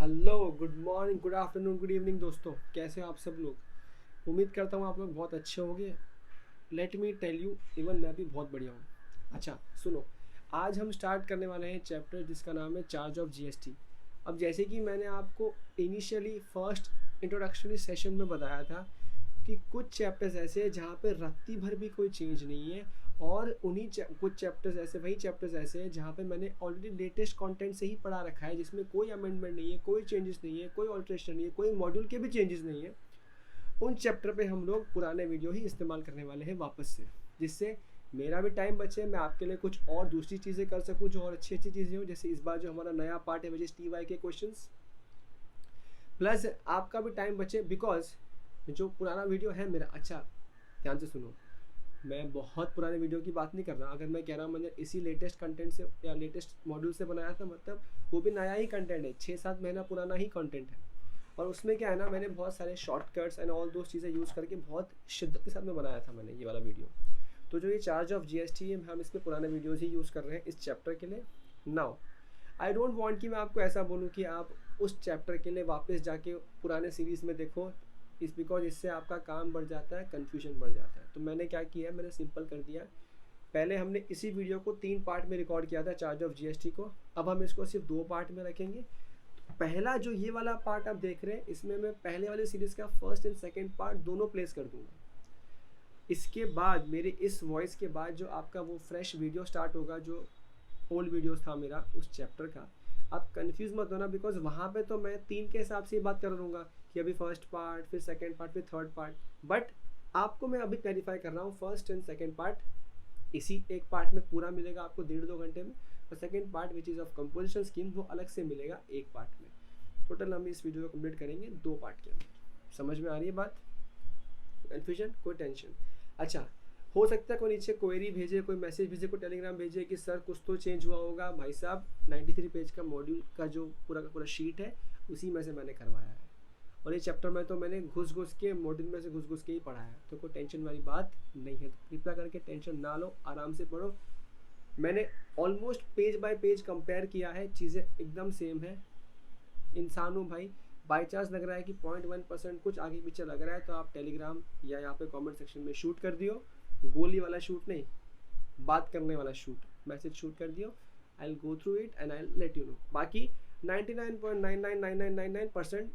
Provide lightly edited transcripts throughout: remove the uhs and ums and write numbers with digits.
Hello, good morning, good afternoon, good evening दोस्तों। कैसे हो आप सब लोग? उम्मीद करता हूँ आप लोग बहुत अच्छे होंगे। Let me tell you, even मैं भी बहुत बढ़िया हूँ। अच्छा सुनो, आज हम स्टार्ट करने वाले हैं चैप्टर जिसका नाम है चार्ज ऑफ जीएसटी। अब जैसे कि मैंने आपको इनिशियली फर्स्ट इंट्रोडक्शनरी सेशन में बताया था कि कुछ चैप्टर्स ऐसे हैं जहाँ पे रत्ती भर भी कोई चेंज नहीं है, और कुछ चैप्टर्स ऐसे, वही चैप्टर्स ऐसे हैं जहाँ पे मैंने ऑलरेडी लेटेस्ट कंटेंट से ही पढ़ा रखा है, जिसमें कोई अमेंडमेंट नहीं है, कोई चेंजेस नहीं है, कोई ऑल्ट्रेशन नहीं है, कोई मॉड्यूल के भी चेंजेस नहीं है। उन चैप्टर पे हम लोग पुराने वीडियो ही इस्तेमाल करने वाले हैं वापस से, जिससे मेरा भी टाइम बचे, मैं आपके लिए कुछ और दूसरी चीज़ें कर सकूँ जो और अच्छी अच्छी चीज़ें हो। जैसे इस बार जो हमारा नया पार्ट है विच टी वाई के क्वेश्चन, प्लस आपका भी टाइम बचे, बिकॉज जो पुराना वीडियो है मेरा, अच्छा ध्यान से सुनो, मैं बहुत पुराने वीडियो की बात नहीं कर रहा। अगर मैं कह रहा हूँ मैंने इसी लेटेस्ट कंटेंट से या लेटेस्ट मॉड्यूल से बनाया था, मतलब वो भी नया ही कंटेंट है, 6-7 महीना पुराना ही कंटेंट है। और उसमें क्या है ना, मैंने बहुत सारे शॉर्टकट्स एंड ऑल दो चीज़ें यूज़ करके बहुत शिद्दत के साथ में बनाया था मैंने ये वाला वीडियो। तो जो ये चार्ज ऑफ जीएसटी है, हम इसमें पुराने वीडियोज़ ही यूज़ कर रहे हैं इस चैप्टर के लिए। नाउ आई डोंट वांट कि मैं आपको ऐसा बोलूँ कि आप उस चैप्टर के लिए वापस जाके पुराने सीरीज़ में देखो, इस बिकॉज इससे आपका काम बढ़ जाता है, कन्फ्यूजन बढ़ जाता है। तो मैंने क्या किया है, मैंने सिंपल कर दिया। पहले हमने इसी वीडियो को 3 पार्ट में रिकॉर्ड किया था चार्ज ऑफ जीएसटी को, अब हम इसको सिर्फ 2 पार्ट में रखेंगे। तो पहला जो ये वाला पार्ट आप देख रहे हैं, इसमें मैं पहले वाले सीरीज़ का फर्स्ट एंड सेकेंड पार्ट दोनों प्लेस कर दूंगा। इसके बाद मेरे इस वॉइस के बाद जो आपका वो फ्रेश वीडियो स्टार्ट होगा, जो ओल्ड वीडियोस था मेरा उस चैप्टर का, आप कंफ्यूज मत होना, बिकॉज वहाँ पे तो मैं 3 के हिसाब से ही बात कर दूँगा कि अभी फर्स्ट पार्ट, फिर सेकंड पार्ट, फिर थर्ड पार्ट। बट आपको मैं अभी क्लैरिफाई कर रहा हूँ, फर्स्ट एंड सेकंड पार्ट इसी एक पार्ट में पूरा मिलेगा आपको 1.5-2 घंटे में, और second part which is of composition scheme वो अलग से मिलेगा एक पार्ट में। टोटल हम इस वीडियो को कंप्लीट करेंगे 2 पार्ट के अंदर। समझ में आ रही है बात? कन्फ्यूजन, कोई टेंशन? अच्छा, हो सकता है कोई नीचे क्वेरी भेजे, कोई मैसेज भेजे, कोई टेलीग्राम भेजे कि सर कुछ तो चेंज हुआ होगा। भाई साहब 93 पेज का मॉड्यूल का पूरा शीट है, उसी में से मैंने करवाया है, और ये चैप्टर में तो मैंने घुस के मॉड्यूल में से घुस के ही पढ़ा है, तो कोई टेंशन वाली बात नहीं है। तो कृपया करके टेंशन ना लो, आराम से पढ़ो। मैंने almost page bye page compare किया है, चीज़ें एकदम सेम है। इंसान हूँ भाई, बाई चांस लग रहा है कि 0.1% कुछ आगे पीछे लग रहा है, तो आप टेलीग्राम या यहाँ पे कमेंट सेक्शन में शूट कर दियो। गोली वाला शूट नहीं, बात करने वाला शूट, मैसेज शूट कर दियो। I will go through it and I will let you know. बाकी 99.9999%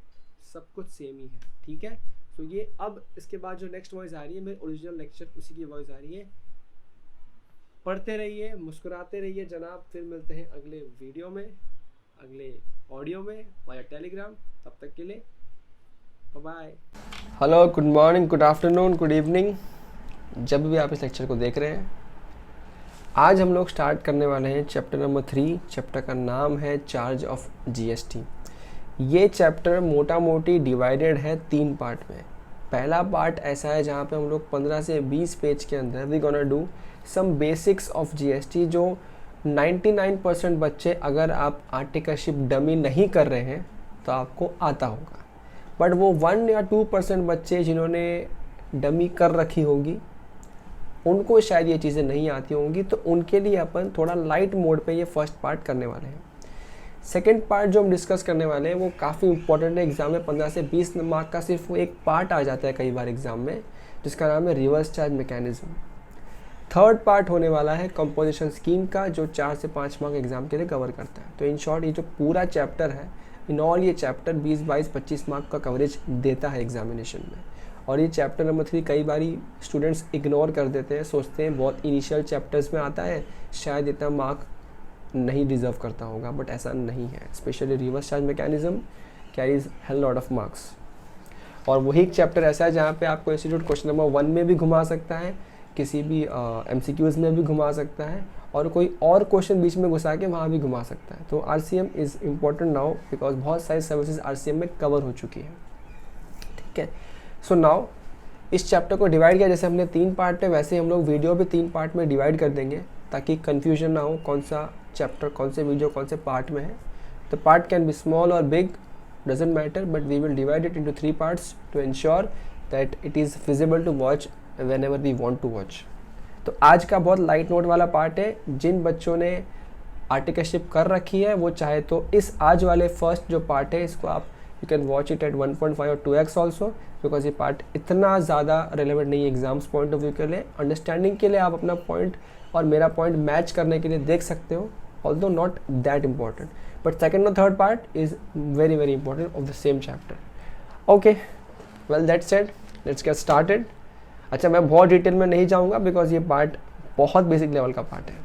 सब कुछ सेम ही है, ठीक है। तो ये अब इसके बाद जो नेक्स्ट वॉइस आ रही है, मेरे ओरिजिनल लेक्चर उसी की वॉइस आ रही है। पढ़ते रहिए, मुस्कुराते रहिए जनाब। फिर मिलते हैं अगले वीडियो में, अगले ऑडियो में वाया टेलीग्राम। तब तक के लिए bye. Hello, good morning, good afternoon, good evening, जब भी आप इस लेक्चर को देख रहे हैं। आज हम लोग स्टार्ट करने वाले हैं चैप्टर नंबर 3। चैप्टर का नाम है चार्ज ऑफ जीएसटी। ये चैप्टर मोटा मोटी डिवाइडेड है 3 पार्ट में। पहला पार्ट ऐसा है जहाँ पे हम लोग 15 से 20 पेज के अंदर we gonna do some basics of GST, जो 99% बच्चे, अगर आप आर्टिकलशिप डमी नहीं कर रहे हैं तो आपको आता होगा, बट वो 1 या 2% बच्चे जिन्होंने डमी कर रखी होगी उनको शायद ये चीज़ें नहीं आती होंगी, तो उनके लिए अपन थोड़ा लाइट मोड पे ये फर्स्ट पार्ट करने वाले हैं। सेकेंड पार्ट जो हम डिस्कस करने वाले हैं वो काफ़ी इंपॉर्टेंट है। एग्जाम में 15 से 20 मार्क का सिर्फ वो एक पार्ट आ जाता है कई बार एग्जाम में, जिसका नाम है reverse charge mechanism. Third part होने वाला है कंपोजिशन स्कीम का, जो 4 से 5 मार्क एग्जाम के लिए कवर करता है। तो इन शॉर्ट ये जो पूरा चैप्टर है, इन ऑल ये चैप्टर 20, 22, 25 मार्क का कवरेज देता है एग्जामिनेशन में। और ये चैप्टर नंबर 3 कई बार स्टूडेंट्स इग्नोर कर देते हैं, सोचते हैं बहुत इनिशियल चैप्टर्स में आता है, शायद इतना मार्क नहीं डिजर्व करता होगा, बट ऐसा नहीं है। Specially reverse charge mechanism carries hell lot of marks. और वही चैप्टर ऐसा है जहाँ पे आपको इंस्टीट्यूट क्वेश्चन नंबर 1 में भी घुमा सकता है, किसी भी MCQs में भी घुमा सकता है, और कोई और क्वेश्चन बीच में घुसा के वहाँ भी घुमा सकता है। तो RCM is important now, because बहुत सारी सर्विसेज RCM में कवर हो चुकी है, ठीक है। सो नाउ इस चैप्टर को डिवाइड किया, जैसे हमने 3 पार्ट में, वैसे हम लोग वीडियो भी 3 पार्ट में डिवाइड कर देंगे, ताकि कन्फ्यूजन ना हो कौन सा चैप्टर, कौन से वीडियो, कौन से पार्ट में है। The part can be small और big, doesn't matter, but we will divide it into 3 parts to ensure that it is feasible to watch whenever we want to watch। तो आज का बहुत लाइट नोट वाला part है। जिन बच्चों ने articleship कर रखी है वो चाहे तो इस आज वाले फर्स्ट जो पार्ट है इसको आप you can watch it at 1.5 और 2x ऑल्सो, बिकॉज ये पार्ट इतना ज़्यादा रिलेवेंट नहीं है एग्जाम्स पॉइंट ऑफ व्यू के लिए। अंडरस्टैंडिंग के लिए आप अपना पॉइंट और मेरा पॉइंट मैच करने के लिए देख सकते हो, although not that important, but second और third part is very very important of the same chapter. Okay, well that said, let's get started. अच्छा, मैं बहुत डिटेल में नहीं जाऊँगा बिकॉज ये पार्ट बहुत बेसिक लेवल का पार्ट है।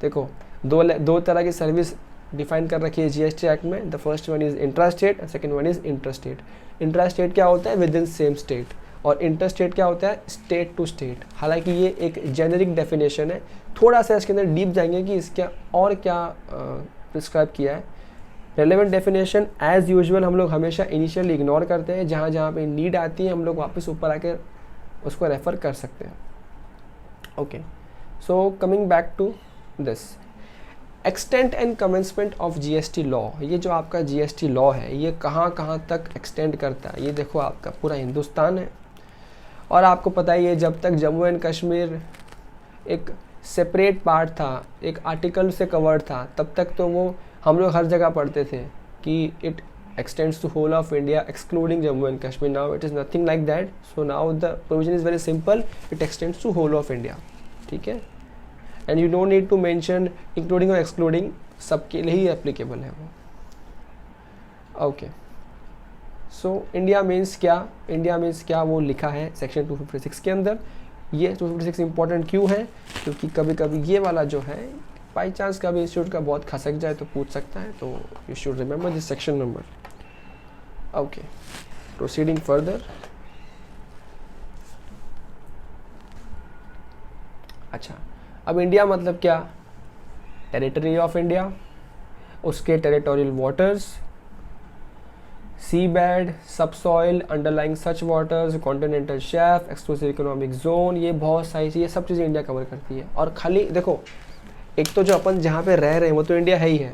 देखो, दो तरह की सर्विस डिफाइन कर रखी है जीएसटी एक्ट में। The first one is intra state and second one is inter state. Intra state क्या होता है? विद इन सेम स्टेट, और इंटर स्टेट क्या होता है? State to state. हालांकि ये एक जेनरिक डेफिनेशन है, थोड़ा सा इसके अंदर डीप जाएंगे कि इसका और क्या प्रिस्क्राइब किया है। रेलेवेंट डेफिनेशन एज यूजुअल हम लोग हमेशा इनिशियली इग्नोर करते हैं, जहाँ जहाँ पे नीड आती है हम लोग वापस ऊपर आकर उसको रेफर कर सकते हैं। Okay, so coming back to this extent and commencement of GST law. ये जो आपका जीएसटी लॉ है ये कहाँ कहाँ तक एक्सटेंड करता है? ये देखो, आपका पूरा हिंदुस्तान है, और आपको पता ही है जब तक जम्मू एंड कश्मीर एक सेपरेट पार्ट था, एक आर्टिकल से कवर्ड था, तब तक तो वो हम लोग हर जगह पढ़ते थे कि it extends to whole of India excluding Jammu and Kashmir. Now it is nothing like that. So now the provision is very simple. It extends to whole of India. ठीक है? And you don't need to mention including or excluding, सबके लिए ही applicable है वो. Okay. So India means क्या? India means क्या वो लिखा है section 256 के अंदर. ये 256 important क्यों है? क्योंकि कभी कभी ये वाला जो है बाई चांस कभी इंस्टीट्यूट का बहुत खसक जाए तो पूछ सकता है, तो you should remember this section number. Okay, proceeding further. अच्छा, अब इंडिया मतलब क्या? टेरिटरी ऑफ इंडिया, उसके territorial waters, seabed, subsoil, underlying such waters, continental shelf, exclusive economic zone, ये बहुत सारी चीज़ें, सब चीज़ें इंडिया कवर करती है. और खाली देखो, एक तो जो अपन जहाँ पे रह रहे हैं वो तो इंडिया है ही है,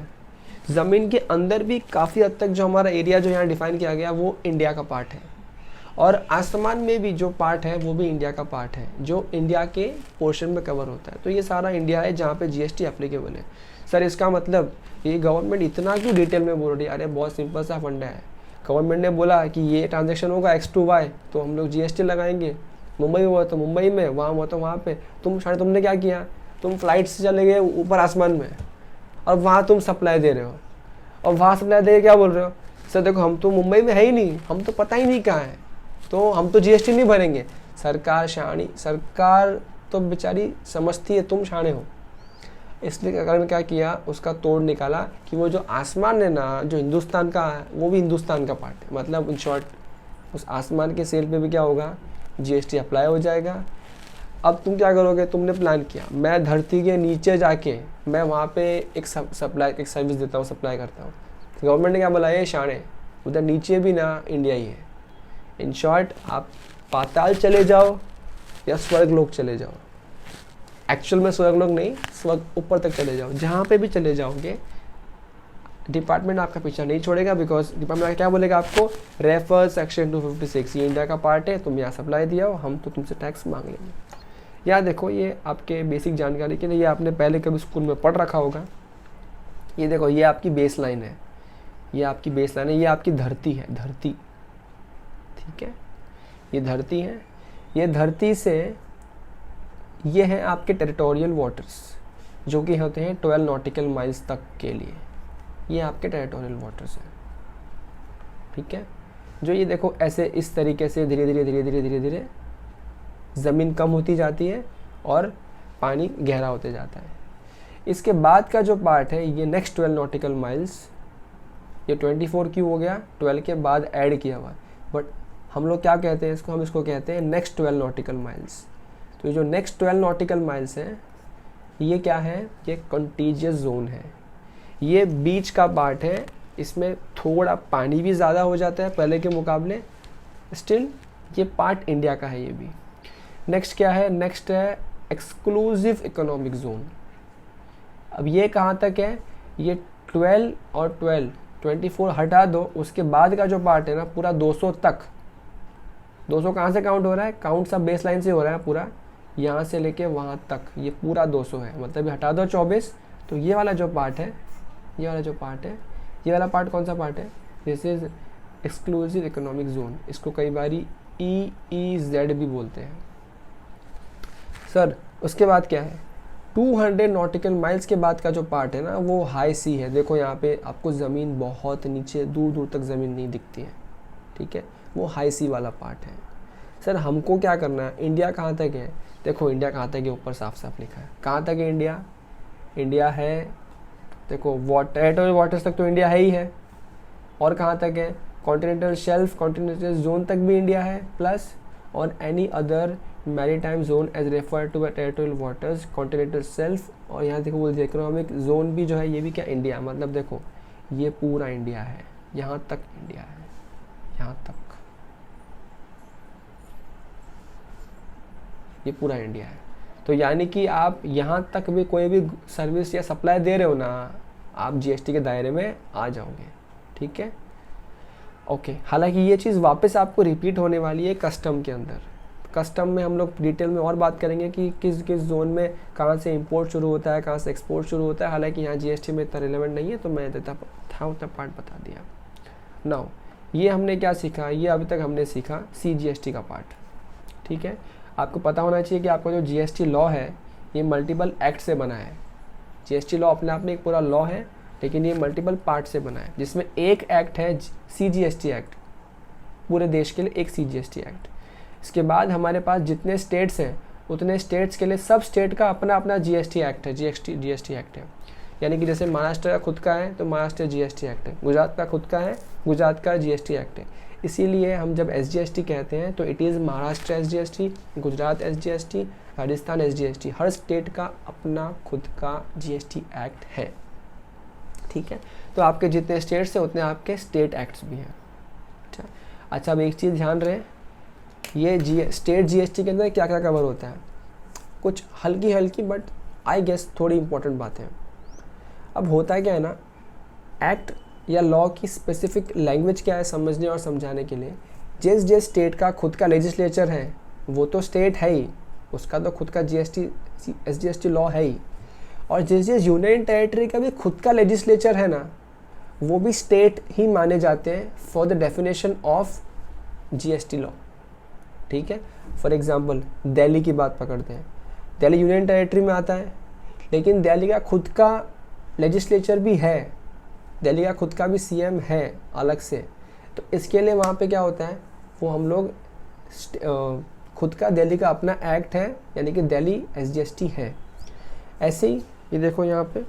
ज़मीन के अंदर भी काफ़ी हद तक जो हमारा एरिया जो यहाँ डिफाइन किया गया वो इंडिया का पार्ट है, और आसमान में भी जो पार्ट है वो भी इंडिया का पार्ट है जो इंडिया के पोर्शन में कवर होता है. तो ये सारा इंडिया है जहाँ पे जीएसटी एप्लीकेबल है. सर इसका मतलब ये गवर्नमेंट इतना क्यों डिटेल में बोल रही है? अरे बहुत सिंपल सा फंडा है. गवर्नमेंट ने बोला कि ये ट्रांजेक्शन होगा X to Y तो हम लोग जीएसटी लगाएंगे. मुंबई हुआ तो मुंबई में, वहाँ हुआ तो वहाँ पे. तुमने क्या किया? तुम फ्लाइट से चले गए ऊपर आसमान में और वहाँ तुम सप्लाई दे रहे हो, और वहाँ सप्लाई दे क्या बोल रहे हो? सर देखो, हम तो मुंबई में है ही नहीं, हम तो पता ही नहीं कहाँ है, तो हम तो जीएसटी नहीं भरेंगे. सरकार शानी, सरकार तो बेचारी समझती है तुम शाने हो. इसलिए अगर ने क्या किया, उसका तोड़ निकाला कि वो जो आसमान है ना, जो हिंदुस्तान का है, वो भी हिंदुस्तान का पार्ट है. मतलब इन शॉर्ट उस आसमान के सेल पे भी क्या होगा? जीएसटी अप्लाई हो जाएगा. अब तुम क्या करोगे? तुमने प्लान किया मैं धरती के नीचे जाके मैं वहाँ पे एक सर्विस देता हूँ, सप्लाई करता हूँ. गवर्नमेंट ने क्या बोला? ये शाने, उधर नीचे भी ना इंडिया ही है. इन शॉर्ट आप पाताल चले जाओ या स्वर्ग लोक चले जाओ. एक्चुअल में स्वर्ग लोक नहीं, स्वर्ग ऊपर तक चले जाओ. जहाँ पे भी चले जाओगे डिपार्टमेंट आपका पीछा नहीं छोड़ेगा, बिकॉज डिपार्टमेंट क्या बोलेगा आपको? रेफर सेक्शन 256, ये इंडिया का पार्ट है, तुम यहाँ सप्लाई दिया हो, हम तो तुमसे टैक्स मांग लेंगे. या देखो, ये आपके बेसिक जानकारी के लिए, ये आपने पहले कभी स्कूल में पढ़ रखा होगा. ये देखो, ये आपकी बेस लाइन है, ये आपकी बेस लाइन है, ये आपकी धरती है, धरती. ठीक है, ये धरती है. ये धरती से ये हैं आपके टेरिटोरियल वाटर्स जो कि होते हैं 12 नॉटिकल माइल्स तक के लिए. ये आपके टेरिटोरियल वाटर्स हैं. ठीक है, जो ये देखो ऐसे इस तरीके से धीरे धीरे धीरे धीरे धीरे धीरे ज़मीन कम होती जाती है और पानी गहरा होते जाता है. इसके बाद का जो पार्ट है ये नेक्स्ट 12 नॉटिकल माइल्स, ये 24 क्यों हो गया? 12 के बाद ऐड किया हुआ, बट हम लोग क्या कहते हैं इसको? हम इसको कहते हैं नेक्स्ट 12 नॉटिकल माइल्स. तो जो नेक्स्ट 12 नॉटिकल माइल्स हैं ये क्या है? ये कंटीजियस जोन है. ये बीच का पार्ट है, इसमें थोड़ा पानी भी ज़्यादा हो जाता है पहले के मुकाबले, स्टिल ये पार्ट इंडिया का है. ये भी नेक्स्ट क्या है? नेक्स्ट है एक्सक्लूसिव इकोनॉमिक जोन. अब ये कहाँ तक है? ये 12 और 24 हटा दो, उसके बाद का जो पार्ट है ना पूरा 200 तक. 200 कहाँ से काउंट हो रहा है? काउंट सब बेस लाइन से हो रहा है पूरा, यहाँ से लेके वहाँ तक ये पूरा 200 है. मतलब ये हटा दो 24, तो ये वाला जो पार्ट है, ये वाला पार्ट कौन सा पार्ट है? This is exclusive economic zone. इसको कई बारी EEZ भी बोलते हैं सर। उसके बाद क्या है, 200 नॉटिकल माइल्स के बाद का जो पार्ट है ना, वो हाई सी है। देखो यहाँ पे आपको ज़मीन बहुत नीचे, दूर दूर तक ज़मीन नहीं दिखती है, ठीक है, वो हाई सी वाला पार्ट है। सर हमको क्या करना है, इंडिया कहाँ तक है? देखो इंडिया कहाँ तक है, ऊपर साफ साफ लिखा है। कहाँ तक है इंडिया? इंडिया है, देखो टेरिटोरियल वाटर्स तक तो इंडिया है ही है। और कहाँ तक है? कॉन्टिनेंटल शेल्फ, कॉन्टिनेंटल जोन तक भी इंडिया है, प्लस और any other maritime zone as refer to territorial waters, continental shelf. और यहाँ देखो बोलते इकोनॉमिक जोन भी जो है ये भी क्या, इंडिया। मतलब देखो ये पूरा इंडिया है, यहाँ तक इंडिया है, यहाँ तक ये पूरा इंडिया है। तो यानी कि आप यहाँ तक भी कोई भी सर्विस या सप्लाई दे रहे हो ना, आप GST के दायरे में आ जाओगे, ठीक है, ओके। हालांकि ये चीज़ वापस आपको रिपीट होने वाली है कस्टम के अंदर। कस्टम में हम लोग डिटेल में और बात करेंगे कि किस किस जोन में कहाँ से इंपोर्ट शुरू होता है, कहाँ से एक्सपोर्ट शुरू होता है। हालांकि यहाँ GST में इतना रिलेवेंट नहीं है, तो मैं देता था उतना पार्ट बता दिया। नाउ ये हमने क्या सीखा, ये अभी तक हमने सीखा CGST का पार्ट, ठीक है। आपको पता होना चाहिए कि आपका जो GST लॉ है ये मल्टीपल एक्ट से बना है। GST लॉ अपने आप में एक पूरा लॉ है, लेकिन ये मल्टीपल पार्ट से बना है, जिसमें एक एक्ट है CGST एक्ट, पूरे देश के लिए एक CGST एक्ट। इसके बाद हमारे पास जितने स्टेट्स हैं उतने स्टेट्स के लिए सब स्टेट का अपना अपना GST एक्ट है, GST एक्ट है। यानी कि जैसे महाराष्ट्र का खुद का है तो महाराष्ट्र GST एक्ट है, गुजरात का खुद का है, गुजरात का GST एक्ट है। इसीलिए हम जब SGST कहते हैं तो it is Maharashtra SGST, Gujarat SGST, Rajasthan SGST। Her state का अपना खुद का GST एक्ट है, ठीक है। तो आपके जितने स्टेट्स हैं उतने आपके स्टेट एक्ट्स भी हैं। अच्छा अब एक चीज़ ध्यान रहे, ये स्टेट GST के अंदर क्या क्या कवर होता है, कुछ हल्की हल्की बट आई गेस थोड़ी इंपॉर्टेंट बातें हैं। अब होता क्या है ना, एक्ट या लॉ की स्पेसिफिक लैंग्वेज क्या है समझने और समझाने के लिए, जिस स्टेट का खुद का लेजिस्लेचर है वो तो स्टेट है ही, उसका तो खुद का SGST लॉ है ही। और जिस यूनियन टेरिटरी का भी खुद का लेजिस्लेचर है ना, वो भी स्टेट ही माने जाते हैं for the definition of GST law, ठीक है। फॉर एग्जांपल दिल्ली की बात पकड़ते हैं, दिल्ली यूनियन टेरिटरी में आता है, लेकिन दिल्ली का खुद का लेजिस्लेचर भी है, दिल्ली का खुद का भी CM है अलग से। तो इसके लिए वहाँ पे क्या होता है, वो हम लोग खुद का दिल्ली का अपना एक्ट है, यानी कि दिल्ली SGST है। ऐसे ही ये देखो यहाँ पे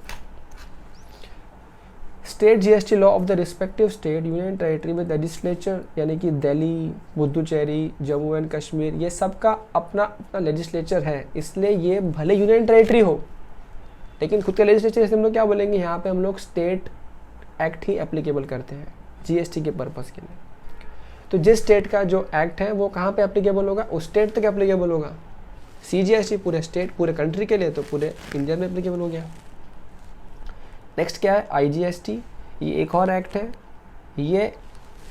state GST law of the respective state union territory with legislature, यानी कि दिल्ली, पुदुचेरी, जम्मू एंड कश्मीर, ये सब का अपना अपना लेजिस्लेचर है। इसलिए ये भले यूनियन टेरिटरी हो लेकिन खुद का लेजिस्लेचर, जैसे हम लोग क्या बोलेंगे यहाँ पे, हम लोग स्टेट एक्ट ही एप्लीकेबल करते हैं GST के पर्पज़ के लिए। तो जिस स्टेट का जो एक्ट है वो कहाँ पे एप्लीकेबल होगा, उस स्टेट तक एप्लीकेबल होगा। CGST पूरे स्टेट, पूरे कंट्री के लिए, तो पूरे इंडिया में एप्लीकेबल हो गया। नेक्स्ट क्या है, IGST, ये एक और एक्ट है। ये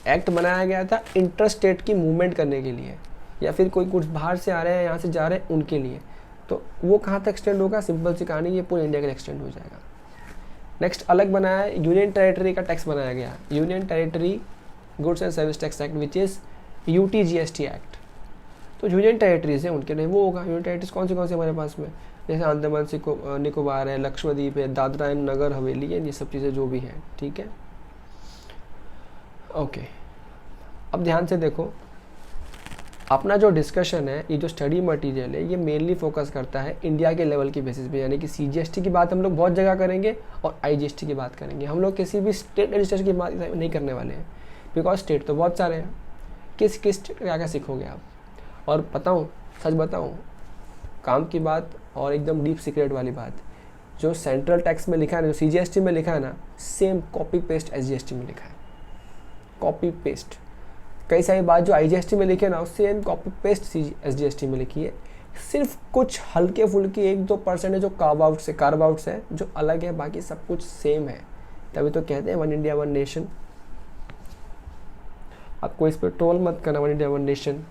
एक्ट बनाया गया था इंटर स्टेट की मूवमेंट करने के लिए, या फिर कोई कुछ बाहर से आ रहे हैं यहाँ से जा रहे हैं उनके लिए। तो वो कहाँ तक एक्सटेंड होगा, सिंपल सी कहानी, ये पूरे इंडिया के लिए एक्सटेंड हो जाएगा। नेक्स्ट अलग बनाया है, यूनियन टेरिटरी का टैक्स बनाया गया, union territory goods and service tax act, which is UTGST act. तो यूनियन टेरिटरीज है उनके लिए वो होगा। यूनियन टेरिटरीज कौन से हमारे पास में, जैसे अंडमान निकोबार है, लक्षद्वीप है, दादरा एंड नगर हवेली है, ये सब चीज़ें जो भी हैं, ठीक है, ओके। अब ध्यान से देखो, अपना जो डिस्कशन है, ये जो स्टडी मटेरियल है, ये मेनली फोकस करता है इंडिया के लेवल की बेसिस पे, यानी कि CGST की बात हम लोग बहुत जगह करेंगे और IGST की बात करेंगे। हम लोग किसी भी स्टेट लेजिस्लेचर की बात नहीं करने वाले हैं, बिकॉज स्टेट तो बहुत सारे हैं। किस क्या क्या सीखोगे आप। और बताऊँ, सच बताऊँ, काम की बात और एकदम डीप सीक्रेट वाली बात, जो सेंट्रल टैक्स में लिखा है ना, जो CGST में लिखा है ना, सेम कॉपी पेस्ट SGST में लिखा है, कॉपी पेस्ट। कई सारी बात जो IGST में लिखी है ना, सेम कॉपी पेस्ट SGST में लिखी है। सिर्फ कुछ हल्के फुल्के 1-2% जो कार्व आउट्स है जो अलग है, बाकी सब कुछ सेम है। तभी तो कहते हैं 1 इंडिया 1 नेशन। आपको इस पर ट्रोल मत करना, 1 इंडिया 1 नेशन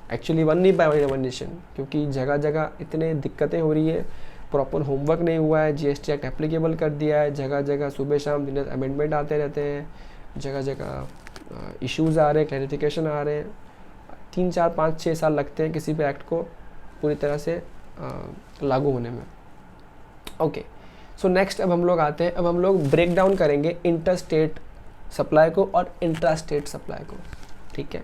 एक्चुअली 1 नहीं पाया 1 इंडिया 1 नेशन, क्योंकि जगह जगह इतने दिक्कतें हो रही है, प्रॉपर होमवर्क नहीं हुआ है, जीएसटी एक्ट एप्लीकेबल कर दिया है, जगह जगह सुबह शाम दिन रात अमेंडमेंट आते रहते हैं, जगह जगह इश्यूज़ आ रहे हैं, क्लैरिफिकेशन आ रहे हैं, 3 4 5 6 साल लगते हैं किसी भी एक्ट को पूरी तरह से लागू होने में। ओके, सो नेक्स्ट अब हम लोग आते हैं, अब हम लोग ब्रेक डाउन करेंगे इंटर स्टेट सप्लाई को और इंट्रा स्टेट सप्लाई को, ठीक है।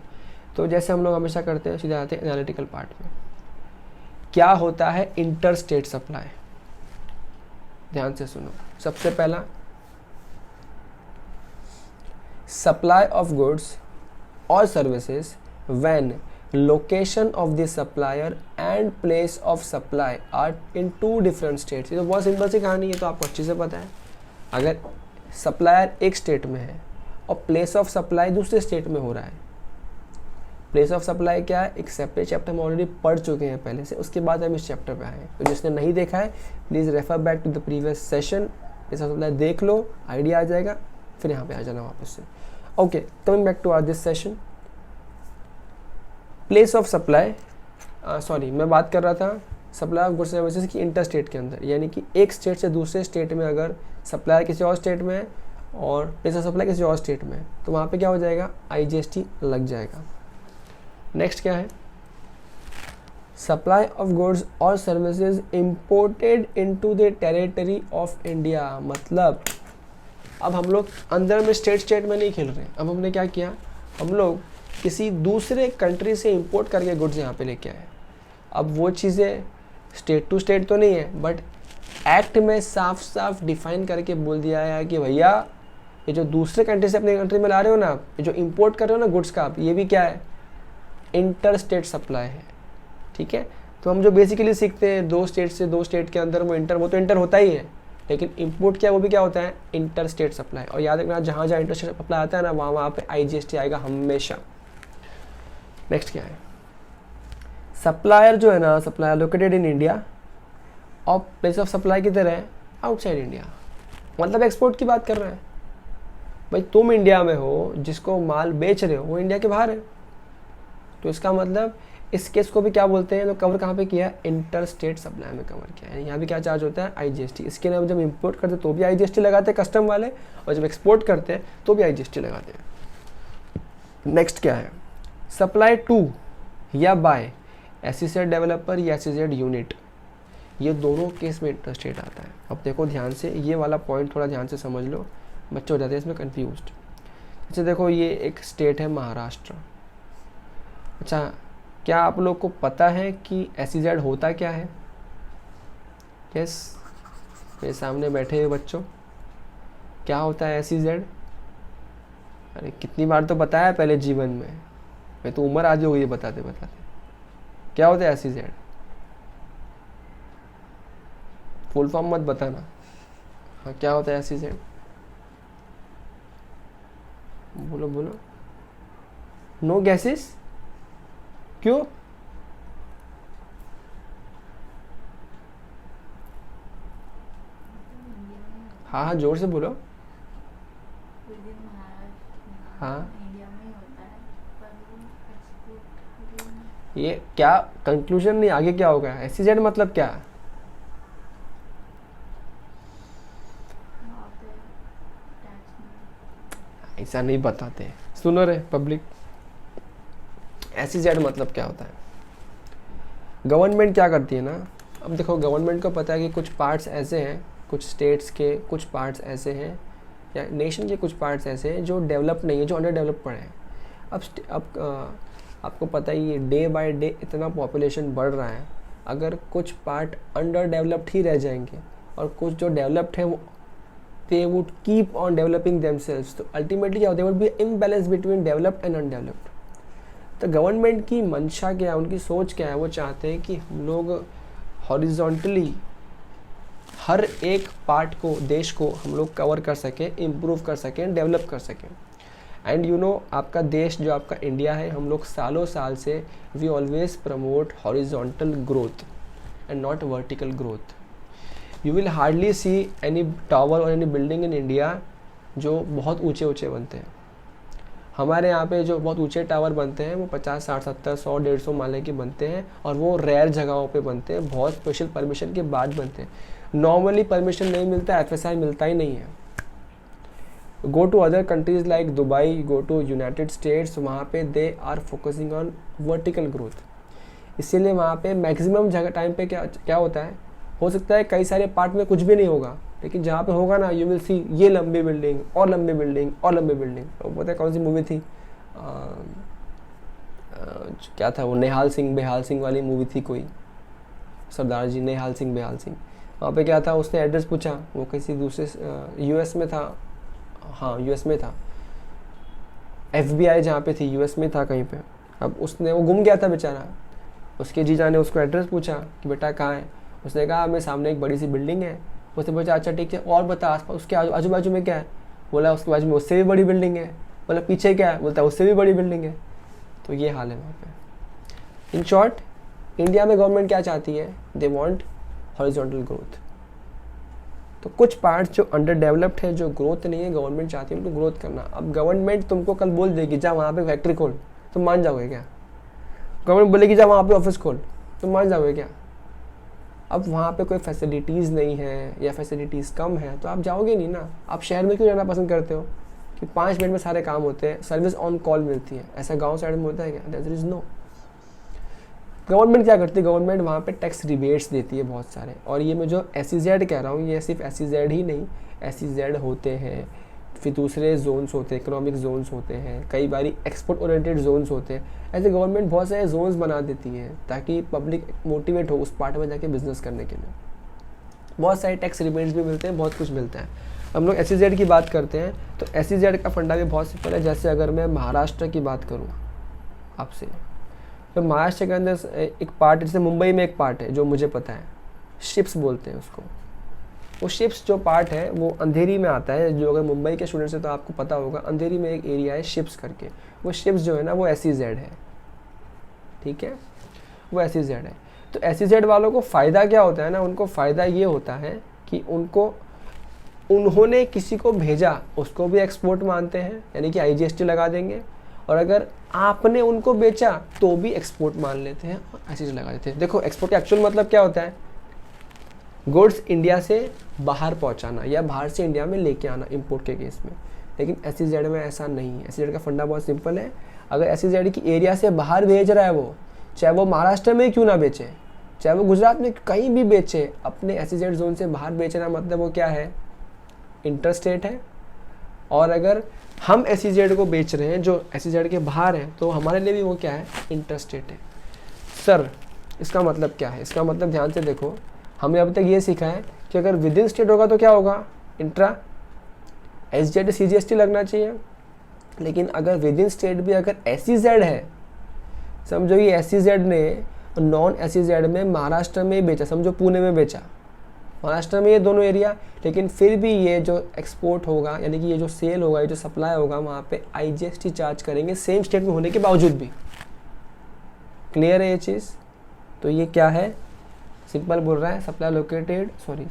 तो जैसे हम लोग हमेशा करते हैं, सीधे आते हैं एनालिटिकल पार्ट में। क्या होता है इंटर स्टेट सप्लाई, ध्यान से सुनो। सबसे पहला, सप्लाई ऑफ गुड्स और services when location of the supplier and place of supply are in 2 different states. ये तो बहुत सिंपल सी कहानी है, तो आपको अच्छे से पता है। अगर सप्लायर एक स्टेट में है और प्लेस ऑफ सप्लाई दूसरे स्टेट में हो रहा है, प्लेस ऑफ सप्लाई क्या है, एक सेपरेट चैप्टर हम ऑलरेडी पढ़ चुके हैं पहले से, उसके बाद हम इस चैप्टर पे आए हैं। तो जिसने नहीं देखा है please refer back to the previous session, place of supply देख लो, आइडिया आ जाएगा, फिर यहाँ पे आ जाना वापस से। Okay, coming back to our this session. Place of supply, sorry मैं बात कर रहा था सप्लाई ऑफ गुड्स सर्विसेज की इंटर स्टेट के अंदर, यानी कि एक स्टेट से दूसरे स्टेट में अगर सप्लाई किसी और स्टेट में है और प्लेस ऑफ सप्लाई किसी और स्टेट में है, तो वहाँ पे क्या हो जाएगा, IGST लग जाएगा। नेक्स्ट क्या है, सप्लाई ऑफ गुड्स और services imported into the territory of India. मतलब अब हम लोग अंदर में स्टेट में नहीं खेल रहे हैं, अब हमने क्या किया, हम लोग किसी दूसरे कंट्री से इंपोर्ट करके गुड्स यहाँ पे लेके आए। अब वो चीज़ें स्टेट टू स्टेट तो नहीं है, बट एक्ट में साफ साफ डिफाइन करके बोल दिया है कि भैया ये जो दूसरे कंट्री से अपने कंट्री में ला रहे हो ना, ये जो इंपोर्ट कर रहे हो ना गुड्स का, ये भी क्या है, इंटर स्टेट सप्लाई है, ठीक है। तो हम जो बेसिकली सीखते हैं 2 स्टेट से 2 स्टेट के अंदर वो तो इंटर होता ही है, लेकिन इंपोर्ट क्या वो भी क्या होता है, इंटर स्टेट सप्लाई। और याद रखना जहाँ जहाँ इंटर स्टेट सप्लाई आता है ना, वहाँ पे IGST आएगा हमेशा। नेक्स्ट क्या है, सप्लायर जो है ना, सप्लायर लोकेटेड इन इंडिया और प्लेस ऑफ सप्लाई किधर है, आउटसाइड इंडिया। मतलब एक्सपोर्ट की बात कर रहे हैं भाई, तुम इंडिया में हो, जिसको माल बेच रहे हो वो इंडिया के बाहर है, तो इसका मतलब इस केस को भी क्या बोलते हैं, तो कवर कहाँ पे किया, इंटर स्टेट सप्लाई में कवर किया है। यहाँ भी क्या चार्ज होता है, IGST। इसके लिए जब इंपोर्ट करते तो भी IGST लगाते हैं कस्टम वाले, और जब एक्सपोर्ट करते हैं तो भी IGST लगाते हैं। नेक्स्ट क्या है, सप्लाई टू या बाय SEZ डेवलपर या SEZ यूनिट, ये दोनों केस में इंटर स्टेट आता है। अब देखो ध्यान से, ये वाला पॉइंट थोड़ा ध्यान से समझ लो, बच्चे हो जाते हैं इसमें कन्फ्यूज्ड। अच्छा देखो, ये एक स्टेट है महाराष्ट्र। अच्छा, क्या आप लोग को पता है कि SEZ होता क्या है? यस, मेरे सामने बैठे हुए बच्चों, क्या होता है SEZ? अरे कितनी बार तो बताया पहले जीवन में, मैं तो उम्र आधी हो गई बताते बताते। क्या होता है SEZ? फुल फॉर्म मत बताना। हाँ, क्या होता है SEZ? बोलो बोलो। No guesses? क्यों? हाँ हाँ, जोर से बोलो। हाँ, ये क्या कंक्लूजन नहीं, आगे क्या होगा? SEZ मतलब क्या? ऐसा नहीं बताते, सुनो रे पब्लिक। SEZ मतलब क्या होता है? गवर्नमेंट क्या करती है ना, अब देखो गवर्नमेंट को पता है कि कुछ पार्ट्स ऐसे हैं, कुछ स्टेट्स के कुछ पार्ट्स ऐसे हैं, या नेशन के कुछ पार्ट्स ऐसे हैं जो डेवलप नहीं है, जो अंडर डेवलप पड़े हैं। अब आपको पता ही है, डे बाय डे इतना पॉपुलेशन बढ़ रहा है, अगर कुछ पार्ट अंडर डेवलप्ड ही रह जाएंगे और कुछ जो डेवलप्ड है वो they would keep on developing themselves, तो अल्टीमेटली क्या होता है, there would be imbalance between developed and undeveloped। तो गवर्नमेंट की मंशा क्या है, उनकी सोच क्या है, वो चाहते हैं कि हम लोग हॉरिजॉन्टली हर एक पार्ट को, देश को हम लोग कवर कर सकें, इम्प्रूव कर सकें, डेवलप कर सकें। एंड यू नो, आपका देश जो आपका इंडिया है, हम लोग सालों साल से we always promote horizontal growth and not vertical growth. You will hardly see any tower or any building in India जो बहुत ऊंचे ऊंचे बनते हैं। हमारे यहाँ पे जो बहुत ऊंचे टावर बनते हैं वो 50, 60, 70, 100, 150 माले के बनते हैं और वो रेयर जगहों पे बनते हैं, बहुत स्पेशल परमिशन के बाद बनते हैं। नॉर्मली परमिशन नहीं मिलता, FSI मिलता ही नहीं है। Go to other countries like Dubai, go to United States, वहाँ पे they are focusing on vertical growth. इसीलिए वहाँ पे मैक्सिमम जगह टाइम पे क्या होता है, हो सकता है कई सारे पार्ट में कुछ भी नहीं होगा, लेकिन जहाँ पे होगा ना, यू विल सी ये लंबी बिल्डिंग और लंबी बिल्डिंग और लंबी बिल्डिंग। तो पता है कौन सी मूवी थी, क्या था वो, नेहाल सिंह बेहाल सिंह वाली मूवी थी कोई, सरदार जी नेहाल सिंह बेहाल सिंह। वहाँ पे क्या था, उसने एड्रेस पूछा, वो किसी दूसरे US में था, हाँ US में था, FBI जहाँ पे थी US में था कहीं पे। अब उसने, वो गुम गया था बेचारा, उसके जीजा ने उसको एड्रेस पूछा कि बेटा कहाँ है। उसने कहा मेरे सामने एक बड़ी सी बिल्डिंग है। उसने पूछा अच्छा ठीक है, और बता आसपास उसके आजू बाजू में क्या है। बोला उसके बाजू में उससे भी बड़ी बिल्डिंग है। बोला पीछे क्या है, बोलता है उससे भी बड़ी बिल्डिंग है। तो ये हाल है वहाँ पे। इन शॉर्ट, इंडिया में गवर्नमेंट क्या चाहती है, दे वांट हॉरिजॉन्टल ग्रोथ। तो कुछ पार्ट्स जो अंडर डेवलप्ड है, जो ग्रोथ नहीं है, गवर्नमेंट चाहती है उनको ग्रोथ करना। अब गवर्नमेंट तुमको कल बोल देगी जा वहाँ पे फैक्ट्री खोल, तुम मान जाओगे क्या? गवर्नमेंट बोलेगी जा वहाँ पे ऑफिस खोल, तुम मान जाओगे क्या? अब वहाँ पे कोई फैसिलिटीज़ नहीं है या फैसिलिटीज़ कम है तो आप जाओगे नहीं ना। आप शहर में क्यों जाना पसंद करते हो कि 5 मिनट में सारे काम होते हैं, सर्विस ऑन कॉल मिलती है? ऐसा गांव साइड में होता है क्या? There is no. गवर्नमेंट क्या करती है, गवर्नमेंट वहाँ पे टैक्स रिबेट्स देती है बहुत सारे। और ये मैं जो SEZ कह रहा हूँ, ये सिर्फ SEZ ही नहीं, SEZ होते हैं, फिर दूसरे जोन्स होते हैं, इकोनॉमिक जोन्स होते हैं, कई बारी एक्सपोर्ट ओरिएंटेड जोन्स होते हैं। ऐसे गवर्नमेंट बहुत सारे जोन्स बना देती है ताकि पब्लिक मोटिवेट हो उस पार्ट में जाके बिजनेस करने के लिए। बहुत सारे टैक्स रिबेट्स भी मिलते हैं, बहुत कुछ मिलता है। हम लोग SEZ की बात करते हैं तो SEZ का फंडा भी बहुत सिंपल है। जैसे अगर मैं महाराष्ट्र की बात करूँ आपसे, तो महाराष्ट्र के अंदर एक पार्ट, जैसे मुंबई में एक पार्ट है जो मुझे पता है, शिप्स बोलते हैं उसको। वो शिप्स जो पार्ट है वो अंधेरी में आता है। जो अगर मुंबई के स्टूडेंट्स हैं तो आपको पता होगा, अंधेरी में एक एरिया है शिप्स करके। वो शिप्स जो है ना वो SEZ है, ठीक है, वो SEZ है। तो SEZ वालों को फ़ायदा क्या होता है ना, उनको फ़ायदा ये होता है कि उन्होंने किसी को भेजा उसको भी एक्सपोर्ट मानते हैं, यानी कि IGST लगा देंगे। और अगर आपने उनको बेचा तो भी एक्सपोर्ट मान लेते हैं और SEZ लगा देते हैं। देखो एक्सपोर्ट का एक्चुअल मतलब क्या होता है, गुड्स इंडिया से बाहर पहुंचाना या बाहर से इंडिया में लेके आना इंपोर्ट के केस में। लेकिन SEZ में ऐसा नहीं है। SEZ का फंडा बहुत सिंपल है। अगर SEZ की एरिया से बाहर भेज रहा है वो, चाहे वो महाराष्ट्र में क्यों ना बेचे, चाहे वो गुजरात में कहीं भी बेचे, अपने SEZ जोन से बाहर बेचना मतलब वो क्या है, इंटर स्टेट है। और अगर हम SEZ को बेच रहे हैं जो SEZ के बाहर है तो हमारे लिए भी वो क्या है, इंटर स्टेट है। सर इसका मतलब क्या है? इसका मतलब ध्यान से देखो, हमने अब तक ये सीखा है कि अगर विद इन स्टेट होगा तो क्या होगा, इंट्रा, SZ CGST लगना चाहिए। लेकिन अगर विद इन स्टेट भी अगर SEZ है, समझो ये SEZ ने नॉन SEZ में महाराष्ट्र में बेचा, समझो पुणे में बेचा, महाराष्ट्र में ये दोनों एरिया, लेकिन फिर भी ये जो एक्सपोर्ट होगा यानी कि ये जो सेल होगा, ये जो सप्लाई होगा, वहाँ पे IGST चार्ज करेंगे सेम स्टेट में होने के बावजूद भी। क्लियर है ये चीज़? तो ये क्या है, सिंपल बोल रहा है,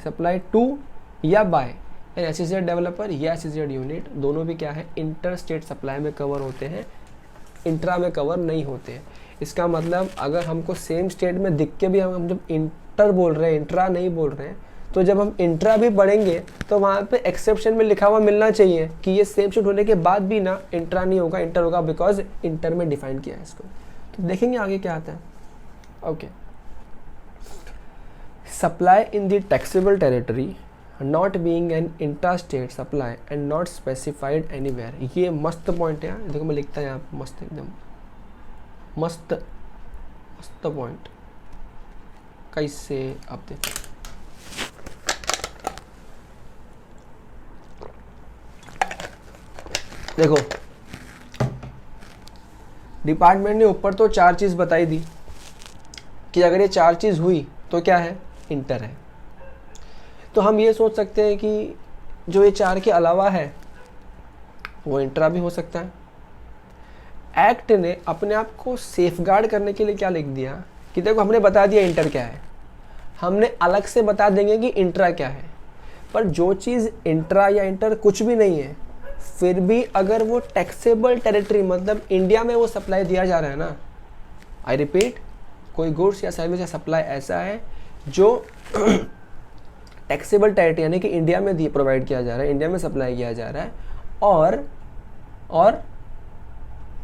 सप्लाई टू या बाय एन SEZ डेवलपर या SEZ यूनिट, दोनों भी क्या है, इंटर स्टेट सप्लाई में कवर होते हैं, इंट्रा में कवर नहीं होते हैं। इसका मतलब अगर हमको सेम स्टेट में दिख के भी हम जब इंटर बोल रहे हैं, इंट्रा नहीं बोल रहे हैं, तो जब हम इंट्रा भी पढ़ेंगे तो वहाँ पे एक्सेप्शन में लिखा हुआ मिलना चाहिए कि ये सेम स्टेट होने के बाद भी ना इंट्रा नहीं होगा, इंटर होगा, बिकॉज इंटर में डिफाइन किया है इसको। तो देखेंगे आगे क्या आता है। Okay, supply in the taxable territory not being an intra-state supply and not specified anywhere. ये मस्त पॉइंट है, देखो मैं लिखता है यहाँ पे, मस्त, एकदम मस्त मस्त पॉइंट। कैसे, अब देखो देखो, डिपार्टमेंट ने ऊपर तो 4 चीज़ बताई दी कि अगर ये 4 चीज़ हुई तो क्या है, इंटर है। तो हम ये सोच सकते हैं कि जो ये 4 के अलावा है वो इंट्रा भी हो सकता है। एक्ट ने अपने आप को सेफगार्ड करने के लिए क्या लिख दिया कि देखो हमने बता दिया इंटर क्या है, हमने अलग से बता देंगे कि इंट्रा क्या है। पर जो चीज़ इंट्रा या इंटर कुछ भी नहीं है, फिर भी अगर वो टैक्सेबल टेरिटरी मतलब इंडिया में वो सप्लाई दिया जा रहा है ना, आई रिपीट, कोई गुड्स या सर्विस या सप्लाई ऐसा है जो टैक्सेबल टेरिटरी यानी कि इंडिया में प्रोवाइड किया जा रहा है, इंडिया में सप्लाई किया जा रहा है, और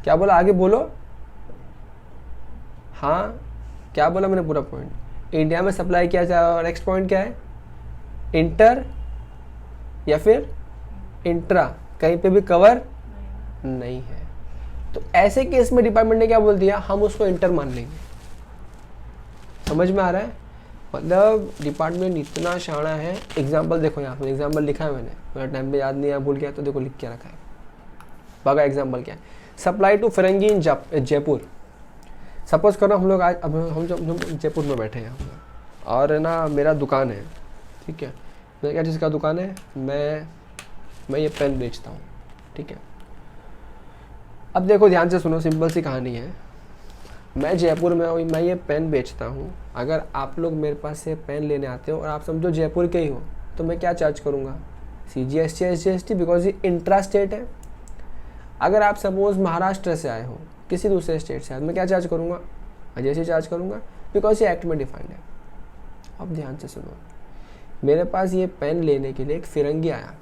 क्या बोला, आगे बोलो, हाँ क्या बोला मैंने पूरा पॉइंट, इंडिया में सप्लाई किया जा रहा है, और नेक्स्ट पॉइंट क्या है, इंटर या फिर इंट्रा, कहीं पे भी कवर नहीं है। तो ऐसे केस में डिपार्टमेंट ने क्या बोल दिया, हम उसको इंटर मान लेंगे। समझ में आ रहा है, मतलब डिपार्टमेंट इतना शाना है। एग्जाम्पल देखो, यहाँ पे एग्जाम्पल लिखा है मैंने, मेरा टाइम पे याद नहीं आया, भूल गया, तो देखो लिख के रखा है। बाका एग्जाम्पल क्या है, supply to Firangi in Jaipur. Suppose करो हम लोग आज अब हम जयपुर में बैठे हैं और ना मेरा दुकान है, ठीक है, मेरा क्या चीज़ का दुकान है, मैं ये पेन बेचता हूँ, ठीक है। अब देखो ध्यान से सुनो, सिंपल सी कहानी है, मैं जयपुर में हूँ, मैं ये पेन बेचता हूँ। अगर आप लोग मेरे पास से पेन लेने आते हो और आप समझो जयपुर के ही हो, तो मैं क्या चार्ज करूँगा, CGST SGST, बिकॉज ये इंट्रा स्टेट है। अगर आप सपोज महाराष्ट्र से आए हो, किसी दूसरे स्टेट से आए, मैं क्या चार्ज करूँगा, IGST चार्ज करूँगा, बिकॉज ये एक्ट में डिफाइंड है। अब ध्यान से सुनो, मेरे पास ये पेन लेने के लिए एक फिरंगी आया,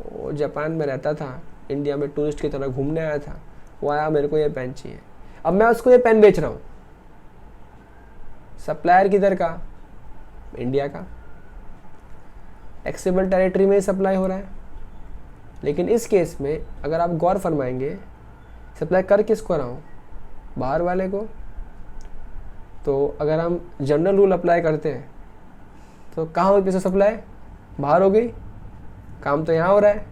वो जापान में रहता था, इंडिया में टूरिस्ट की तरह घूमने आया था, वो आया, मेरे को ये पेन चाहिए। अब मैं उसको ये पेन बेच रहा हूँ, सप्लायर किधर का, इंडिया का, टैक्सेबल टेरिटरी में सप्लाई हो रहा है। लेकिन इस केस में अगर आप गौर फरमाएंगे, सप्लाई कर किसको रहा हूँ, बाहर वाले को। तो अगर हम जनरल रूल अप्लाई करते हैं तो कहाँ होगी पैसा सप्लाई, बाहर हो गई, काम तो यहाँ हो रहा है।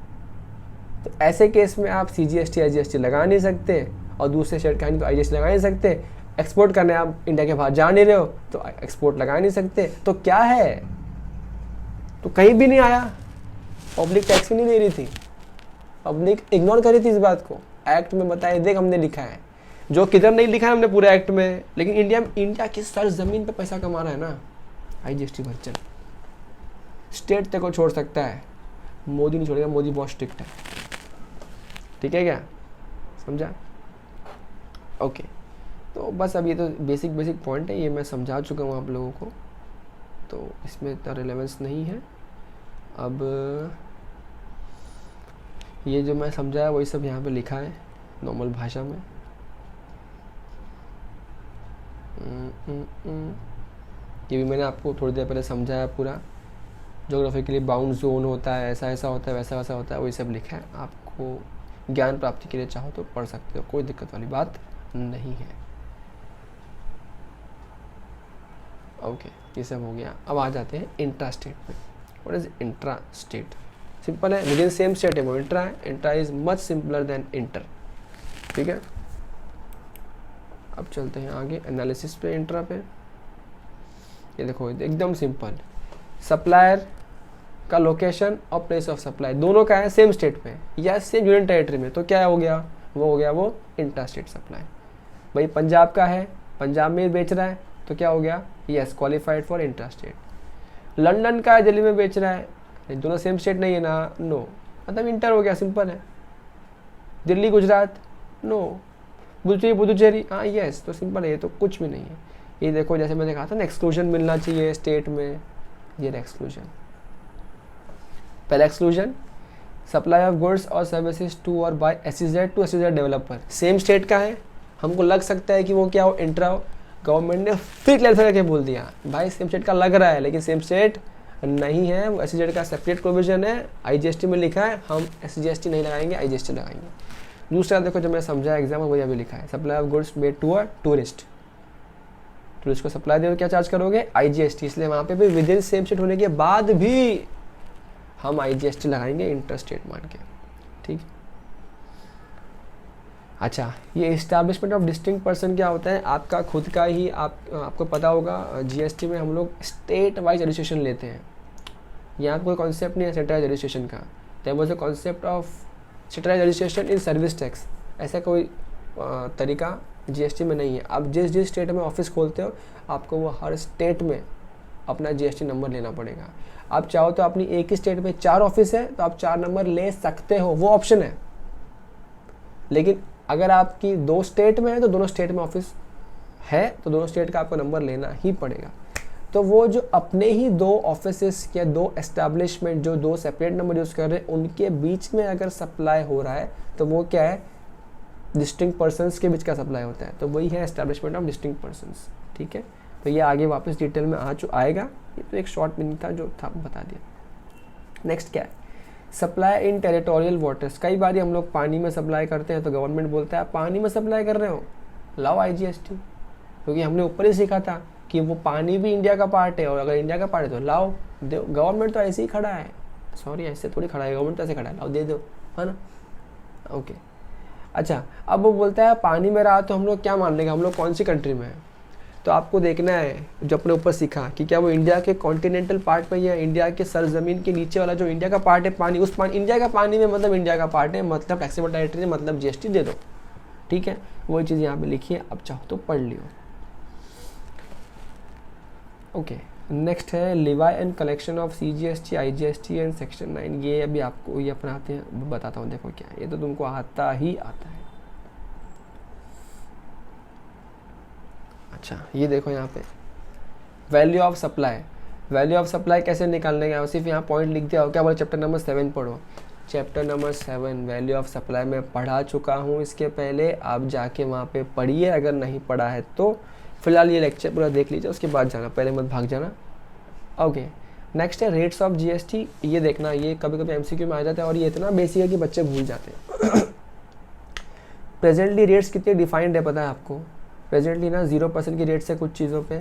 तो ऐसे केस में आप CGST IGST लगा नहीं सकते, और दूसरे स्टेट का तो IGST लगा नहीं सकते। एक्सपोर्ट करने आप इंडिया के बाहर जा नहीं रहे हो तो एक्सपोर्ट लगा नहीं सकते। तो क्या है, तो कहीं भी नहीं आया, पब्लिक टैक्स भी नहीं दे रही थी, पब्लिक इग्नोर कर रही थी इस बात को। एक्ट में बताए देख हमने लिखा है, जो किधर नहीं लिखा है हमने पूरे एक्ट में, लेकिन इंडिया की सर जमीन पे पैसा कमा रहा है ना, IGST भर चल, स्टेट तक को छोड़ सकता है, मोदी नहीं छोड़ेगा, मोदी बहुत स्ट्रिक्ट है, ठीक है क्या, समझा। ओके, तो बस अब ये तो बेसिक पॉइंट है, ये मैं समझा चुका हूँ आप लोगों को, तो इसमें इतना रिलेवेंस नहीं है। अब ये जो मैं समझाया वही सब यहाँ पे लिखा है नॉर्मल भाषा में। ये भी मैंने आपको थोड़ी देर पहले समझाया पूरा, ज्योग्राफी के लिए बाउंड जोन होता है, ऐसा ऐसा होता है, वैसा वैसा होता है, वही सब लिखा है। आपको ज्ञान प्राप्ति के लिए चाहो तो पढ़ सकते हो, कोई दिक्कत वाली बात नहीं है। ओके, ये सब हो गया। अब आ जाते हैं इंट्रा स्टेट में। What is intra state? Simple है, विद इन सेम स्टेट है वो इंट्रा है। Intra is much simpler than inter, ठीक है। अब चलते हैं आगे एनालिसिस पे, इंट्रा पे। ये देखो एकदम सिंपल, सप्लायर का लोकेशन और प्लेस ऑफ सप्लाई दोनों का है सेम स्टेट पे या सेम यूनियन टेरिटरी में, तो क्या हो गया, वो हो गया वो इंट्रा स्टेट सप्लाई। भाई पंजाब का है, पंजाब में बेच रहा है, तो क्या हो गया, yes qualified for intra state. London का है, दिल्ली में बेच रहा है, दोनों सेम स्टेट नहीं है ना, नो, मतलब इंटर हो गया, सिंपल है। दिल्ली गुजरात, नो, पुदुचेरी, हाँ यस, तो सिंपल है, ये तो कुछ भी नहीं है। ये देखो जैसे मैंने कहा था ना, एक्सक्लूजन मिलना चाहिए स्टेट में, ये एक्सक्लूजन। पहला एक्सक्लूजन, सप्लाई ऑफ गुड्स और सर्विसेज टू और by SEZ to SEZ developer, same state का है, हमको लग सकता है कि वो क्या हो, इंट्रा हो। गवर्नमेंट ने फिर क्लैरिफाई करके बोल दिया, भाई सेम स्टेट का लग रहा है लेकिन सेम स्टेट नहीं है, वो SEZ का सेपरेट प्रोविजन है, IGST में लिखा है, हम SGST नहीं लगाएंगे, IGST लगाएंगे। दूसरा देखो जो मैं समझा एग्जाम में, वही अभी लिखा है, supply of goods made to a tourist, tourist को सप्लाई दे, क्या चार्ज करोगे, IGST। इसलिए वहाँ पे भी विद इन सेम स्टेट होने के बाद भी हम IGST लगाएंगे इंटर स्टेट मान के, ठीक। अच्छा, ये इस्टेब्लिशमेंट ऑफ डिस्टिंक्ट पर्सन क्या होता है, आपका खुद का ही, आपको पता होगा GST में हम लोग स्टेट वाइज रजिस्ट्रेशन लेते हैं। यहाँ कोई कॉन्सेप्ट नहीं है सेंट्रलाइज रजिस्ट्रेशन का, there was a concept of centralise registration in service tax, ऐसा कोई तरीका GST में नहीं है। आप जिस स्टेट में ऑफिस खोलते हो, आपको वो हर स्टेट में अपना जीएसटी नंबर लेना पड़ेगा। आप चाहो तो अपनी एक ही स्टेट में 4 ऑफिस है तो आप 4 नंबर ले सकते हो, वो ऑप्शन है। लेकिन अगर आपकी 2 स्टेट में है तो दोनों स्टेट में ऑफिस है तो दोनों स्टेट का आपको नंबर लेना ही पड़ेगा। तो वो जो अपने ही 2 ऑफिसेस या 2 एस्टैब्लिशमेंट जो 2 सेपरेट नंबर यूज़ कर रहे हैं उनके बीच में अगर सप्लाई हो रहा है तो वो क्या है, डिस्टिंक्ट पर्सन्स के बीच का सप्लाई होता है, तो वही है एस्टैब्लिशमेंट ऑफ डिस्टिंक्ट पर्सन्स। ठीक है, तो ये आगे वापस डिटेल में आएगा, ये तो एक शॉर्ट मीनिंग था जो था बता दिया। नेक्स्ट क्या है, सप्लाई इन टेरिटोरियल वाटर्स। कई बार हम लोग पानी में सप्लाई करते हैं तो गवर्नमेंट बोलता है पानी में सप्लाई कर रहे हो लाओ IGST, क्योंकि हमने ऊपर ही सीखा था कि वो पानी भी इंडिया का पार्ट है और अगर इंडिया का पार्ट है तो लाओ दो। गवर्नमेंट तो ऐसे ही खड़ा है, सॉरी ऐसे थोड़ी खड़ा है, गवर्नमेंट तो ऐसे खड़ा है, लाओ दे दो, है ना। ओके अच्छा, अब वो बोलता है पानी में रहा तो हम लोग क्या मान लेंगे, हम लोग कौन सी कंट्री में है। तो आपको देखना है जो अपने ऊपर सीखा कि क्या वो इंडिया के कॉन्टिनेंटल पार्ट में या इंडिया के सरजमीन के नीचे वाला जो इंडिया का पार्ट है पानी, उस पानी इंडिया का पानी में मतलब इंडिया का पार्ट है, मतलब टैक्सेबल टेरिटरी है, मतलब GST दे दो। ठीक है, वही चीज़ यहाँ पे लिखी है, अब चाहो तो पढ़ लियो। ओके नेक्स्ट है Levi and collection of CGST IGST and section 9। ये अभी आपको ये अपनाते हैं, बताता हूँ, देखो क्या, ये तो तुमको आता ही आता है। अच्छा ये देखो यहाँ पे value of supply. Value of supply कैसे निकालने का, सिर्फ यहाँ पॉइंट लिख दिया हो, क्या बोले चैप्टर नंबर 7 पढ़ो। Chapter number 7 value of supply में पढ़ा चुका हूँ इसके पहले, आप जाके वहाँ पे पढ़िए, अगर नहीं पढ़ा है तो फिलहाल ये लेक्चर पूरा देख लीजिए, उसके बाद जाना, पहले मत भाग जाना। ओके नेक्स्ट है रेट्स ऑफ GST। ये देखना, ये कभी कभी MCQ में आ जाता है और ये इतना बेसिक है कि बच्चे भूल जाते हैं। प्रेजेंटली रेट्स कितने डिफाइंड है पता है आपको। प्रेजेंटली ना 0% की रेट्स है कुछ चीज़ों पे,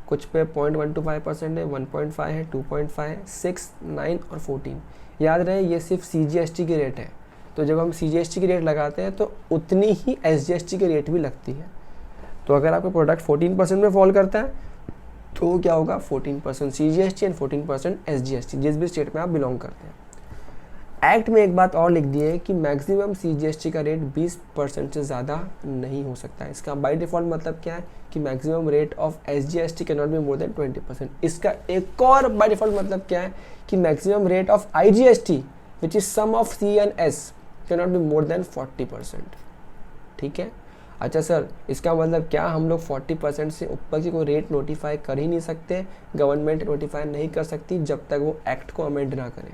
कुछ पे 0.125% है, 1.5 है, 2.5 है, 6, 9 और 14। याद रहे ये सिर्फ CGST की रेट है, तो जब हम CGST की रेट लगाते हैं तो उतनी ही SGST की रेट भी लगती है। तो अगर आपका प्रोडक्ट 14% में फॉल करता है तो क्या होगा, 14% CGST एंड 14% SGST, जिस भी स्टेट में आप बिलोंग करते हैं। एक्ट में एक बात और लिख दी है कि मैक्सिमम CGST का रेट 20% से ज़्यादा नहीं हो सकता है। इसका बाय डिफ़ॉल्ट मतलब क्या है कि maximum rate of SGST can not be more then 20%। इसका एक और बाय डिफ़ॉल्ट मतलब क्या है कि maximum rate of IGST which is sum of C and S can not be more than 40%। ठीक है, अच्छा सर इसका मतलब क्या हम लोग 40% से ऊपर की कोई रेट नोटिफाई कर ही नहीं सकते, गवर्नमेंट नोटिफाई नहीं कर सकती जब तक वो एक्ट को अमेंड ना करे।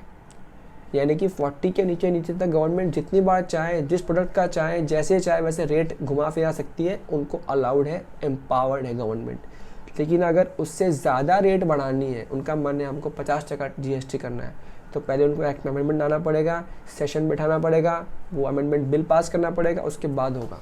यानी कि 40 के नीचे तक गवर्नमेंट जितनी बार चाहे, जिस प्रोडक्ट का चाहे, जैसे चाहे वैसे रेट घुमा फिरा सकती है, उनको अलाउड है, एम्पावर्ड है गवर्नमेंट। लेकिन अगर उससे ज़्यादा रेट बढ़ानी है, उनका मन है हमको 50% GST करना है, तो पहले उनको एक्ट में अमेंडमेंट लाना पड़ेगा, सेशन बैठाना पड़ेगा, वो अमेंडमेंट बिल पास करना पड़ेगा, उसके बाद होगा।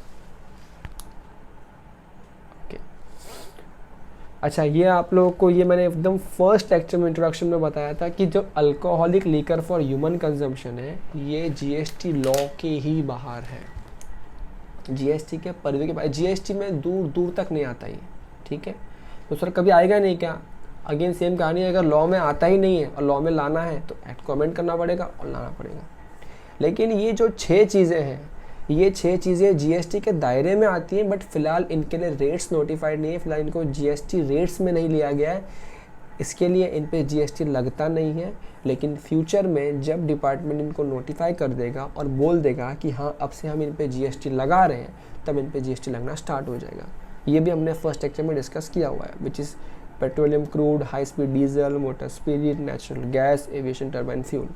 अच्छा ये आप लोगों को, ये मैंने एकदम फर्स्ट लेक्चर में इंट्रोडक्शन में बताया था कि जो alcoholic liquor for human consumption है ये GST लॉ के ही बाहर है, GST के परिधि के बाहर, GST में दूर दूर तक नहीं आता ये। ठीक है, तो सर कभी आएगा नहीं क्या, अगेन सेम कहानी है, अगर लॉ में आता ही नहीं है और लॉ में लाना है तो एक्ट को अमेंड करना पड़ेगा और लाना पड़ेगा। लेकिन ये जो 6 चीज़ें हैं, ये 6 चीज़ें GST के दायरे में आती हैं, बट फिलहाल इनके लिए रेट्स नोटिफाइड नहीं है, फिलहाल इनको GST रेट्स में नहीं लिया गया है, इसके लिए इन पे GST लगता नहीं है। लेकिन फ्यूचर में जब डिपार्टमेंट इनको नोटिफाई कर देगा और बोल देगा कि हाँ अब से हम इन पे GST लगा रहे हैं, तब इन पे GST लगना स्टार्ट हो जाएगा। ये भी हमने फर्स्ट लेक्चर में डिस्कस किया हुआ है, which is petroleum crude, high speed diesel, motor spirit, natural gas, aviation turbine fuel.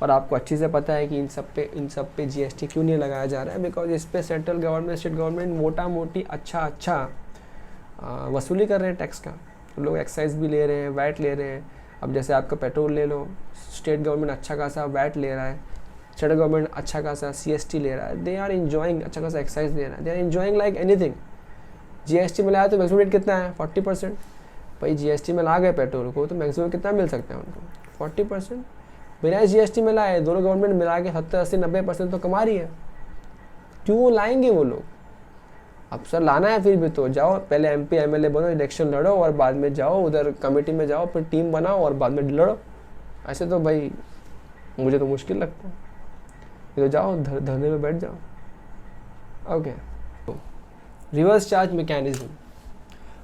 और आपको अच्छी से पता है कि इन सब पे GST क्यों नहीं लगाया जा रहा है, बिकॉज इस पे सेंट्रल गवर्नमेंट, स्टेट गवर्नमेंट मोटा मोटी अच्छा वसूली कर रहे हैं टैक्स का। तो लोग एक्साइज भी ले रहे हैं, वैट ले रहे हैं। अब जैसे आपका पेट्रोल ले लो, स्टेट गवर्नमेंट अच्छा खासा वैट ले रहा है, सेंट्रल गवर्नमेंट अच्छा खासा CST ले रहा है, दे आर इन्जॉइंग, अच्छा खासा एक्साइज दे रहा है, they are enjoying like anything. GST में लाया तो मैक्सिमम रेट कितना है, 40%। भाई GST में ला गए पेट्रोल को तो मैक्सिमम कितना मिल सकता है उनको, 40%। बिना GST में लाए दोनों गवर्नमेंट मिला के 70, 80, 90% तो कमा रही है। क्यों लाएंगे वो लोग। अब सर लाना है फिर भी तो जाओ, पहले MP MLA बनो, इलेक्शन लड़ो और बाद में जाओ उधर कमेटी में जाओ, फिर टीम बनाओ और बाद में लड़ो। ऐसे तो भाई मुझे तो मुश्किल लगता है, ये तो जाओ धरने में बैठ जाओ। Okay, reverse charge mechanism.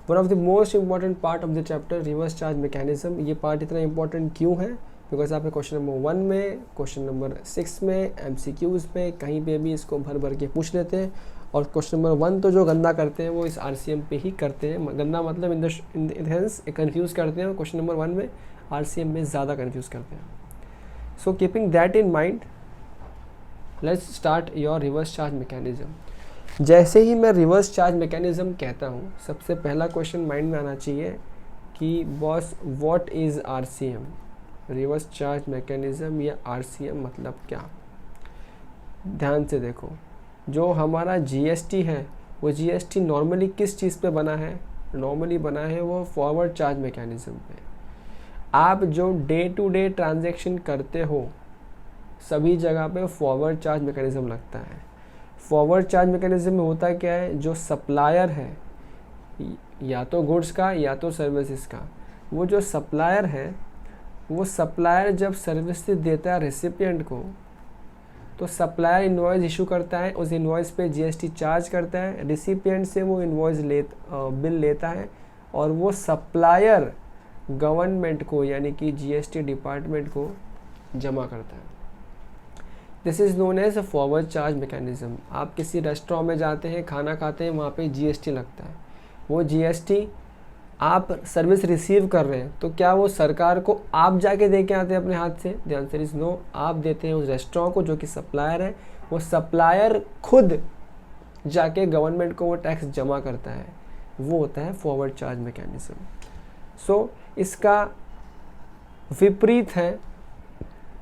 One of the most important part of the chapter reverse charge mechanism. ये पार्ट इतना इंपॉर्टेंट क्यों है? बिकॉज आपके क्वेश्चन नंबर 1 में, क्वेश्चन नंबर 6 में, MCQs में कहीं पे भी इसको भर भर के पूछ लेते हैं। और क्वेश्चन नंबर 1 तो जो गंदा करते हैं वो इस RCM पे ही करते हैं। गंदा मतलब इन द सेंस कन्फ्यूज़ करते हैं, और क्वेश्चन नंबर 1 में RCM में ज़्यादा कन्फ्यूज़ करते हैं। So keeping that in mind, let's start your reverse charge mechanism. जैसे ही मैं रिवर्स चार्ज मैकेनिज्म कहता हूँ, सबसे पहला क्वेश्चन माइंड में आना चाहिए कि boss what is RCM, reverse charge mechanism या RCM मतलब क्या? ध्यान से देखो, जो हमारा GST है वो GST नॉर्मली किस चीज़ पे बना है? नॉर्मली बना है वो फॉरवर्ड चार्ज मैकेनिज्म पे। आप जो डे टू डे ट्रांजैक्शन करते हो सभी जगह पे फॉरवर्ड चार्ज मैकेनिज्म लगता है। फॉरवर्ड चार्ज मैकेनिज्म में होता क्या है, जो सप्लायर है या तो गुड्स का या तो सर्विसेज का, वो जो सप्लायर है वो सप्लायर जब सर्विस देता है रेसिपिएंट को, तो सप्लायर इनवॉइस इशू करता है, उस इनवॉइस पे GST चार्ज करता है, रिसिपिएंट से वो इनवॉइस बिल लेता है, और वो सप्लायर गवर्नमेंट को यानी कि GST डिपार्टमेंट को जमा करता है। This is known as a forward charge mechanism. आप किसी रेस्टोरेंट में जाते हैं, खाना खाते हैं, वहाँ पे GST लगता है। वो GST आप सर्विस रिसीव कर रहे हैं, तो क्या वो सरकार को आप जाके दे के आते हैं अपने हाथ से? The answer is no. आप देते हैं उस रेस्टोरेंट को जो कि सप्लायर है, वो सप्लायर खुद जाके गवर्नमेंट को वो टैक्स जमा करता है। वो होता है फॉरवर्ड चार्ज मैकेनिज्म। सो इसका विपरीत है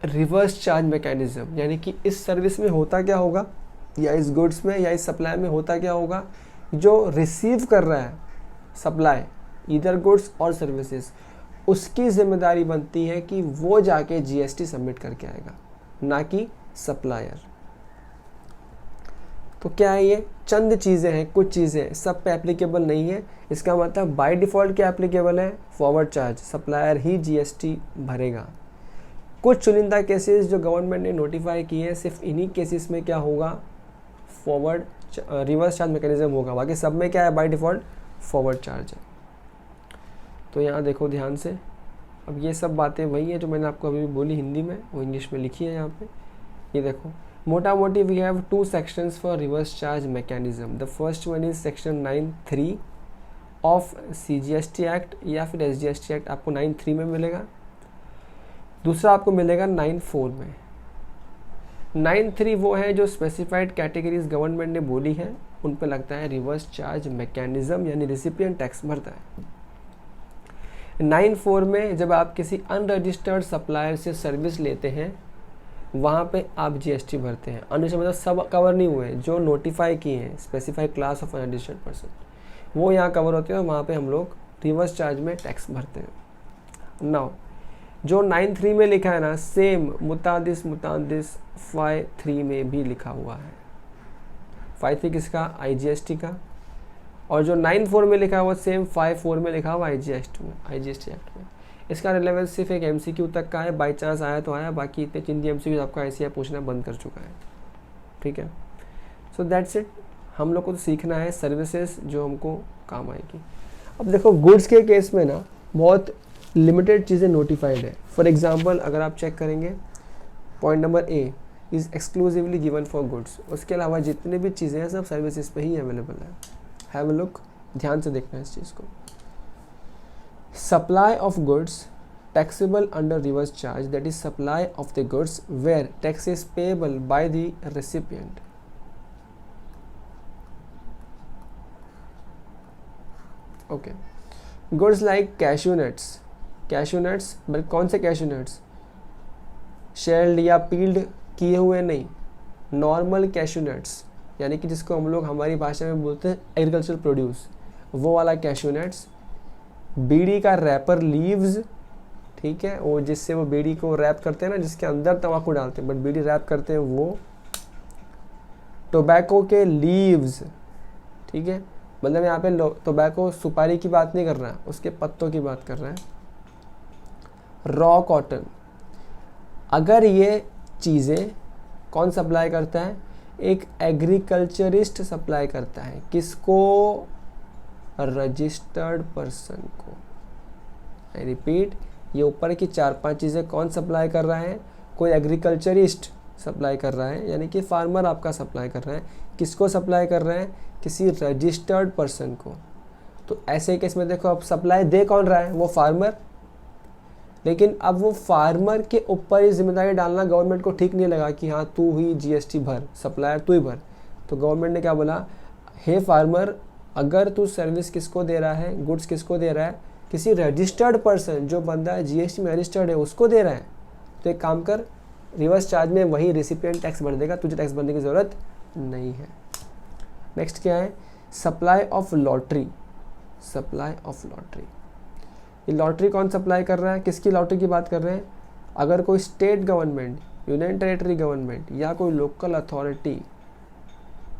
रिवर्स चार्ज मैकेनिज्म, यानी कि इस सर्विस में होता क्या होगा, या इस गुड्स में या इस सप्लाई में होता क्या होगा, जो रिसीव कर रहा है सप्लाई इधर गुड्स और सर्विसेज, उसकी जिम्मेदारी बनती है कि वो जाके GST सबमिट करके आएगा, ना कि सप्लायर। तो क्या है, ये चंद चीज़ें हैं, कुछ चीज़ें, सब पे एप्लीकेबल नहीं है। इसका मतलब बाय डिफ़ॉल्ट क्या एप्लीकेबल है? फॉरवर्ड चार्ज, सप्लायर ही GST भरेगा। कुछ चुनिंदा केसेस जो गवर्नमेंट ने नोटिफाई किए हैं, सिर्फ इन्हीं केसेस में क्या होगा, फॉरवर्ड रिवर्स चार्ज मैकेनिज्म होगा। बाकी सब में क्या है, बाय डिफ़ॉल्ट फॉरवर्ड चार्ज है। तो यहाँ देखो ध्यान से, अब ये सब बातें वही है जो मैंने आपको अभी बोली हिंदी में, वो इंग्लिश में लिखी है यहाँ पे। ये देखो, मोटा मोटी we have 2 sections for reverse charge mechanism. The first one is section 9(3) of CGST act या फिर SGST एक्ट, आपको 9(3) में मिलेगा। दूसरा आपको मिलेगा 9(4) में। 9(3) वो है जो स्पेसिफाइड कैटेगरीज गवर्नमेंट ने बोली है, उन पर लगता है रिवर्स चार्ज मैकेनिज्म, यानी रिसिपिएंट टैक्स भरता है। 9(4) में जब आप किसी अनरजिस्टर्ड सप्लायर से सर्विस लेते हैं, वहाँ पे आप GST भरते हैं। अनरजिस्टर्ड मतलब सब कवर नहीं हुए, जो नोटिफाई किए हैं, specified class of unregistered person, वो यहाँ कवर होते हैं, और वहाँ पे हम लोग रिवर्स चार्ज में टैक्स भरते हैं। नाउ जो 9(3) में लिखा है ना, सेम मुतादिस 5(3) में भी लिखा हुआ है। 5(3) किसका? IGST का। और जो 9(4) में लिखा हुआ सेम 5(4) में लिखा हुआ IGST एक्ट में। इसका रिलेवेंस सिर्फ एक MCQ तक का है, बाई चांस आया तो आया, बाकी इतने चिंदी MCQ आपका ICAI पूछना बंद कर चुका है। ठीक है, सो दैट्स इट। हम लोग को तो सीखना है सर्विसेज जो हमको काम आएगी। अब देखो, गुड्स के केस में ना बहुत लिमिटेड चीज़ें नोटिफाइड है। फॉर एग्जाम्पल अगर आप चेक करेंगे, point number A is exclusively given for goods. उसके अलावा जितने भी चीज़ें हैं सब सर्विसेज पे ही अवेलेबल है। हैव अ लुक, ध्यान से देखना है इस चीज़ को। Supply of goods taxable under reverse charge, that is supply of the goods where tax is payable by the recipient. Okay, goods like cashew nuts, बल्कि कौन से cashew nuts? शेल्ड या पील्ड किए हुए नहीं, नॉर्मल cashew nuts, यानी कि जिसको हम लोग हमारी भाषा में बोलते हैं एग्रीकल्चर प्रोड्यूस, वो वाला cashew nuts। बीड़ी का रैपर लीव्स, ठीक है, वो जिससे वो बीड़ी को रैप करते हैं ना, जिसके अंदर तंबाकू डालते हैं बट बीड़ी रैप करते हैं, वो। टोबैको के लीव्स, ठीक है, मतलब यहाँ पे टोबैको सुपारी की बात नहीं कर रहा है, उसके पत्तों की बात कर रहा है। रॉ कॉटन, अगर ये चीज़ें कौन सप्लाई करता है? एक एग्रीकल्चरिस्ट सप्लाई करता है। किसको? रजिस्टर्ड पर्सन को। आई रिपीट, ये ऊपर की 4-5 चीज़ें कौन सप्लाई कर रहा है? कोई एग्रीकल्चरिस्ट सप्लाई कर रहा है, यानी कि फार्मर आपका सप्लाई कर रहा है। किसको सप्लाई कर रहा है? किसी रजिस्टर्ड पर्सन को। तो ऐसे केस में देखो, अब सप्लाई दे कौन रहा है? वो फार्मर। लेकिन अब वो फार्मर के ऊपर ही जिम्मेदारी डालना गवर्नमेंट को ठीक नहीं लगा कि हाँ तू ही जीएसटी भर, सप्लायर तू ही भर। तो गवर्नमेंट ने क्या बोला, हे फार्मर, अगर तू सर्विस किसको दे रहा है, गुड्स किसको दे रहा है? किसी रजिस्टर्ड पर्सन, जो बंदा जीएसटी में रजिस्टर्ड है उसको दे रहा है, तो एक काम कर, रिवर्स चार्ज में वही रेसिपिएंट टैक्स भर देगा, तुझे टैक्स भरने की ज़रूरत नहीं है। नेक्स्ट क्या है? Supply of lottery. Supply of lottery, ये लॉटरी कौन सप्लाई कर रहा है? किसकी लॉटरी की बात कर रहे हैं? अगर कोई state government, union territory government या कोई लोकल अथॉरिटी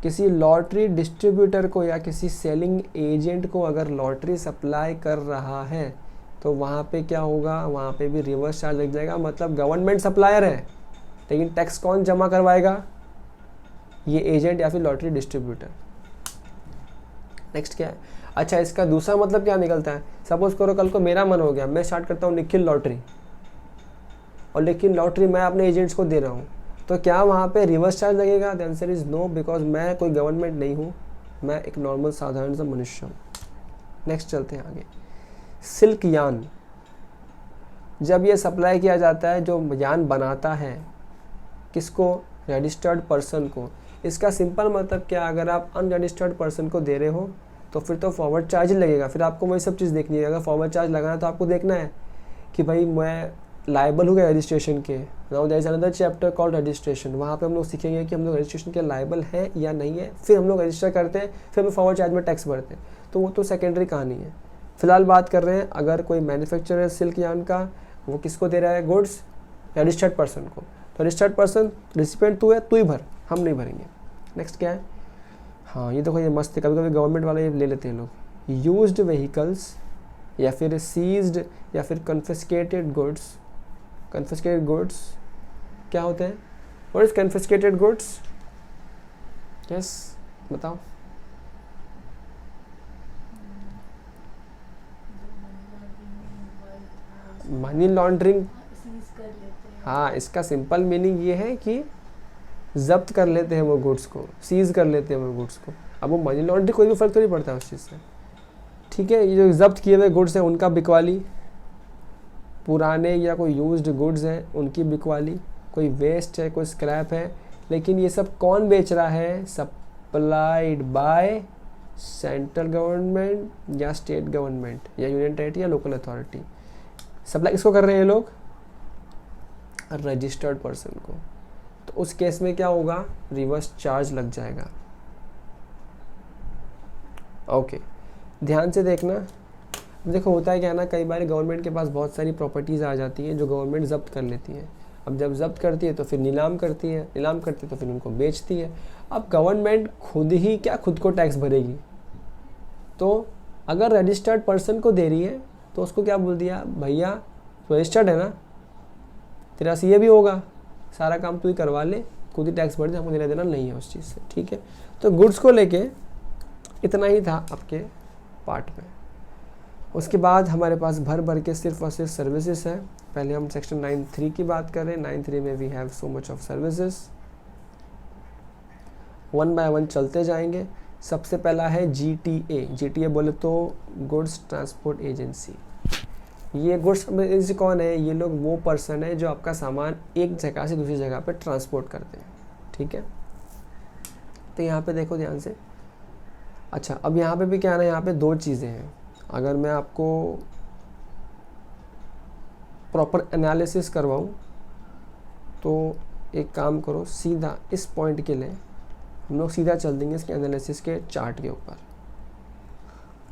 किसी लॉटरी डिस्ट्रीब्यूटर को या किसी सेलिंग एजेंट को अगर लॉटरी सप्लाई कर रहा है, तो वहाँ पे क्या होगा? वहाँ पे भी रिवर्स चार्ज लग जाएगा। मतलब गवर्नमेंट सप्लायर है, लेकिन टैक्स कौन जमा करवाएगा? ये एजेंट या फिर लॉटरी डिस्ट्रीब्यूटर। नेक्स्ट क्या है? अच्छा, इसका दूसरा मतलब क्या निकलता है? सपोज करो कल को मेरा मन हो गया, मैं स्टार्ट करता हूँ निखिल लॉटरी, और लेकिन लॉटरी मैं अपने एजेंट्स को दे रहा हूँ, तो क्या वहाँ पे रिवर्स चार्ज लगेगा? The answer is no, because मैं कोई गवर्नमेंट नहीं हूँ, मैं एक नॉर्मल साधारण सा मनुष्य हूँ। नेक्स्ट चलते हैं आगे। सिल्क यान, जब ये सप्लाई किया जाता है, जो यान बनाता है, किसको? रजिस्टर्ड पर्सन को। इसका सिंपल मतलब क्या? अगर आप अनरजिस्टर्ड पर्सन को दे रहे हो तो फिर तो फॉरवर्ड चार्ज ही लगेगा। फिर आपको वही सब चीज़ देखनी है। अगर फॉरवर्ड चार्ज लगाना तो आपको देखना है कि भाई मैं लाइबल हूँ रजिस्ट्रेशन के। Now there is another chapter called registration, वहाँ पे हम लोग सीखेंगे कि हम लोग रजिस्ट्रेशन के लाइबल हैं या नहीं है। फिर हम लोग रजिस्टर करते हैं, फिर हम फॉरवर्ड चार्ज में टैक्स भरते हैं, तो वो तो सेकेंडरी कहानी है। फिलहाल बात कर रहे हैं, अगर कोई मैन्युफैक्चरर है सिल्क यान का, वो किसको दे रहा है गुड्स? रजिस्टर्ड पर्सन को। तो रजिस्टर्ड पर्सन रिसिपेंट तू है, तू ही भर, हम नहीं भरेंगे। नेक्स्ट क्या है? हाँ ये देखो, ये मस्त है, कभी कभी गवर्नमेंट वाले ले लेते हैं लोग। यूज्ड व्हीकल्स या फिर सीज्ड या फिर कन्फिस्केटेड गुड्स। कन्फिस्केटेड गुड्स क्या होते हैं? What is confiscated goods? Yes बताओ। Money laundering. हाँ, इसका सिंपल मीनिंग ये है कि जब्त कर लेते हैं वो गुड्स को, सीज कर लेते हैं वो गुड्स को। अब वो मनी लॉन्ड्रिंग, कोई भी फर्क तो नहीं पड़ता उस चीज़ से, ठीक है। ये जो जब्त किए हुए गुड्स हैं उनका बिकवाली, पुराने या कोई यूज्ड गुड्स हैं उनकी बिकवाली, कोई वेस्ट है, कोई स्क्रैप है, लेकिन ये सब कौन बेच रहा है? सप्लाइड बाय सेंट्रल गवर्नमेंट या स्टेट गवर्नमेंट या यूनियन टेरिटरी या लोकल अथॉरिटी। सप्लाई किसको कर रहे हैं ये लोग? रजिस्टर्ड पर्सन को। तो उस केस में क्या होगा? रिवर्स चार्ज लग जाएगा। ओके, ध्यान से देखना। देखो होता है क्या है ना, कई बार गवर्नमेंट के पास बहुत सारी प्रॉपर्टीज़ आ जाती हैं जो गवर्नमेंट जब्त कर लेती है। अब जब जब्त करती है तो फिर नीलाम करती है, नीलाम करती है तो फिर उनको बेचती है। अब गवर्नमेंट खुद ही क्या खुद को टैक्स भरेगी? तो अगर रजिस्टर्ड पर्सन को दे रही है तो उसको क्या बोल दिया, भैया रजिस्टर्ड है ना, तेरा सीए भी होगा, सारा काम तू ही करवा ले, खुद ही टैक्स भर दे, हमको लेना देना नहीं है उस चीज़ से, ठीक है। तो गुड्स को लेके इतना ही था आपके पार्ट में। उसके बाद हमारे पास भर भर के सिर्फ और सिर्फ सर्विसेज है। पहले हम सेक्शन 9(3) की बात कर रहे हैं। 9(3) में we have so much of services, one by one चलते जाएंगे। सबसे पहला है GTA। GTA बोले तो गुड्स ट्रांसपोर्ट एजेंसी। ये गुड्स एजेंसी कौन है? ये लोग वो पर्सन है जो आपका सामान एक जगह से दूसरी जगह पे ट्रांसपोर्ट करते हैं, ठीक है। तो यहाँ पे देखो ध्यान से। अच्छा, अब यहाँ पे भी क्या है ना, यहाँ पे दो चीज़ें हैं। अगर मैं आपको प्रॉपर एनालिसिस करवाऊँ तो एक काम करो, सीधा इस पॉइंट के लिए हम लोग सीधा चल देंगे इसके एनालिसिस के चार्ट के ऊपर।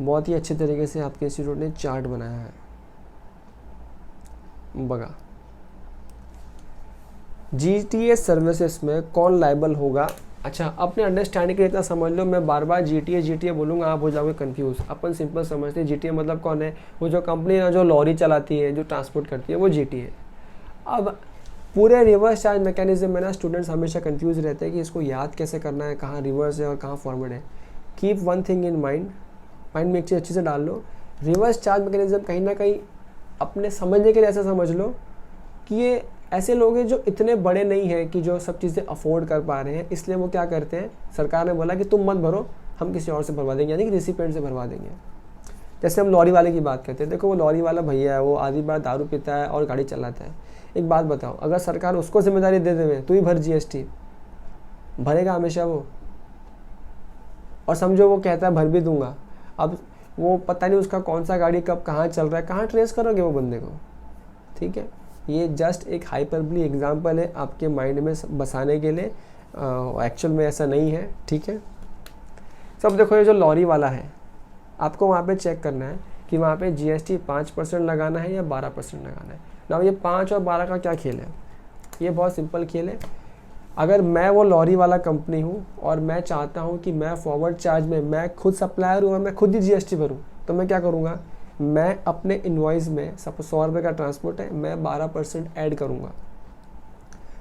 बहुत ही अच्छे तरीके से आपके इंस्टीट्यूट ने चार्ट बनाया है, बगा। GTA सर्विसेज में कौन लायबल होगा? अच्छा, अपने अंडरस्टैंडिंग के लिए इतना समझ लो, मैं बार बार GTA बोलूँगा, आप हो जाओगे कंफ्यूज। अपन सिंपल समझते हैं GTA मतलब कौन है? वो जो कंपनी है जो लॉरी चलाती है, जो ट्रांसपोर्ट करती है, वो GTA। अब पूरे रिवर्स चार्ज मैकेनिज्म में ना स्टूडेंट्स हमेशा कंफ्यूज रहते हैं कि इसको याद कैसे करना है, कहाँ रिवर्स है और कहाँ फॉरवर्ड है। Keep one thing in mind, mind में एक चीज़ अच्छी से डाल लो, रिवर्स चार्ज मैकेनिज्म कहीं ना कहीं अपने समझने के लिए ऐसा समझ लो कि ये ऐसे लोग हैं जो इतने बड़े नहीं हैं कि जो सब चीज़ें अफोर्ड कर पा रहे हैं, इसलिए वो क्या करते हैं, सरकार ने बोला कि तुम मत भरो, हम किसी और से भरवा देंगे, यानी कि रिसिपेंट से भरवा देंगे। जैसे हम लॉरी वाले की बात करते हैं, देखो वो लॉरी वाला भैया है, वो आधी बार दारू पीता है और गाड़ी चलाता है। एक बात बताओ, अगर सरकार उसको जिम्मेदारी दे देवे तू ही भर जीएसटी, भरेगा हमेशा वो? और समझो वो कहता है भर भी दूंगा, अब वो पता नहीं उसका कौन सा गाड़ी कब कहाँ चल रहा है, कहाँ ट्रेस करोगे वो बंदे को? ठीक है, ये जस्ट एक हाइपरबली एग्जांपल है आपके माइंड में बसाने के लिए, एक्चुअल में ऐसा नहीं है। ठीक है, सब देखो ये जो लॉरी वाला है, आपको वहाँ पे चेक करना है कि वहाँ पे जीएसटी 5% लगाना है या 12% लगाना है ना। ये 5 और 12 का क्या खेल है? ये बहुत सिंपल खेल है। अगर मैं वो लॉरी वाला कंपनी हूँ और मैं चाहता हूँ कि मैं फॉरवर्ड चार्ज में मैं खुद सप्लायर हूँ और मैं खुद ही जीएसटी भरूँ, तो मैं क्या करूँगा, मैं अपने इन्वॉइस में सपोज 100 रुपये का ट्रांसपोर्ट है, मैं 12% ऐड करूँगा।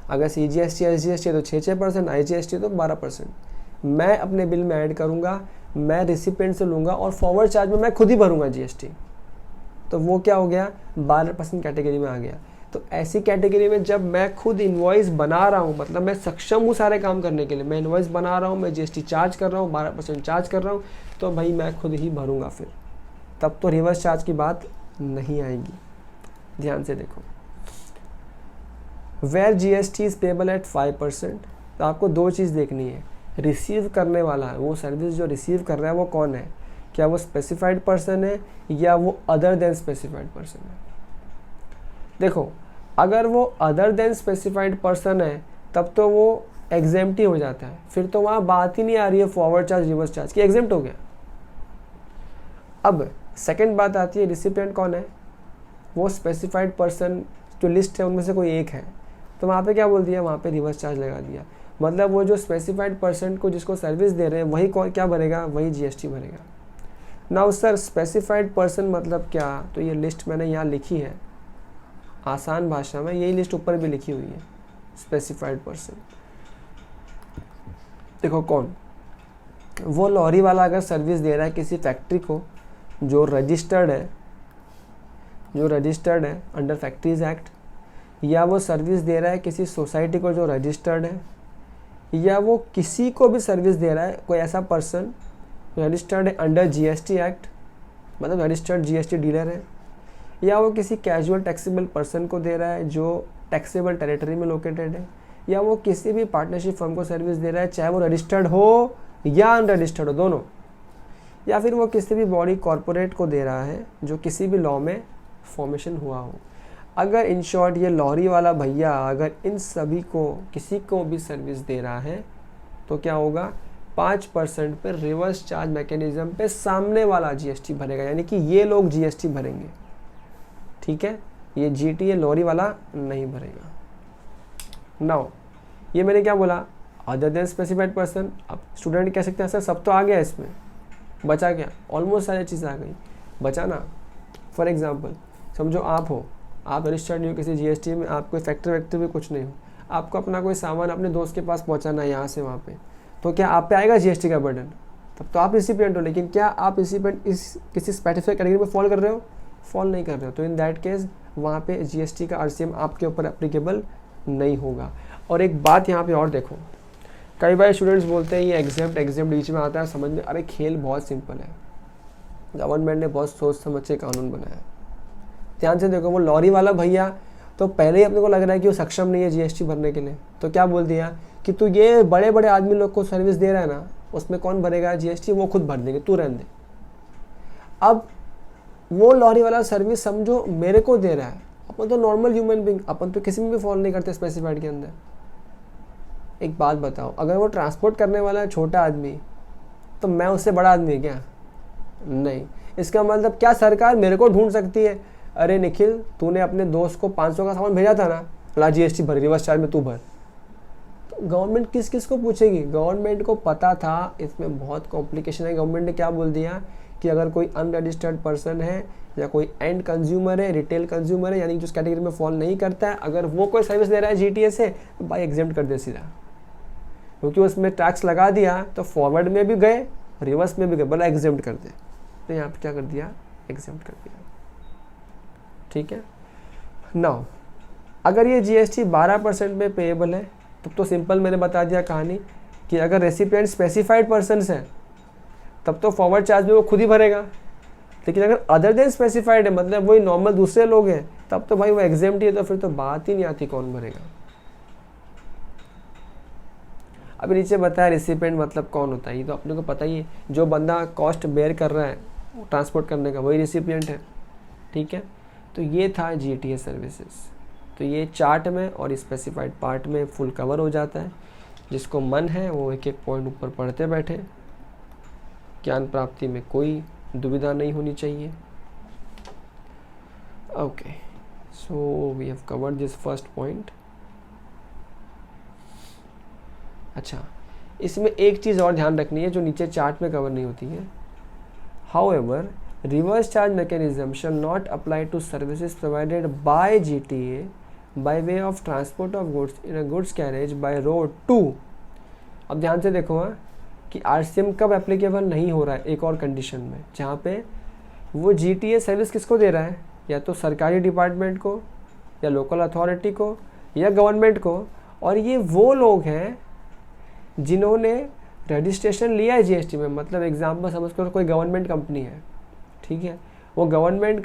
अगर CGST SGST है तो 6%, IGST तो 12% मैं अपने बिल में ऐड करूँगा, मैं रिसिपेंट से लूँगा और फॉरवर्ड चार्ज में मैं खुद ही भरूँगा जीएसटी। तो वो क्या हो गया, 12% कैटेगरी में आ गया। तो ऐसी कैटेगरी में जब मैं खुद इन्वॉइस बना रहा हूँ, मतलब मैं सक्षम हूँ सारे काम करने के लिए, मैं इन्वॉइस बना रहा हूँ, मैं जीएसटी चार्ज कर रहा हूँ, 12% चार्ज कर रहा हूँ, तो भाई मैं खुद ही भरूँगा फिर, तब तो रिवर्स चार्ज की बात नहीं आएगी। ध्यान से देखो, where GST is payable at 5%, तो आपको दो चीज़ देखनी है, रिसीव करने वाला है, वो सर्विस जो रिसीव कर रहा है वो कौन है, क्या वो स्पेसिफाइड पर्सन है या वो अदर देन स्पेसिफाइड पर्सन है। देखो, अगर वो अदर देन स्पेसिफाइड पर्सन है तब तो वो एग्जेम्प्ट ही हो जाता है, फिर तो वहाँ बात ही नहीं आ रही है फॉरवर्ड चार्ज रिवर्स चार्ज की, एग्जेम्प्ट हो गया। अब सेकंड बात आती है, रिसिपिएंट कौन है, वो स्पेसिफाइड पर्सन जो लिस्ट है उनमें से कोई एक है, तो वहाँ पे क्या बोल दिया, वहाँ पे रिवर्स चार्ज लगा दिया। मतलब वो जो स्पेसिफाइड पर्सन को जिसको सर्विस दे रहे हैं वही क्या भरेगा, वही जीएसटी भरेगा। नाउ सर स्पेसिफाइड पर्सन मतलब क्या, तो ये लिस्ट मैंने यहाँ लिखी है आसान भाषा में, यही लिस्ट ऊपर भी लिखी हुई है। स्पेसिफाइड पर्सन देखो कौन, वो लॉरी वाला अगर सर्विस दे रहा है किसी फैक्ट्री को जो रजिस्टर्ड है अंडर फैक्ट्रीज एक्ट, या वो सर्विस दे रहा है किसी सोसाइटी को जो रजिस्टर्ड है, या वो किसी को भी सर्विस दे रहा है कोई ऐसा पर्सन रजिस्टर्ड है अंडर जीएसटी एक्ट, मतलब रजिस्टर्ड जीएसटी डीलर है, या वो किसी कैजुअल टैक्सेबल पर्सन को दे रहा है जो टैक्सेबल टेरिटरी में लोकेटेड है, या वो किसी भी पार्टनरशिप फर्म को सर्विस दे रहा है चाहे वो रजिस्टर्ड हो या अनरजिस्टर्ड हो दोनों, या फिर वो किसी भी बॉडी कॉरपोरेट को दे रहा है जो किसी भी लॉ में फॉर्मेशन हुआ हो। अगर इन शॉर्ट ये लॉरी वाला भैया अगर इन सभी को किसी को भी सर्विस दे रहा है तो क्या होगा, 5% पे रिवर्स चार्ज मैकेनिज्म पे सामने वाला जीएसटी भरेगा, यानी कि ये लोग जीएसटी भरेंगे। ठीक है, ये जीटी लॉरी वाला नहीं भरेगा। नाउ ये मैंने क्या बोला, अदर देन स्पेसिफाइड पर्सन। अब स्टूडेंट कह सकते हैं सर सब तो आ गया इसमें, बचा क्या, ऑलमोस्ट सारी चीज़ आ गई, बचा ना। फॉर एग्जांपल समझो आप हो, आप रजिस्टर्ड नहीं हो किसी जीएसटी में, आप कोई फैक्ट्री वैक्ट्री भी कुछ नहीं हो, आपको अपना कोई सामान अपने दोस्त के पास पहुंचाना है यहाँ से वहाँ पे, तो क्या आप पे आएगा जीएसटी का बर्डन, तब तो आप रिसिपिएंट हो। लेकिन क्या आप रिसिपिएंट इस किसी स्पेसिफिक कैटेगरी में फॉल कर रहे हो, फॉल नहीं कर रहे हो, तो इन दैट केस वहाँ पे जीएसटी का आरसीएम आपके ऊपर एप्लीकेबल नहीं होगा। और एक बात यहाँ पे और देखो, कई बार स्टूडेंट्स बोलते हैं ये एग्जाम बीच में आता है, समझ में, अरे खेल बहुत सिंपल है, गवर्नमेंट ने बहुत सोच समझ के कानून बनाया। ध्यान से देखो, वो लॉरी वाला भैया तो पहले ही अपने को लग रहा है कि वो सक्षम नहीं है जीएसटी भरने के लिए, तो क्या बोल दिया कि तू ये बड़े बड़े आदमी लोग को सर्विस दे रहा है ना, उसमें कौन भरेगा जीएसटी, वो खुद भर देंगे, तू रहने दे। अब वो लॉरी वाला सर्विस समझो मेरे को दे रहा है, अपन तो नॉर्मल ह्यूमन बीइंग, अपन तो किसी में भी फॉल नहीं करते स्पेसिफाइड के अंदर। एक बात बताओ, अगर वो ट्रांसपोर्ट करने वाला है छोटा आदमी, तो मैं उससे बड़ा आदमी है क्या? नहीं। इसका मतलब क्या सरकार मेरे को ढूंढ सकती है, अरे निखिल तूने अपने दोस्त को 500 का सामान भेजा था ना, ला जीएसटी भर, रिवर्स चार्ज में तू भर। तो गवर्नमेंट किस किस को पूछेगी? गवर्नमेंट को पता था इसमें बहुत कॉम्प्लिकेशन है। गवर्नमेंट ने क्या बोल दिया कि अगर कोई अनरजिस्टर्ड पर्सन है या कोई एंड कंज्यूमर है, रिटेल कंज्यूमर है, यानी जिस कैटेगरी में फॉल नहीं करता है, अगर वो कोई सर्विस दे रहा है जीटीए से, तो बाई एग्जेम्प्ट कर दे सीधा, क्योंकि उसमें टैक्स लगा दिया तो फॉरवर्ड में भी गए, रिवर्स में भी गए, बोला एग्जेम्प्ट कर दे। आपने यहाँ पे क्या कर दिया, एग्जेम्प्ट कर दिया। ठीक है, नाउ अगर ये जीएसटी 12% पे पेएबल है तब तो सिंपल मैंने बता दिया कहानी कि अगर रेसिपिएंट स्पेसिफाइड पर्सनस है तब तो फॉरवर्ड चार्ज भी वो खुद ही भरेगा। लेकिन अगर अदर देन स्पेसिफाइड है, मतलब वही नॉर्मल दूसरे लोग हैं, तब तो भाई वो एग्जेम्प्ट ही है, तो फिर तो बात ही नहीं आती कौन भरेगा। अभी नीचे बताया रेसिपिएंट मतलब कौन होता है, ये तो अपने को पता ही है, जो बंदा कॉस्ट बेयर कर रहा है ट्रांसपोर्ट करने का वही रेसिपिएंट है। ठीक है, तो ये था जीटीएस सर्विसेज। तो ये चार्ट में और स्पेसिफाइड पार्ट में फुल कवर हो जाता है। जिसको मन है वो एक एक पॉइंट ऊपर पढ़ते बैठे, ज्ञान प्राप्ति में कोई दुविधा नहीं होनी चाहिए। Okay, so we have covered this first point. अच्छा, इसमें एक चीज़ और ध्यान रखनी है जो नीचे चार्ट में कवर नहीं होती है। However, reverse charge mechanism shall not apply to services provided by GTA by way of transport of goods in a goods carriage by road to। अब ध्यान से देखो कि RCM कब एप्लीकेबल नहीं हो रहा है, एक और कंडीशन में जहाँ पे वो GTA सर्विस किसको दे रहा है, या तो सरकारी डिपार्टमेंट को या लोकल अथॉरिटी को या गवर्नमेंट को, और ये वो लोग हैं जिन्होंने रजिस्ट्रेशन लिया है जीएसटी में। मतलब एग्जाम्पल समझ करो कोई गवर्नमेंट कंपनी है, ठीक है, वो गवर्नमेंट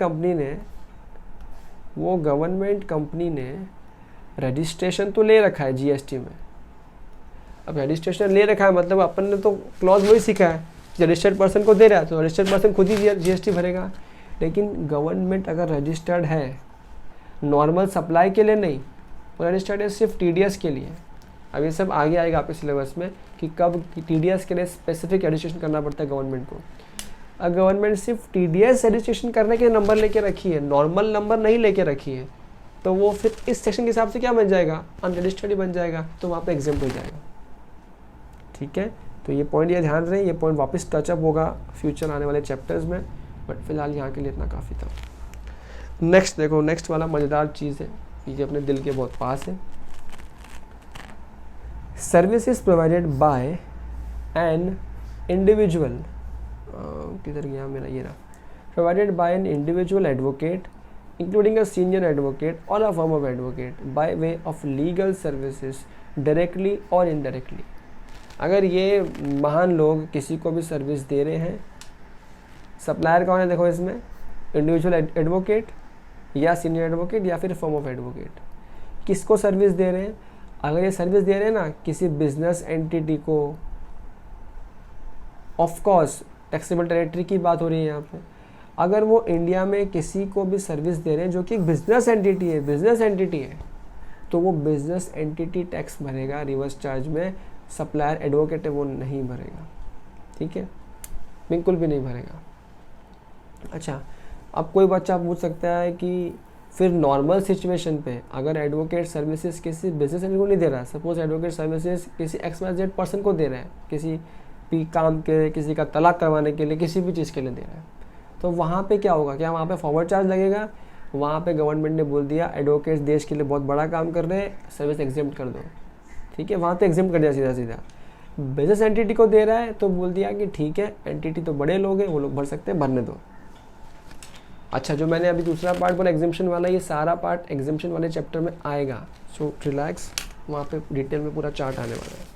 कंपनी ने रजिस्ट्रेशन तो ले रखा है जीएसटी में। अब रजिस्ट्रेशन ले रखा है मतलब अपन ने तो क्लॉज वही सीखा है, रजिस्टर्ड पर्सन को दे रहा है तो रजिस्टर्ड पर्सन खुद ही जीएसटी भरेगा। लेकिन गवर्नमेंट अगर रजिस्टर्ड है नॉर्मल सप्लाई के लिए नहीं, वो रजिस्टर्ड है सिर्फ टीडीएस के लिए। अब ये सब आगे आएगा आपके सिलेबस में कि कब टीडीएस के लिए स्पेसिफिक रजिस्ट्रेशन करना पड़ता है गवर्नमेंट को। अगर गवर्नमेंट सिर्फ टीडीएस रजिस्ट्रेशन करने के नंबर लेके रखी है, नॉर्मल नंबर नहीं लेके रखी है, तो वो फिर इस सेक्शन के हिसाब से क्या बन जाएगा, अनरजिस्टर्ड ही बन जाएगा, तो वहाँ पे एग्जाम्प्ट हो जाएगा। ठीक है, तो ये पॉइंट ये ध्यान रहे, ये पॉइंट वापस टचअप होगा फ्यूचर आने वाले चैप्टर्स में, बट फिलहाल यहाँ के लिए इतना काफ़ी था। नेक्स्ट देखो, नेक्स्ट वाला मज़ेदार चीज़ है, ये अपने दिल के बहुत पास है। Services provided by an individual, किधर गया मेरा, ये रहा, provided by an individual advocate including a senior advocate और a firm of advocate by way of legal services directly और इनडायरेक्टली। अगर ये महान लोग किसी को भी सर्विस दे रहे हैं, सप्लायर कौन है देखो इसमें, इंडिविजुअल एडवोकेट या सीनियर एडवोकेट या फिर फर्म ऑफ एडवोकेट, किसको सर्विस दे रहे हैं। अगर ये सर्विस दे रहे हैं ना किसी बिजनेस एंटिटी को, ऑफ कोर्स टैक्सेबल टेरिटरी की बात हो रही है यहाँ पे, अगर वो इंडिया में किसी को भी सर्विस दे रहे हैं जो कि एक बिजनेस एंटिटी है, तो वो बिजनेस एंटिटी टैक्स भरेगा रिवर्स चार्ज में। सप्लायर एडवोकेट है वो नहीं भरेगा, ठीक है, बिल्कुल भी नहीं भरेगा। अच्छा, अब कोई बच्चा पूछ सकता है कि फिर नॉर्मल सिचुएशन पे अगर एडवोकेट सर्विसेज किसी बिजनेस एंटिटी को नहीं दे रहा है, सपोज एडवोकेट सर्विसेज किसी XYZ पर्सन को दे रहा है, किसी भी काम के, किसी का तलाक करवाने के लिए, किसी भी चीज़ के लिए दे रहा है, तो वहाँ पे क्या होगा, क्या वहाँ पे फॉरवर्ड चार्ज लगेगा। वहाँ पे गवर्नमेंट ने बोल दिया एडवोकेट्स देश के लिए बहुत बड़ा काम कर रहे हैं, सर्विस एग्जेम्प्ट कर दो, ठीक है, वहाँ पे एग्जेम्प्ट कर दिया सीधा सीधा। बिजनेस एंटिटी को दे रहा है तो बोल दिया कि ठीक है, एंटिटी तो बड़े लोग हैं, वो लोग भर सकते हैं, भरने दो। अच्छा, जो मैंने अभी दूसरा पार्ट बोला एग्जेम्पशन वाला, ये सारा पार्ट एग्जेम्पशन वाले चैप्टर में आएगा, सो रिलैक्स, वहाँ पे डिटेल में पूरा चार्ट आने वाला है।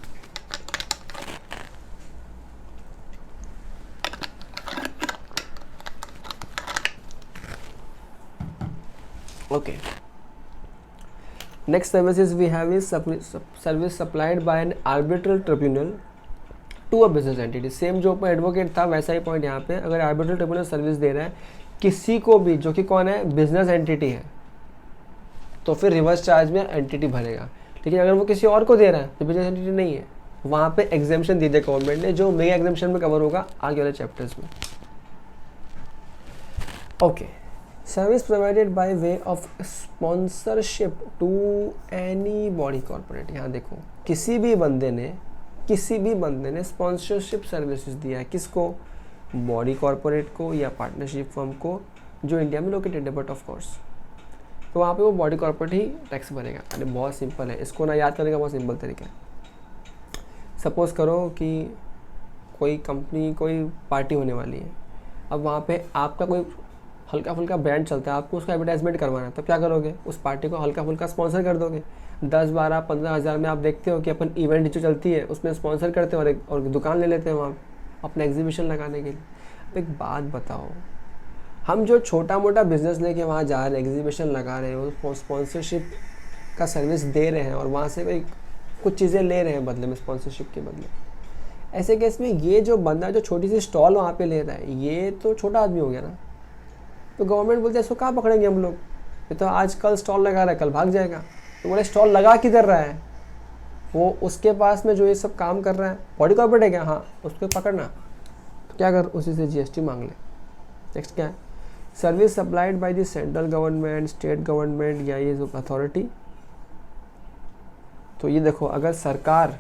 Okay. Next services we have is service supplied by an arbitral tribunal to a business entity. Same जो एडवोकेट था वैसा ही पॉइंट यहाँ पे, अगर आर्बिट्रल ट्रिब्यूनल सर्विस दे रहा है किसी को भी जो कि कौन है, बिजनेस एंटिटी है, तो फिर रिवर्स चार्ज में एंटिटी भरेगा। लेकिन अगर वो किसी और को दे रहा है जो बिजनेस एंटिटी नहीं है, वहाँ पे एग्जेम्पशन दी थी गवर्नमेंट ने, जो मेगा एग्जेम्पशन में कवर होगा आगे वाले चैप्टर्स में। Okay, service provided by way of sponsorship to any body corporate. यहाँ देखो, किसी भी बंदे ने स्पॉन्सरशिप सर्विसेज दिया है, किसको, बॉडी कॉर्पोरेट को या पार्टनरशिप फर्म को जो इंडिया में लोकेटेड है, बट ऑफ कोर्स तो वहाँ पे वो बॉडी कॉर्पोरेट ही टैक्स भरेगा। अरे बहुत सिंपल है, इसको ना याद करने का बहुत सिंपल तरीका है। सपोज करो कि कोई कंपनी, कोई पार्टी होने वाली है, अब वहाँ पे आपका कोई हल्का फुल्का ब्रांड चलता है, आपको उसका एडवर्टाइजमेंट करवाना है, तो क्या करोगे, उस पार्टी को हल्का फुल्का स्पॉन्सर कर दोगे। 10-12-15 हज़ार में आप देखते हो कि अपन इवेंट जो चलती है उसमें स्पॉन्सर करते हैं और दुकान ले लेते हैं वहाँ अपना एग्जीबिशन लगाने के लिए। अब एक बात बताओ, हम जो छोटा मोटा बिजनेस लेके वहाँ जा रहे हैं, एग्जीबिशन लगा रहे हैं, वो स्पॉन्सरशिप का सर्विस दे रहे हैं और वहाँ से कोई कुछ चीज़ें ले रहे हैं बदले में, स्पॉन्सरशिप के बदले। ऐसे केस में ये जो बंदा जो छोटी सी स्टॉल वहाँ पे ले रहा है, ये तो छोटा आदमी हो गया ना। तो गवर्नमेंट बोलते हैं इसको कहाँ पकड़ेंगे हम लोग, ये तो आज कल स्टॉल लगा रहा है, कल भाग जाएगा। तो बोले स्टॉल लगा किधर रहा है, वो उसके पास में जो ये सब काम कर रहा है बॉडी कॉर्पोरेट है क्या, हाँ उसको पकड़ना। तो क्या कर, उसी से जीएसटी मांग ले। नेक्स्ट क्या है, service supplied by the central government, state government या ये जो अथॉरिटी। तो ये देखो, अगर सरकार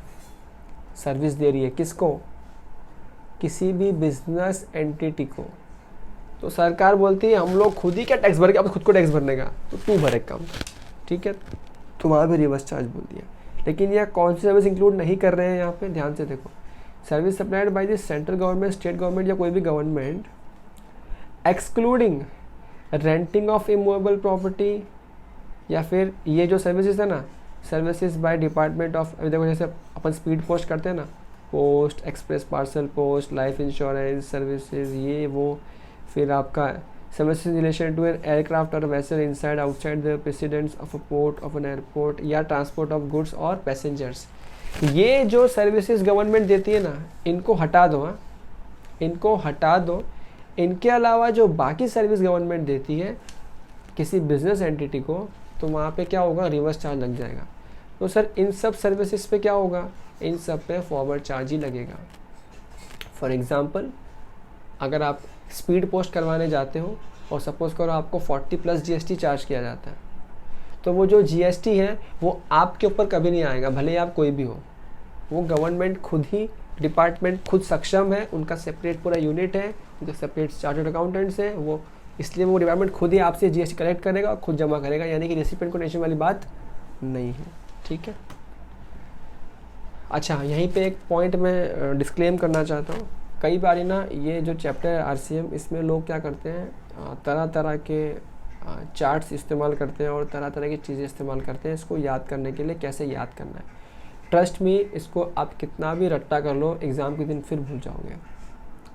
सर्विस दे रही है किसको, किसी भी बिजनेस एंटिटी को, तो सरकार बोलती है हम लोग खुद ही क्या टैक्स भर के, अब खुद को टैक्स भरने का, तो तू भर एक काम, ठीक है, तो वहाँ भी रिवर्स चार्ज बोल दिया। लेकिन यह कौन सी सर्विस इंक्लूड नहीं कर रहे हैं यहाँ पे, ध्यान से देखो, service supplied by the central government, state government या कोई भी government, excluding renting of immovable property, या फिर ये जो सर्विसेज है ना, सर्विसेज बाय डिपार्टमेंट ऑफ, अभी देखो जैसे अपन स्पीड पोस्ट करते हैं ना, post, express parcel post, life insurance services, ये वो, फिर आपका services relation to an aircraft और vessel inside outside the precincts of a port of an airport, या ट्रांसपोर्ट ऑफ गुड्स और पैसेंजर्स। ये जो सर्विसेज गवर्नमेंट देती है ना, इनको हटा दो, हाँ इनको हटा दो। इनके अलावा जो बाकी सर्विस गवर्नमेंट देती है किसी बिजनेस एंटिटी को, तो वहाँ पे क्या होगा, रिवर्स चार्ज लग जाएगा। तो सर इन सब सर्विसेज पे क्या होगा, इन सब पे फॉरवर्ड चार्ज ही लगेगा। फॉर एग्जांपल, अगर आप स्पीड पोस्ट करवाने जाते हो और सपोज करो आपको 40+ जीएसटी चार्ज किया जाता है, तो वो जो जीएसटी है वो आपके ऊपर कभी नहीं आएगा, भले ही आप कोई भी हो। वो गवर्नमेंट खुद ही, डिपार्टमेंट खुद सक्षम है, उनका सेपरेट पूरा यूनिट है, उनके सेपरेट चार्टर्ड अकाउंटेंट्स है वो, इसलिए वो डिपार्टमेंट खुद ही आपसे जीएसटी कलेक्ट करेगा और खुद जमा करेगा, यानी कि रेसिपिएंट को टेंशन वाली बात नहीं है, ठीक है। अच्छा, यहीं पे एक पॉइंट मैं डिस्क्लेम करना चाहता हूँ। कई बार ना ये जो चैप्टर है आरसीएम, इसमें लोग क्या करते हैं, तरह तरह के चार्ट्स इस्तेमाल करते हैं और तरह तरह की चीज़ें इस्तेमाल करते हैं इसको याद करने के लिए, कैसे याद करना है। ट्रस्ट मी, इसको आप कितना भी रट्टा कर लो, एग्ज़ाम के दिन फिर भूल जाओगे,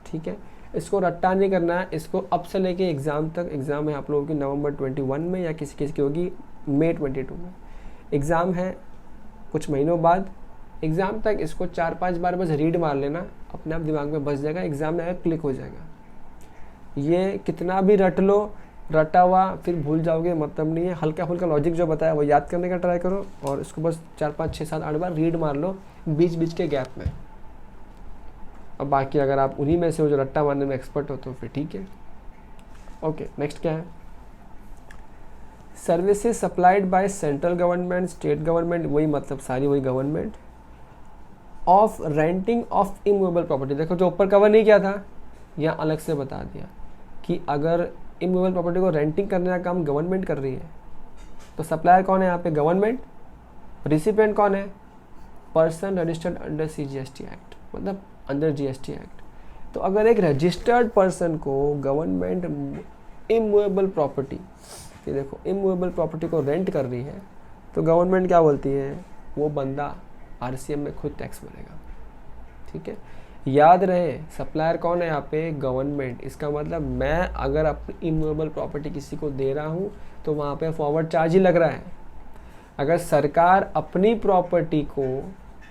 ठीक है। इसको रट्टा नहीं करना है, इसको अब से लेके एग्ज़ाम तक, एग्ज़ाम है आप लोगों की नवंबर 21 में या किसी किसी की होगी मई 22 में, एग्ज़ाम है कुछ महीनों बाद। एग्ज़ाम तक इसको 4-5 बार बस रीड मार लेना, अपने आप दिमाग में बस जाएगा, एग्ज़ाम में आकर क्लिक हो जाएगा। ये कितना भी रट लो, रटा हुआ फिर भूल जाओगे, मतलब नहीं है। हल्का फुल्का लॉजिक जो बताया वो याद करने का ट्राई करो और इसको बस 4-5-6-7-8 बार रीड मार लो बीच बीच के गैप में। अब बाकी अगर आप उन्हीं में से हो जो रट्टा मारने में एक्सपर्ट हो तो फिर ठीक है। ओके, नेक्स्ट क्या है, services supplied by central government, state government, वही मतलब सारी वही government, of renting of immovable property. देखो जो ऊपर कवर नहीं किया था यहाँ अलग से बता दिया कि अगर इमूवेबल प्रॉपर्टी को रेंटिंग करने का काम गवर्नमेंट कर रही है तो सप्लायर कौन है यहाँ पे, गवर्नमेंट। रिसिपिएंट कौन है, person registered under CGST act, मतलब अंडर GST एक्ट। तो अगर एक रजिस्टर्ड पर्सन को गवर्नमेंट इमूवेबल प्रॉपर्टी, ये देखो इमूवेबल प्रॉपर्टी को रेंट कर रही है, तो गवर्नमेंट क्या बोलती है, वो बंदा आरसीएम में खुद टैक्स भरेगा, ठीक है। याद रहे सप्लायर कौन है यहाँ पे, गवर्नमेंट। इसका मतलब मैं अगर अपनी इमूवेबल प्रॉपर्टी किसी को दे रहा हूँ तो वहाँ पे फॉरवर्ड चार्ज ही लग रहा है। अगर सरकार अपनी प्रॉपर्टी को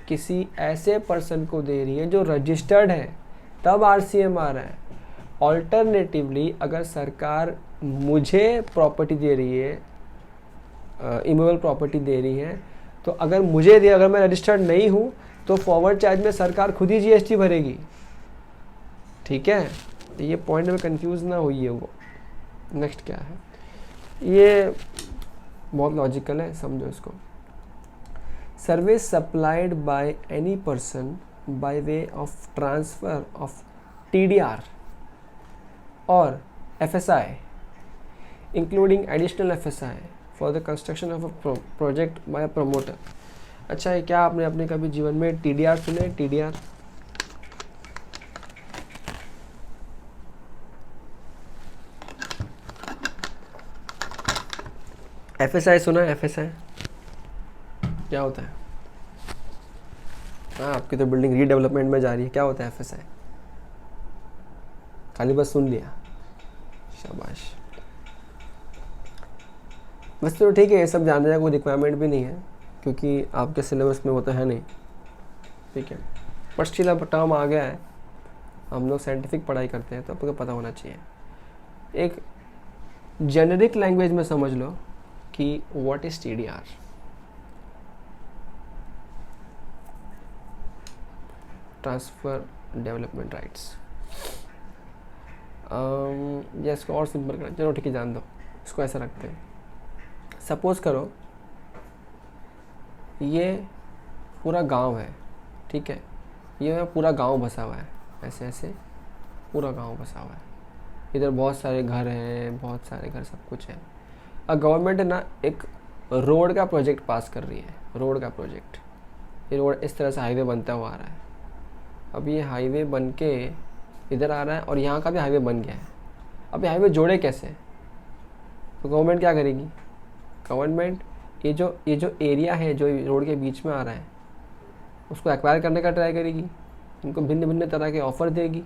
किसी ऐसे पर्सन को दे रही है जो रजिस्टर्ड है तब आरसीएम आ रहा है। ऑल्टरनेटिवली अगर सरकार मुझे प्रॉपर्टी दे रही है, इमूवेबल प्रॉपर्टी दे रही है, तो अगर मुझे दे, अगर मैं रजिस्टर्ड नहीं हूँ तो फॉरवर्ड चार्ज में सरकार खुद ही जीएसटी भरेगी, ठीक है। ये पॉइंट में कंफ्यूज ना होइए वो। नेक्स्ट क्या है, ये बहुत लॉजिकल है, समझो इसको। Service supplied by any person by way of transfer of TDR और FSI including additional FSI for the construction of a project by promoter. अच्छा है, क्या आपने अपने कभी जीवन में TDR सुने, TDR? FSI सुना है? FSI क्या होता है? हाँ, आपकी तो बिल्डिंग रीडेवलपमेंट में जा रही है, क्या होता है FSI? खाली बस सुन लिया, शाबाश। वैसे तो ठीक है, ये सब जानने का कोई रिक्वायरमेंट भी नहीं है क्योंकि आपके सिलेबस में वो तो है नहीं, ठीक है। बट स्टिल अब टर्म आ गया है, हम लोग साइंटिफिक पढ़ाई करते हैं तो आपको पता होना चाहिए। एक जेनेरिक लैंग्वेज में समझ लो कि what is TDR। Transfer development rights. या इसको और सिंपल करना, चलो ठीक है जान दो, इसको ऐसा रखते हैं। सपोज करो ये पूरा गांव है, ठीक है, ये पूरा गांव बसा हुआ है, ऐसे ऐसे पूरा गांव बसा हुआ है, इधर बहुत सारे घर हैं, बहुत सारे घर, सब कुछ है। अब गवर्नमेंट ना एक रोड का प्रोजेक्ट पास कर रही है, रोड का प्रोजेक्ट। ये रोड इस तरह से हाईवे बनता हुआ आ रहा है। अब ये हाईवे बन के इधर आ रहा है और यहाँ का भी हाईवे बन गया है। अब ये हाईवे जोड़े कैसे? तो गवर्नमेंट क्या करेगी? गवर्नमेंट ये जो एरिया है जो रोड के बीच में आ रहा है उसको एक्वायर करने का ट्राई करेगी, उनको भिन्न भिन्न तरह के ऑफर देगी।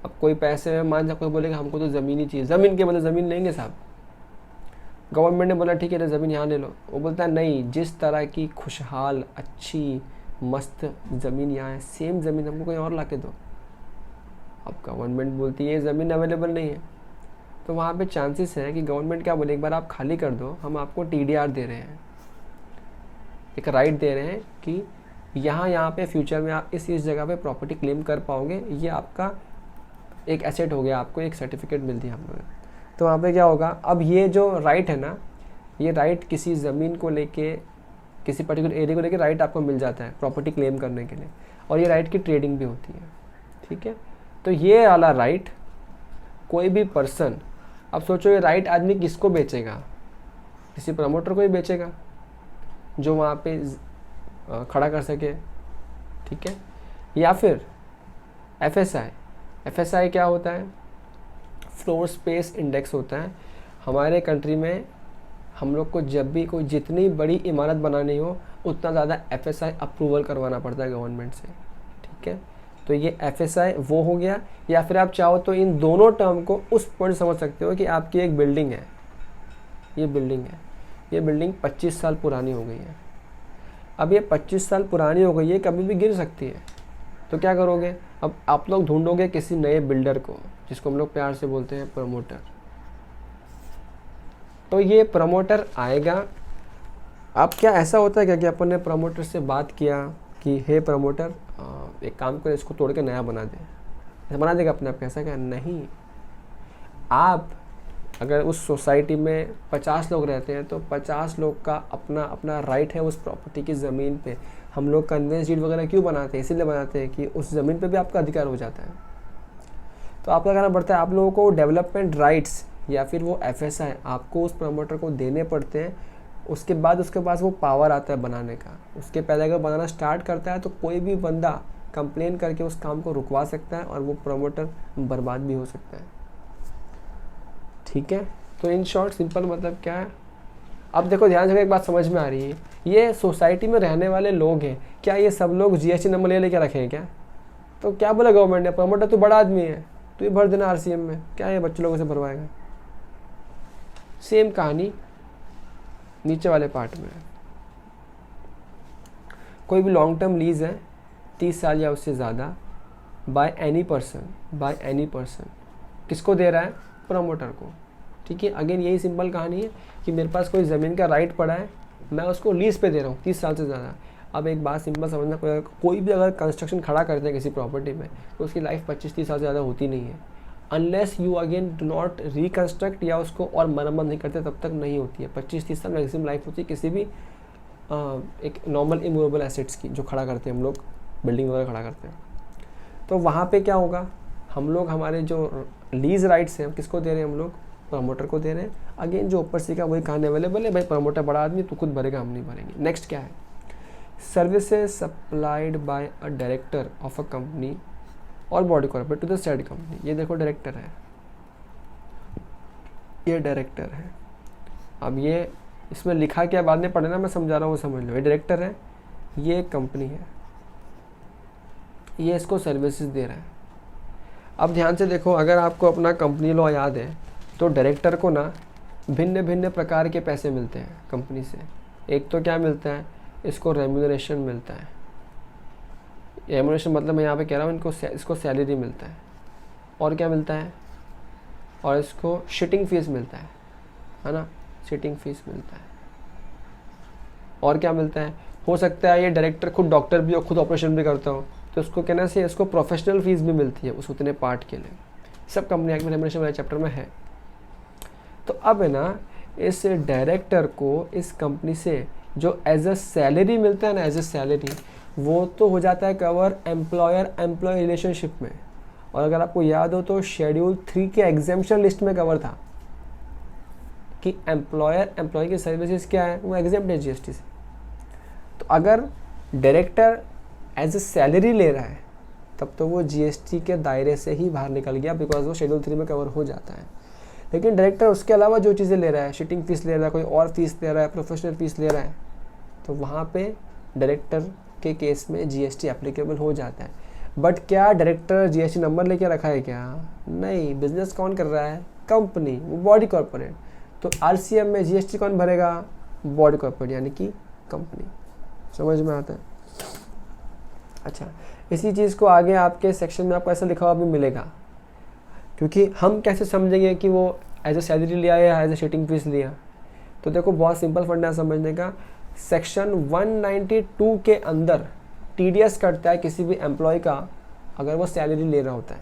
अब कोई पैसे में मान जा, कोई बोलेगा हमको तो ज़मीन ही चाहिए, ज़मीन के बदले ज़मीन लेंगे साहब। गवर्नमेंट ने बोला ठीक है ज़मीन यहाँ ले लो, वो बोलता है नहीं, जिस तरह की खुशहाल अच्छी मस्त ज़मीन यहाँ है, सेम ज़मीन हमको कहीं और ला के दो। अब गवर्नमेंट बोलती है ज़मीन अवेलेबल नहीं है, तो वहाँ पे चांसेस है कि गवर्नमेंट क्या बोले, एक बार आप खाली कर दो, हम आपको TDR दे रहे हैं, एक राइट दे रहे हैं कि यहाँ पे फ्यूचर में आप इस जगह पे प्रॉपर्टी क्लेम कर पाओगे, ये आपका एक एसेट हो गया, आपको एक सर्टिफिकेट मिलती है हम लोग। तो वहाँ पे क्या होगा, अब ये जो राइट है ना, ये राइट किसी ज़मीन को लेके, किसी पर्टिकुलर एरिया को लेके राइट आपको मिल जाता है प्रॉपर्टी क्लेम करने के लिए, और ये राइट की ट्रेडिंग भी होती है, ठीक है। तो ये वाला राइट कोई भी पर्सन, अब सोचो ये राइट आदमी किसको बेचेगा? किसी प्रमोटर को ही बेचेगा जो वहाँ पे खड़ा कर सके, ठीक है। या फिर FSI क्या होता है? फ्लोर स्पेस इंडेक्स होता है। हमारे कंट्री में हम लोग को जब भी कोई जितनी बड़ी इमारत बनानी हो उतना ज़्यादा FSI अप्रूवल करवाना पड़ता है गवर्नमेंट से, ठीक है। तो ये FSI वो हो गया। या फिर आप चाहो तो इन दोनों टर्म को उस पॉइंट समझ सकते हो कि आपकी एक बिल्डिंग है, ये बिल्डिंग 25 साल पुरानी हो गई है। अब ये 25 साल पुरानी हो गई है, कभी भी गिर सकती है, तो क्या करोगे? अब आप लोग ढूंढोगे किसी नए बिल्डर को, जिसको हम लोग प्यार से बोलते हैं प्रमोटर। तो ये प्रमोटर आएगा। अब क्या ऐसा होता है क्या कि अपन ने प्रमोटर से बात किया कि हे प्रमोटर एक काम करें, इसको तोड़ के नया बना दे, ऐसा बना देगा अपने आप? कैसा? क्या नहीं। आप अगर उस सोसाइटी में 50 लोग रहते हैं तो 50 लोग का अपना अपना राइट है उस प्रॉपर्टी की ज़मीन पे। हम लोग कन्वेंस डीड वगैरह क्यों बनाते हैं? इसीलिए बनाते हैं कि उस ज़मीन पे भी आपका अधिकार हो जाता है। तो आपका कहना पड़ता है आप लोगों को डेवलपमेंट राइट्स या फिर वो FSI आपको उस प्रमोटर को देने पड़ते हैं। उसके बाद उसके पास वो पावर आता है बनाने का। उसके पहले अगर बनाना स्टार्ट करता है तो कोई भी बंदा कंप्लेन करके उस काम को रुकवा सकता है और वो प्रमोटर बर्बाद भी हो सकता है, ठीक है। तो इन शॉर्ट सिंपल मतलब क्या है? अब देखो ध्यान से एक बात समझ में आ रही है, ये सोसाइटी में रहने वाले लोग हैं, क्या ये सब लोग GST नंबर लेके रखे हैं क्या? तो क्या बोला गवर्नमेंट ने, प्रमोटर तो बड़ा आदमी है, तो ये भर देना RCM में, क्या ये बच्चे लोगों से भरवाएगा? सेम कहानी नीचे वाले पार्ट में। कोई भी लॉन्ग टर्म लीज है 30 साल या उससे ज़्यादा, बाय एनी पर्सन, किसको दे रहा है? प्रमोटर को, ठीक है। अगेन यही सिंपल कहानी है कि मेरे पास कोई ज़मीन का राइट पड़ा है, मैं उसको लीज पे दे रहा हूँ 30 साल से ज़्यादा। अब एक बात सिंपल समझना, कोई भी अगर कंस्ट्रक्शन खड़ा करते हैं किसी प्रॉपर्टी में तो उसकी लाइफ 25-30 साल से ज़्यादा होती नहीं है, unless you again do not reconstruct या उसको और मरम्मत नहीं करते, तब तक नहीं होती है। 25-30 साल मैक्सिमम लाइफ होती है किसी भी एक नॉर्मल इमूवेबल एसेट्स की जो खड़ा करते हैं हम लोग, बिल्डिंग वगैरह खड़ा करते हैं। तो वहाँ पे क्या होगा, हम लोग हमारे जो लीज राइट्स हैं हम किसको दे रहे हैं? हम लोग प्रमोटर को दे रहे हैं। अगेन जो ऊपर से का वही कहानी अवेलेबल है, भाई प्रमोटर बड़ा आदमी तो खुद भरेगा, हम नहीं भरेंगे। नेक्स्ट क्या है? Services supplied by a director of a company और body corporate to the said company. ये देखो डायरेक्टर है, ये डायरेक्टर है। अब ये इसमें लिखा क्या बाद में पढ़ना, मैं समझा रहा हूँ वो समझ लो। ये डायरेक्टर है, ये एक कंपनी है, ये इसको सर्विसेज दे रहा है। अब ध्यान से देखो, अगर आपको अपना कंपनी लॉ याद है तो डायरेक्टर को ना भिन्न भिन्न प्रकार के पैसे मिलते हैं कंपनी से। एक तो क्या मिलता है, इसको रेम्यूनरेशन मिलता है। रेम्यूनरेशन मतलब मैं यहाँ पे कह रहा हूँ इसको सैलरी मिलता है। और क्या मिलता है, और इसको शिटिंग फीस मिलता है ना, शिटिंग फीस मिलता है। और क्या मिलता है, हो सकता है ये डायरेक्टर खुद डॉक्टर भी हो, खुद ऑपरेशन भी करता हो, तो उसको कहना से इसको प्रोफेशनल फीस भी मिलती है उस उतने पार्ट के लिए। सब कंपनी एक्ट में रेम्यूनरेशन वाले चैप्टर में है। तो अब है ना, इस डायरेक्टर को इस कंपनी से जो एज अ सैलरी मिलता है ना, एज अ सैलरी, वो तो हो जाता है कवर एम्प्लॉयर एम्प्लॉय रिलेशनशिप में। और अगर आपको याद हो तो शेड्यूल 3 के एग्जाम्पशन लिस्ट में कवर था कि एम्प्लॉयर एम्प्लॉय की सर्विसेज क्या है, वो एग्जाम्प्ट है जीएसटी से। तो अगर डायरेक्टर एज ए सैलरी ले रहा है तब तो वो जीएसटी के दायरे से ही बाहर निकल गया, बिकॉज वो शेड्यूल 3 में कवर हो जाता है। लेकिन डायरेक्टर उसके अलावा जो चीज़ें ले रहा है, शिटिंग फीस ले रहा है, कोई और फीस ले रहा है, प्रोफेशनल फीस ले रहा है, तो वहाँ पे डायरेक्टर के केस में जीएसटी एप्लीकेबल हो जाता है। बट क्या डायरेक्टर जीएसटी नंबर लेके रखा है क्या? नहीं। बिजनेस कौन कर रहा है? कंपनी, वो बॉडी कॉर्पोरेट। तो आरसीएम में जीएसटी कौन भरेगा? बॉडी कॉर्पोरेट यानी कि कंपनी। समझ में आता है? अच्छा, इसी चीज़ को आगे आपके सेक्शन में आपको ऐसा लिखा हुआ भी मिलेगा, क्योंकि हम कैसे समझेंगे कि वो एज ए सैलरी लिया या एज ए शिटिंग फीस लिया। तो देखो, बहुत सिंपल फंडा समझने का। सेक्शन 192 के अंदर टीडीएस कटता है किसी भी एम्प्लॉय का अगर वो सैलरी ले रहा होता है।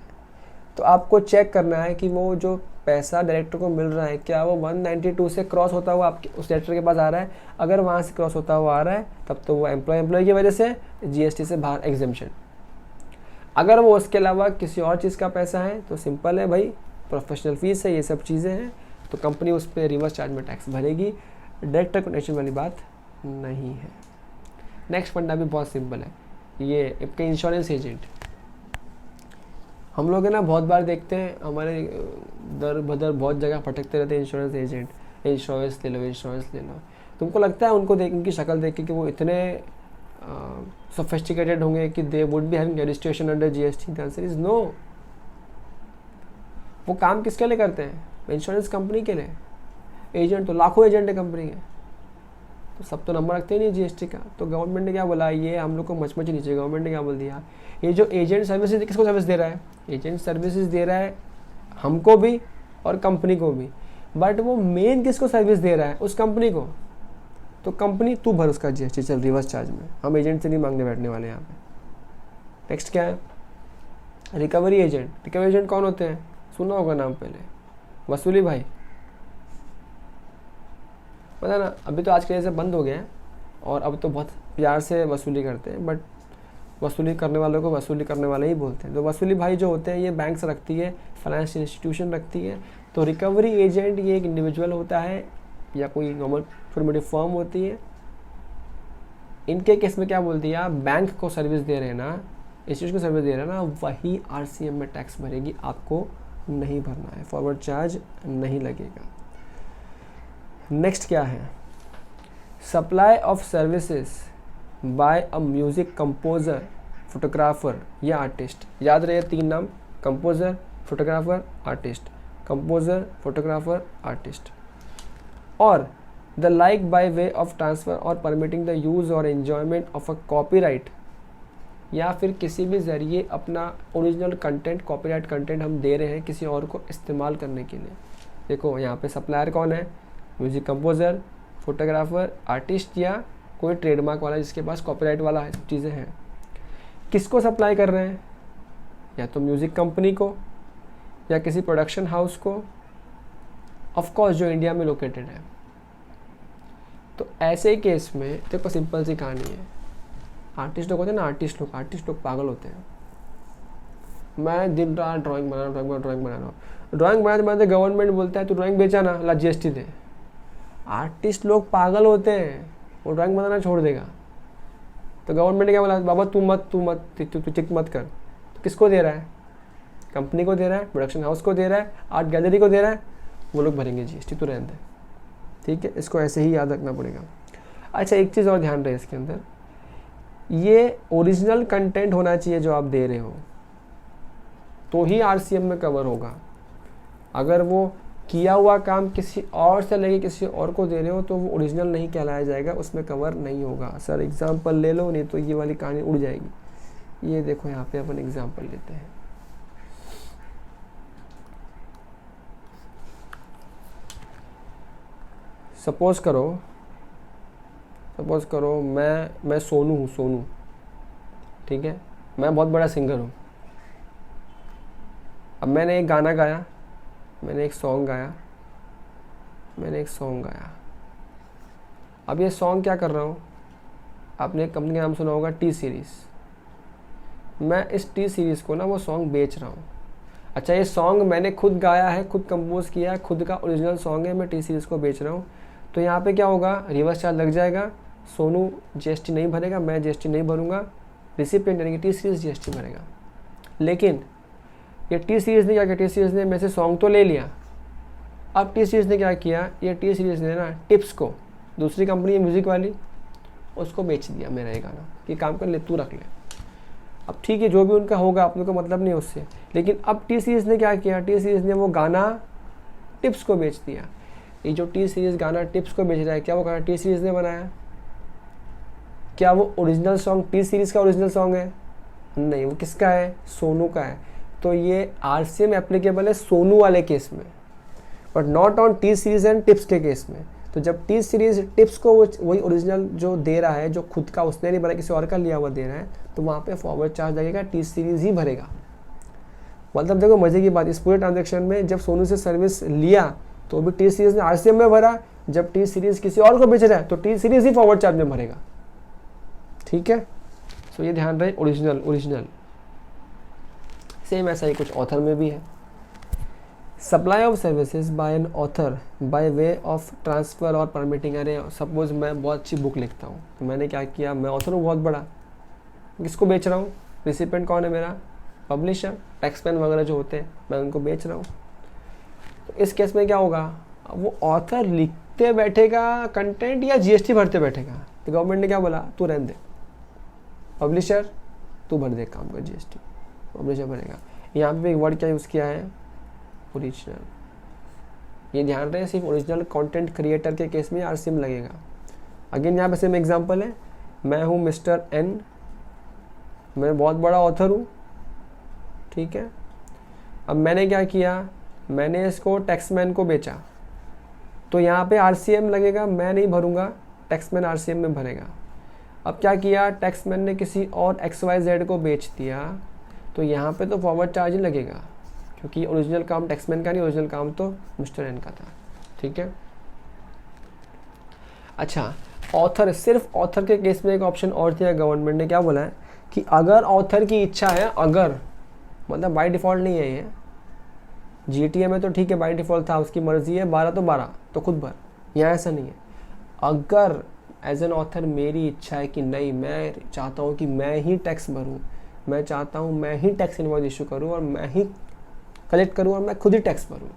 तो आपको चेक करना है कि वो जो पैसा डायरेक्टर को मिल रहा है क्या वो 192 से क्रॉस होता हुआ आपके उस डायरेक्टर के पास आ रहा है। अगर वहाँ से क्रॉस होता हुआ आ रहा है तब तो वो एम्प्लॉय की वजह से जीएसटी से बाहर एग्जेम्पशन। अगर वो उसके अलावा किसी और चीज़ का पैसा है तो सिंपल है भाई, प्रोफेशनल फीस है, ये सब चीज़ें हैं, तो कंपनी उस पर रिवर्स चार्ज में टैक्स भरेगी। डायरेक्टर को टेंशन वाली बात नहीं है। नेक्स्ट फंडा भी बहुत सिंपल है, ये आपके इंश्योरेंस एजेंट। हम लोग है ना बहुत बार देखते हैं, हमारे दर बदर बहुत जगह भटकते रहते हैं इंश्योरेंस एजेंट, इंश्योरेंस ले लो, इंश्योरेंस ले लो। तुमको लगता है उनको देख, उनकी शक्ल देख के कि वो इतने सोफिस्टिकेटेड होंगे कि they would be having registration under GST? The answer is no. वो काम किसके लिए करते हैं? इंश्योरेंस कंपनी के लिए। एजेंट तो लाखों एजेंट है कंपनी के, तो सब तो नंबर रखते ही नहीं जीएसटी का। तो गवर्नमेंट ने क्या बोला, ये हम लोग को मचमच नहीं चाहिए। गवर्नमेंट ने क्या बोल दिया, ये जो एजेंट सर्विसेज किसको सर्विस दे रहा है? एजेंट सर्विसेज दे रहा है हमको भी और कंपनी को भी, बट वो मेन किसको सर्विस दे रहा है? उस कंपनी को। तो कंपनी तू भर उसका जीएसटी, चल रिवर्स चार्ज में, हम एजेंट से नहीं मांगने बैठने वाले यहाँ पे। नेक्स्ट क्या है? Recovery agent. रिकवरी एजेंट कौन होते हैं? सुना होगा नाम पहले, वसूली भाई। पता ना, अभी तो आज के जैसे बंद हो गया है और अब तो बहुत प्यार से वसूली करते हैं, बट वसूली करने वालों को वसूली करने वाले ही बोलते हैं। तो वसूली भाई जो होते हैं ये बैंक्स रखती है, फाइनेंशियल इंस्टीट्यूशन रखती है। तो रिकवरी एजेंट ये एक इंडिविजुअल होता है या कोई नॉर्मल छोटी मोटी फर्म होती है। इनके केस में क्या बोलती है, आप बैंक को सर्विस दे रहे हैं ना, इंस्टीट्यूशन को सर्विस दे रहे हैं ना, वही आरसीएम में टैक्स भरेगी, आपको नहीं भरना है, फॉरवर्ड चार्ज नहीं लगेगा। नेक्स्ट क्या है? Supply of services by a music composer, photographer या आर्टिस्ट। याद रहे 3 नाम, composer, photographer, artist. Composer, photographer, artist. और the like by way of transfer और परमिटिंग द यूज और एंजॉयमेंट ऑफ अ कॉपीराइट, या फिर किसी भी जरिए अपना ओरिजिनल कंटेंट, कॉपीराइट कंटेंट हम दे रहे हैं किसी और को इस्तेमाल करने के लिए। देखो यहाँ पे सप्लायर कौन है? म्यूजिक कंपोजर, फोटोग्राफर, आर्टिस्ट या कोई ट्रेडमार्क वाला जिसके पास कॉपीराइट वाला चीज़ें हैं। किसको सप्लाई कर रहे हैं? या तो म्यूज़िक कंपनी को या किसी प्रोडक्शन हाउस को, ऑफ कोर्स जो इंडिया में लोकेटेड है। तो ऐसे केस में देखो सिंपल सी कहानी है। आर्टिस्ट लोग होते हैं ना, आर्टिस्ट लोग पागल होते हैं। मैं दिन रात ड्राइंग बना रहा हूँ, ड्राइंग बनाते गवर्नमेंट बोलता है तू ड्राइंग बेचा ना, ला जीएसटी दे। आर्टिस्ट लोग पागल होते हैं, वो ड्राइंग बनाना छोड़ देगा। तो गवर्नमेंट ने क्या बोला, बाबा तू चिक मत कर। तो किसको दे रहा है? कंपनी को दे रहा है, प्रोडक्शन हाउस को दे रहा है, आर्ट गैलरी को दे रहा है, वो लोग भरेंगे जीएसटी, तो रहने दे। ठीक है, इसको ऐसे ही याद रखना पड़ेगा। अच्छा, एक चीज़ और ध्यान रहे इसके अंदर, ये ओरिजिनल कंटेंट होना चाहिए जो आप दे रहे हो, तो ही आरसीएम में कवर होगा। अगर वो किया हुआ काम किसी और से लेके किसी और को दे रहे हो तो वो ओरिजिनल नहीं कहलाया जाएगा, उसमें कवर नहीं होगा। सर एग्जांपल ले लो, नहीं तो ये वाली कहानी उड़ जाएगी। ये देखो यहाँ पे अपन एग्जांपल लेते हैं। सपोज करो मैं सोनू हूँ, सोनू, ठीक है, मैं बहुत बड़ा सिंगर हूँ। अब मैंने एक गाना गाया, मैंने एक सॉन्ग गाया। अब ये सॉन्ग क्या कर रहा हूँ, आपने एक कंपनी का नाम सुना होगा, टी सीरीज़। मैं इस टी सीरीज़ को ना वो सॉन्ग बेच रहा हूँ। अच्छा, ये सॉन्ग मैंने खुद गाया है, खुद कंपोज किया है, खुद का ओरिजिनल सॉन्ग है, मैं टी सीरीज़ को बेच रहा हूँ। तो यहाँ पे क्या होगा, रिवर्स चार्ज लग जाएगा, सोनू जीएसटी नहीं भरेगा, मैं जीएसटी नहीं भरूंगा, रिसिपिएंट यानी कि टी सीरीज़ जीएसटी भरेगा। लेकिन ये टी सीरीज़ ने क्या किया, टी सीरीज़ ने मेरे से सॉन्ग तो ले लिया। अब टी सीरीज़ ने क्या किया, ये टी सीरीज़ ने ना टिप्स को, दूसरी कंपनी है म्यूज़िक वाली, उसको बेच दिया मेरा ये गाना कि काम कर ले, तू रख ले। अब ठीक है, जो भी उनका होगा अपने को मतलब नहीं उससे। लेकिन अब टी सीरीज़ ने क्या किया, टी सीरीज़ ने वो गाना टिप्स को बेच दिया। ये जो टी सीरीज़ गाना टिप्स को बेच रहा है, क्या वो गाना टी सीरीज़ ने बनाया? क्या वो ओरिजिनल सॉन्ग टी सीरीज़ का ओरिजिनल सॉन्ग है? नहीं, वो किसका है, सोनू का है। तो ये आरसीएम एप्लीकेबल है सोनू वाले केस में, but not on T series and tips के केस में। तो जब टी सीरीज़ टिप्स को वही ओरिजिनल जो दे रहा है, जो खुद का उसने नहीं भरा, किसी और का लिया हुआ दे रहा है, तो वहाँ पे फॉरवर्ड चार्ज लगेगा, टी सीरीज़ ही भरेगा। मतलब देखो मज़े की बात, इस पूरे ट्रांजेक्शन में जब सोनू से सर्विस लिया तो भी टी सीरीज़ ने आरसीएम में भरा, जब टी सीरीज़ किसी और को बेच रहा है तो टी सीरीज़ ही फॉरवर्ड चार्ज में भरेगा। ठीक है, सो ये ध्यान रहे, ओरिजिनल। सेम ऐसा ही कुछ ऑथर में भी है। Supply of services bye an author bye way of transfer और परमिटिंग। अरे सपोज मैं बहुत अच्छी बुक लिखता हूँ, तो मैंने क्या किया, मैं ऑथर हूँ बहुत बड़ा, किसको बेच रहा हूँ, रिसिपेंट कौन है मेरा, पब्लिशर, टैक्सपेन वगैरह जो होते हैं, मैं उनको बेच रहा हूँ। तो इस केस में क्या होगा, वो ऑथर लिखते बैठेगा कंटेंट या जीएसटी भरते बैठेगा? तो गवर्नमेंट ने क्या बोला, तू रहने दे, पब्लिशर तू भर दे काम का जीएसटी, पब्लिशर भरेगा। यहाँ पे एक वर्ड क्या यूज़ किया है, ओरिजिनल। ये ध्यान रहे, सिर्फ ओरिजिनल कंटेंट क्रिएटर के केस में आरसीएम लगेगा। अगेन यहाँ पे सेम एग्जांपल है, मैं हूँ मिस्टर एन, मैं बहुत बड़ा ऑथर हूँ, ठीक है। अब मैंने क्या किया, मैंने इसको टैक्समैन को बेचा, तो यहाँ पे आरसीएम लगेगा, मैं नहीं भरूंगा, टैक्समैन आरसीएम में भरेगा। अब क्या किया, टैक्समैन ने किसी और XYZ को बेच दिया, तो यहाँ पे तो फॉरवर्ड चार्ज ही लगेगा, क्योंकि ओरिजिनल काम टैक्समैन का नहीं, ओरिजिनल काम तो मिस्टर एन का था। ठीक है। अच्छा, ऑथर, सिर्फ ऑथर के केस में एक ऑप्शन और दिया गवर्नमेंट ने, क्या बोला है कि अगर ऑथर की इच्छा है, अगर मतलब बाय डिफ़ॉल्ट नहीं है ये, जीटीए में तो ठीक है बाय डिफ़ॉल्ट था, उसकी मर्जी है, 12 तो 12 तो खुद भर। यहाँ ऐसा नहीं है, अगर एज एन ऑथर मेरी इच्छा है कि नहीं, मैं चाहता हूँ कि मैं ही टैक्स भरूँ, मैं चाहता हूँ मैं ही टैक्स इनवॉइस इशू करूँ और मैं ही कलेक्ट करूँ और मैं खुद ही टैक्स भरूँ,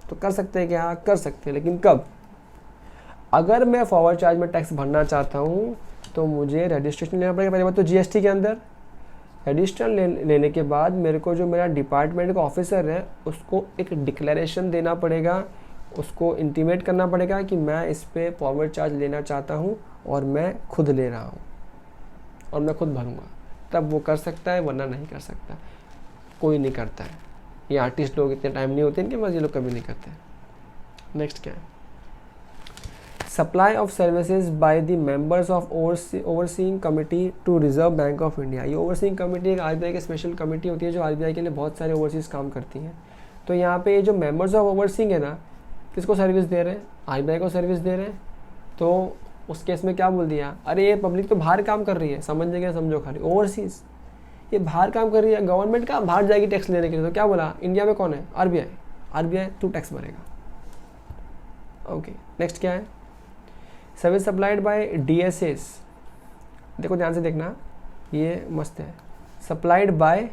तो कर सकते हैं क्या, हाँ कर सकते हैं। लेकिन कब, अगर मैं फॉरवर्ड चार्ज में टैक्स भरना चाहता हूँ तो मुझे रजिस्ट्रेशन लेना पड़ेगा। पहले बात तो जीएसटी के अंदर रजिस्ट्रेशन लेने के बाद मेरे को जो मेरा डिपार्टमेंट का ऑफिसर है उसको एक डिक्लेरेशन देना पड़ेगा, उसको इंटीमेट करना पड़ेगा कि मैं इस पे फॉरवर्ड चार्ज लेना चाहता हूँ और मैं खुद ले रहा हूँ और मैं खुद भरूँगा, तब वो कर सकता है, वरना नहीं कर सकता। कोई नहीं करता है, ये आर्टिस्ट लोग इतने टाइम नहीं होते इनके पास, ये लोग कभी नहीं करते। नेक्स्ट क्या है, supply of services by the members of overseeing committee to Reserve Bank of India. ये ओवरसीइंग कमिटी एक आरबीआई की स्पेशल कमिटी होती है जो आरबीआई के लिए बहुत सारे ओवरसीज काम करती है। तो यहाँ पे ये जो मेंबर्स ऑफ ओवरसीइंग है ना, किसको सर्विस दे रहे हैं, आरबीआई को सर्विस दे रहे हैं। तो उस केस में क्या बोल दिया, अरे ये पब्लिक तो बाहर काम कर रही है, समझेंगे समझो खाली, ओवरसीज ये बाहर काम कर रही है, गवर्नमेंट का बाहर जाएगी टैक्स लेने के लिए। तो क्या बोला, इंडिया में कौन है, आरबीआई, आरबीआई तू टैक्स भरेगा। ओके, नेक्स्ट क्या है, सर्विस सप्लाइड बाय डीएसएस। देखो ध्यान से देखना, ये मस्त है, supplied by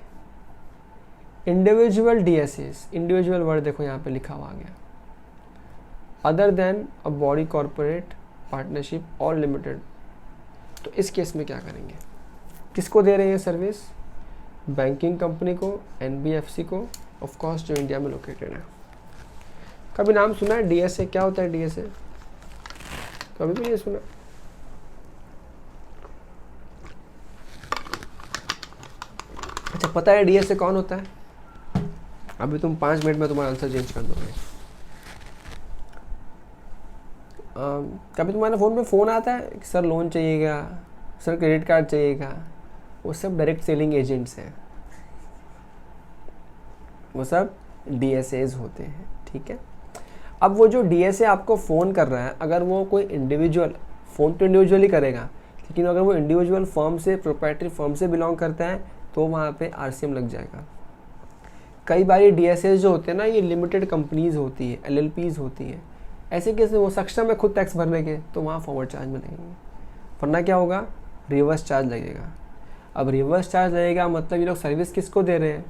individual DSS. Individual word देखो यहाँ पे लिखा हुआ आ गया, other than a body corporate partnership और लिमिटेड। तो इस केस में क्या करेंगे, किसको दे रहे हैं सर्विस, बैंकिंग कंपनी को, एनबीएफसी को, ऑफ कोर्स जो इंडिया में लोकेटेड है। कभी नाम सुना है डीएसए, क्या होता है डीएसए, कभी भी नहीं सुना? अच्छा पता है डीएसए कौन होता है? अभी तुम 5 मिनट में तुम्हारा आंसर चेंज कर दोगे। कभी तुम्हारे फ़ोन में फ़ोन आता है कि सर लोन चाहिएगा, सर क्रेडिट कार्ड चाहिएगा, वो सब डायरेक्ट सेलिंग एजेंट्स हैं, वो सब डीएसएज होते हैं, ठीक है। अब वो जो डीएसए आपको फ़ोन कर रहा है, अगर वो कोई इंडिविजुअल, फ़ोन तो इंडिविजुअली करेगा, लेकिन अगर वो इंडिविजुअल फर्म से, प्रोप्राइटरी फर्म से बिलोंग करता है तो वहाँ पे आरसीएम लग जाएगा। कई बार ये डीएसएज जो होते हैं ना, ये लिमिटेड कंपनीज होती है, एलएलपीज होती है, ऐसे कैसे वो सक्षम है खुद टैक्स भरने के, तो वहाँ फॉरवर्ड चार्ज में लगेंगे, वरना क्या होगा, रिवर्स चार्ज लगेगा। अब रिवर्स चार्ज लगेगा मतलब ये लोग सर्विस किसको दे रहे हैं,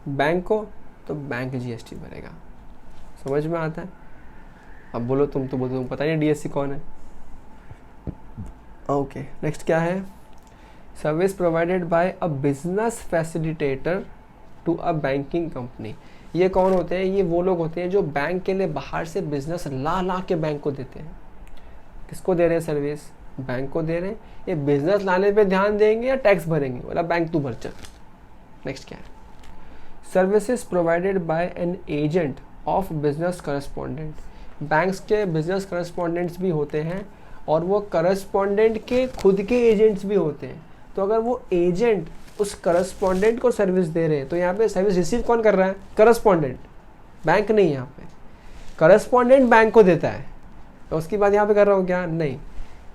बैंक को, तो बैंक जीएसटी भरेगा। समझ में आता है? अब बोलो तुम तो बोलते तुम पता नहीं डीएससी कौन है। ओके नेक्स्ट क्या है, service provided by a business facilitator to a banking company. ये कौन होते हैं, ये वो लोग होते हैं जो बैंक के लिए बाहर से बिजनेस ला के बैंक को देते हैं। किसको दे रहे हैं सर्विस, बैंक को दे रहे हैं। ये बिजनेस लाने पे ध्यान देंगे या टैक्स भरेंगे, बोला बैंक तू भर चल। नेक्स्ट क्या है, services provided by N agent of business correspondent. Banks के बिजनेस करस्पॉन्डेंट्स भी होते हैं और वो करस्पॉन्डेंट के खुद के एजेंट्स भी होते हैं। तो अगर वो एजेंट उस करस्पॉन्डेंट को सर्विस दे रहे हैं तो यहाँ पे सर्विस रिसीव कौन कर रहा है, करस्पॉन्डेंट, बैंक नहीं। यहाँ पे करस्पॉन्डेंट बैंक को देता है, तो उसकी बात यहाँ पे कर रहा हूँ क्या, नहीं।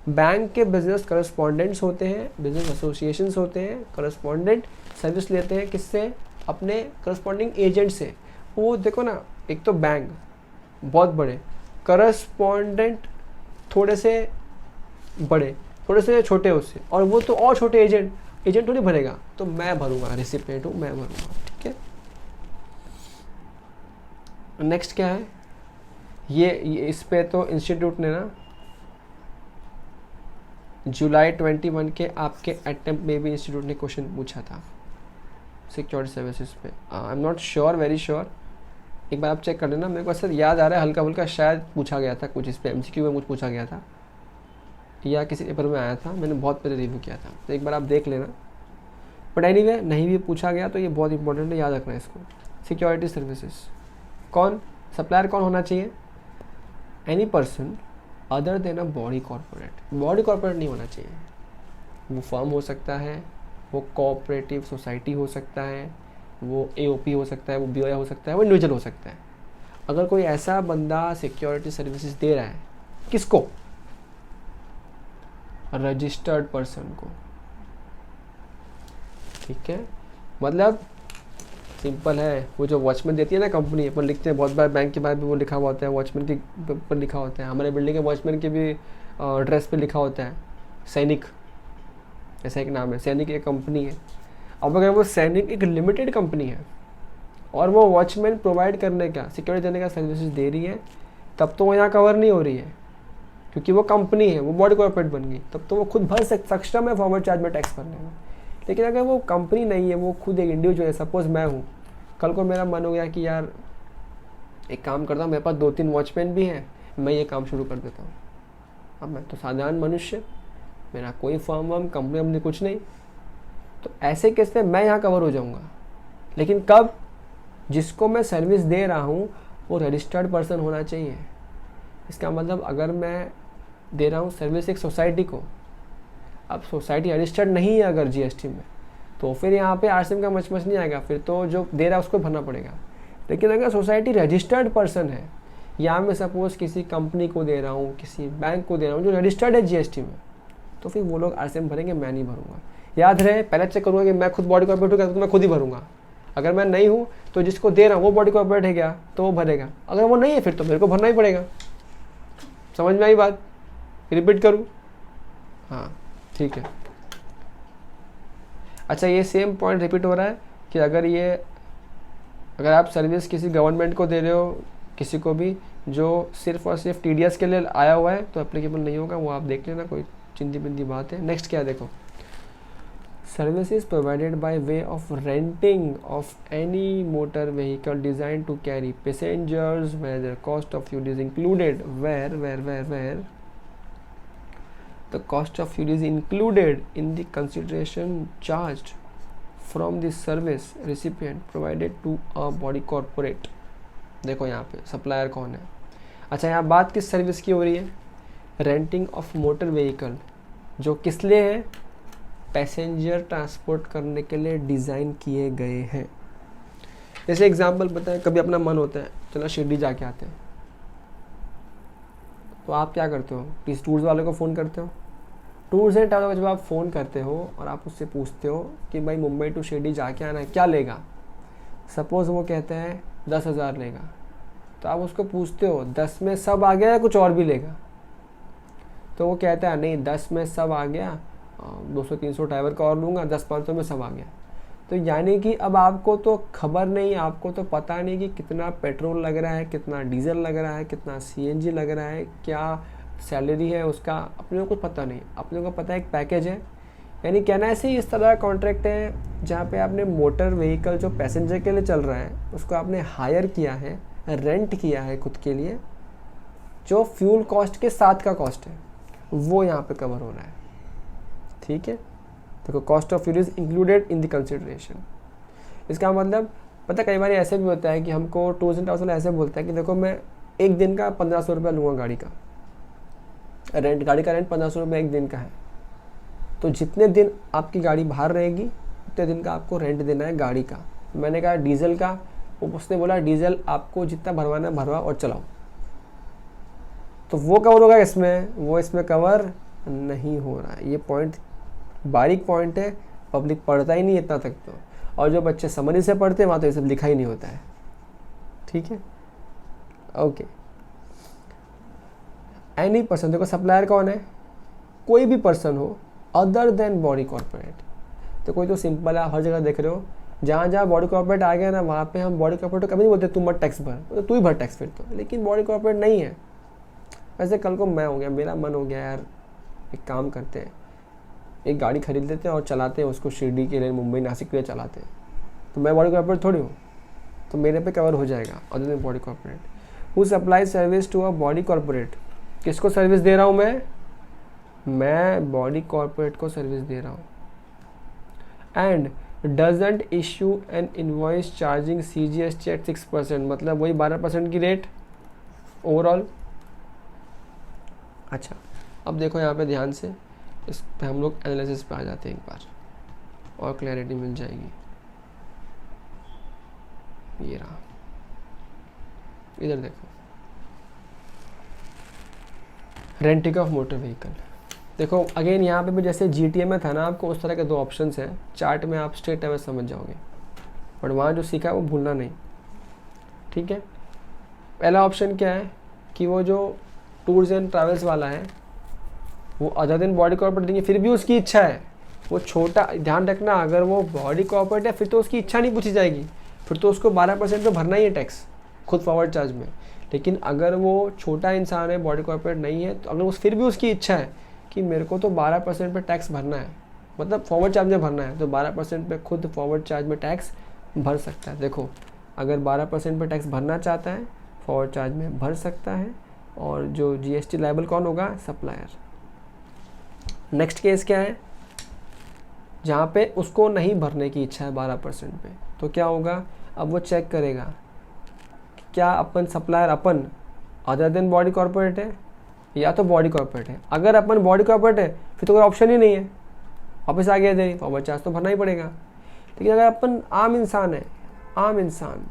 बैंक के बिजनेस करस्पॉन्डेंट्स होते हैं, बिजनेस एसोसिएशंस होते हैं, करस्पॉन्डेंट सर्विस लेते हैं किससे, अपने करस्पॉन्डिंग एजेंट से। वो देखो ना, एक तो बैंक बहुत बड़े, करस्पॉन्डेंट थोड़े से बड़े, थोड़े से छोटे उससे, और वो तो और छोटे एजेंट थोड़ी भरेगा, तो मैं भरूंगा, रिसिपिएंट हूँ मैं भरूंगा, ठीक है। नेक्स्ट क्या है, ये इस पे तो इंस्टीट्यूट ने ना जुलाई 21 के आपके अटेम्प्ट में भी इंस्टीट्यूट ने क्वेश्चन पूछा था सिक्योरिटी सर्विसेज पे। I am not sure, very sure, एक बार आप चेक कर लेना। मेरे को सर याद आ रहा है हल्का फुल्का, शायद पूछा गया था कुछ इस पे, एमसीक्यू में मुझे पूछा गया था या किसी पेपर में आया था, मैंने बहुत पहले रिव्यू किया था, तो एक बार आप देख लेना। बट एनीवे नहीं भी पूछा गया तो ये बहुत इंपॉर्टेंट है, याद रखना है इसको। सिक्योरिटी सर्विसेज कौन, सप्लायर कौन होना चाहिए, एनी पर्सन अदर देन अ बॉडी कॉर्पोरेट। बॉडी कॉर्पोरेट नहीं होना चाहिए, वो फर्म हो सकता है, वो कोऑपरेटिव सोसाइटी हो सकता है, वो एओपी हो सकता है, वो बीओए हो सकता है, वो इंडिविजुअल हो सकता है। अगर कोई ऐसा बंदा सिक्योरिटी सर्विसेज दे रहा है, किसको, रजिस्टर्ड पर्सन को, ठीक है। मतलब सिंपल है, वो जो वॉचमैन देती है ना कंपनी, अपन लिखते हैं बहुत बार बैंक के बारे में वो लिखा हुआ होता है, वॉचमैन के ऊपर लिखा होता है, हमारे बिल्डिंग के वॉचमैन के भी ड्रेस पे लिखा होता है सैनिक, ऐसा एक नाम है, सैनिक एक कंपनी है। अब अगर वो सैनिक एक लिमिटेड कंपनी है और वो वॉचमैन प्रोवाइड करने का, सिक्योरिटी देने का सर्विसेज दे रही है, तब तो वो यहाँ कवर नहीं हो रही है, क्योंकि वो कंपनी है, वो बॉडी कॉर्पोरेट बन गई, तब तो वो खुद भर सक्षम है फॉरवर्ड चार्ज में टैक्स भरने में। लेकिन अगर वो कंपनी नहीं है, वो खुद एक इंडिविजुअल है, सपोज मैं हूँ, कल को मेरा मन हो गया कि यार एक काम करता हूँ, मेरे पास 2-3 वॉचमैन भी हैं, मैं ये काम शुरू कर देता हूँ। अब मैं तो साधारण मनुष्य, मेरा कोई फर्म वर्म कंपनी वम्पनी कुछ नहीं, तो ऐसे केस में मैं यहाँ कवर हो जाऊँगा। लेकिन कब, जिसको मैं सर्विस दे रहा हूँ वो रजिस्टर्ड पर्सन होना चाहिए। इसका मतलब अगर मैं दे रहा हूँ सर्विस एक सोसाइटी को, अब सोसाइटी रजिस्टर्ड नहीं है अगर जीएसटी में, तो फिर यहाँ पे आरसीएम का मच नहीं आएगा, फिर तो जो दे रहा है उसको भरना पड़ेगा। लेकिन अगर सोसाइटी रजिस्टर्ड पर्सन है, या मैं सपोज किसी कंपनी को दे रहा हूँ, किसी बैंक को दे रहा हूँ जो रजिस्टर्ड है जीएसटी में, तो फिर वो लोग आरसीएम भरेंगे, मैं नहीं भरूंगा। याद रहे, पहले चेक करूँगा कि मैं खुद बॉडी कॉर्पोरेट हूँ तो मैं खुद ही भरूंगा। अगर मैं नहीं हूँ तो जिसको दे रहा हूँ वो बॉडी कॉर्पोरेट है क्या, तो वो भरेगा। अगर वो नहीं है फिर तो मेरे को भरना ही पड़ेगा। समझ में आई बात, रिपीट करूँ? हाँ ठीक है। अच्छा, ये सेम पॉइंट रिपीट हो रहा है कि अगर आप सर्विस किसी गवर्नमेंट को दे रहे हो किसी को भी जो सिर्फ और सिर्फ TDS के लिए आया हुआ है तो एप्लीकेबल नहीं होगा, वो आप देख लेना, कोई चिंती पिंती बात है। नेक्स्ट क्या है देखो, services provided by way of renting of any motor vehicle designed to carry passengers where the cost of fuel is included, where the cost of fuel is included in the consideration charged from the service recipient provided to a body corporate। देखो यहाँ पे supplier कौन है। अच्छा, यहाँ बात किस service की हो रही है, रेंटिंग ऑफ मोटर व्हीकल, जो किस लिए है, पैसेंजर ट्रांसपोर्ट करने के लिए डिज़ाइन किए गए हैं। जैसे एग्जांपल बताएं, कभी अपना मन होता है चलो शिरडी जाके आते हैं, तो आप क्या करते हो, किसी टूर्स वाले को फ़ोन करते हो, टूर्स एंड ट्रैवल जब आप फ़ोन करते हो और आप उससे पूछते हो कि भाई मुंबई टू शिरडी जाके आना है, क्या लेगा, सपोज़ वो कहते हैं 10,000 लेगा, तो आप उसको पूछते हो 10 में सब आ गया या कुछ और भी लेगा, तो वो कहता है नहीं 10 में सब आ गया, 200-300 ड्राइवर का और लूँगा, 10-500 में सब आ गया। तो यानी कि अब आपको तो खबर नहीं, आपको तो पता नहीं कि कितना पेट्रोल लग रहा है, कितना डीजल लग रहा है, कितना CNG लग रहा है, क्या सैलरी है उसका, अपने को कुछ पता नहीं। अपने को पता है एक पैकेज है, यानी कहना ऐसे ही इस तरह का कॉन्ट्रैक्ट है जहाँ पे आपने मोटर व्हीकल जो पैसेंजर के लिए चल रहा है उसको आपने हायर किया है, रेंट किया है खुद के लिए, जो फ्यूल कॉस्ट के साथ का कॉस्ट है वो यहाँ पे कवर हो रहा है। ठीक है, देखो cost of fuel is included in the consideration. इसका मतलब पता कई बार ऐसे भी होता है कि हमको टूर्स एंड ट्रैवल्स ऐसे बोलता है कि देखो मैं एक दिन का 1500 रुपये लूँगा गाड़ी का रेंट, गाड़ी का रेंट 1500 रुपये एक दिन का है, तो जितने दिन आपकी गाड़ी बाहर रहेगी उतने दिन का आपको रेंट देना है गाड़ी का। मैंने कहा डीजल का, उसने बोला डीजल आपको जितना भरवाना है भरवा और चलाओ, तो वो कवर होगा इसमें, वो इसमें कवर नहीं हो रहा है। ये पॉइंट बारीक पॉइंट है, पब्लिक पढ़ता ही नहीं इतना तक तो, और जो बच्चे समरी से पढ़ते हैं वहाँ तो ये सब लिखा ही नहीं होता है। ठीक है, ओके। एनी पर्सन, देखो सप्लायर कौन है, कोई भी पर्सन हो अदर देन बॉडी कॉर्पोरेट। तो कोई तो सिंपल है, हर जगह देख रहे हो, जहाँ जहाँ बॉडी कॉर्पोरेट आ गया ना वहाँ पे हम बॉडी कॉर्पोरेट को कभी नहीं बोलते तू मत टैक्स भर, तो तू ही भर टैक्स फिर तो, लेकिन बॉडी कॉर्पोरेट नहीं है। वैसे कल को मैं हो गया, मेरा मन हो गया यार एक काम करते हैं, एक गाड़ी खरीद लेते हैं और चलाते हैं उसको, शिरडी के लिए मुंबई नासिक के लिए चलाते हैं, तो मैं बॉडी कॉर्पोरेट थोड़ी हूँ, तो मेरे पे कवर हो जाएगा other than body corporate. Who supply service to a body corporate, किसको सर्विस दे रहा हूँ मैं बॉडी कॉर्पोरेट को सर्विस दे रहा हूँ। And doesn't issue an invoice charging CGST at 6%, मतलब वही 12% की रेट ओवरऑल। अच्छा, अब देखो यहाँ पे ध्यान से, इस पे हम लोग एनालिसिस पे आ जाते हैं एक बार और क्लैरिटी मिल जाएगी। ये रहा, इधर देखो, रेंटिंग ऑफ मोटर व्हीकल। देखो अगेन यहाँ पे भी जैसे GTA में था ना, आपको उस तरह के 2 ऑप्शंस हैं, चार्ट में आप स्ट्रेट अवे समझ जाओगे, बट वहाँ जो सीखा है वो भूलना नहीं। ठीक है, पहला ऑप्शन क्या है कि वो जो टूर्स एंड ट्रैवल्स वाला है वो अदर दिन बॉडी कॉर्पोरेट देंगे, फिर भी उसकी इच्छा है, वो छोटा, ध्यान रखना अगर वो बॉडी कॉर्पोरेट है फिर तो उसकी इच्छा नहीं पूछी जाएगी, फिर तो उसको 12% तो भरना ही है टैक्स खुद फॉरवर्ड चार्ज में। लेकिन अगर वो छोटा इंसान है, बॉडी कॉर्पोरेट नहीं है, तो अगर उस फिर भी उसकी इच्छा है कि मेरे को तो 12% पे टैक्स भरना है, मतलब फॉरवर्ड चार्ज में भरना है, तो 12% पे खुद फॉरवर्ड चार्ज में टैक्स भर सकता है। देखो अगर 12% पे टैक्स भरना चाहता है फॉरवर्ड चार्ज में भर सकता है, और जो GST लायबल कौन होगा, सप्लायर। नेक्स्ट केस क्या है, जहाँ पे उसको नहीं भरने की इच्छा है 12% पे, तो क्या होगा, अब वो चेक करेगा क्या अपन सप्लायर अपन अदर देन बॉडी कॉर्पोरेट है या तो बॉडी कॉर्पोरेट है। अगर अपन बॉडी कॉर्पोरेट है फिर तो कोई ऑप्शन ही नहीं है, वापस आ गया दे, फॉरवर्ड चार्ज तो भरना ही पड़ेगा। लेकिन अगर अपन आम इंसान है, आम इंसान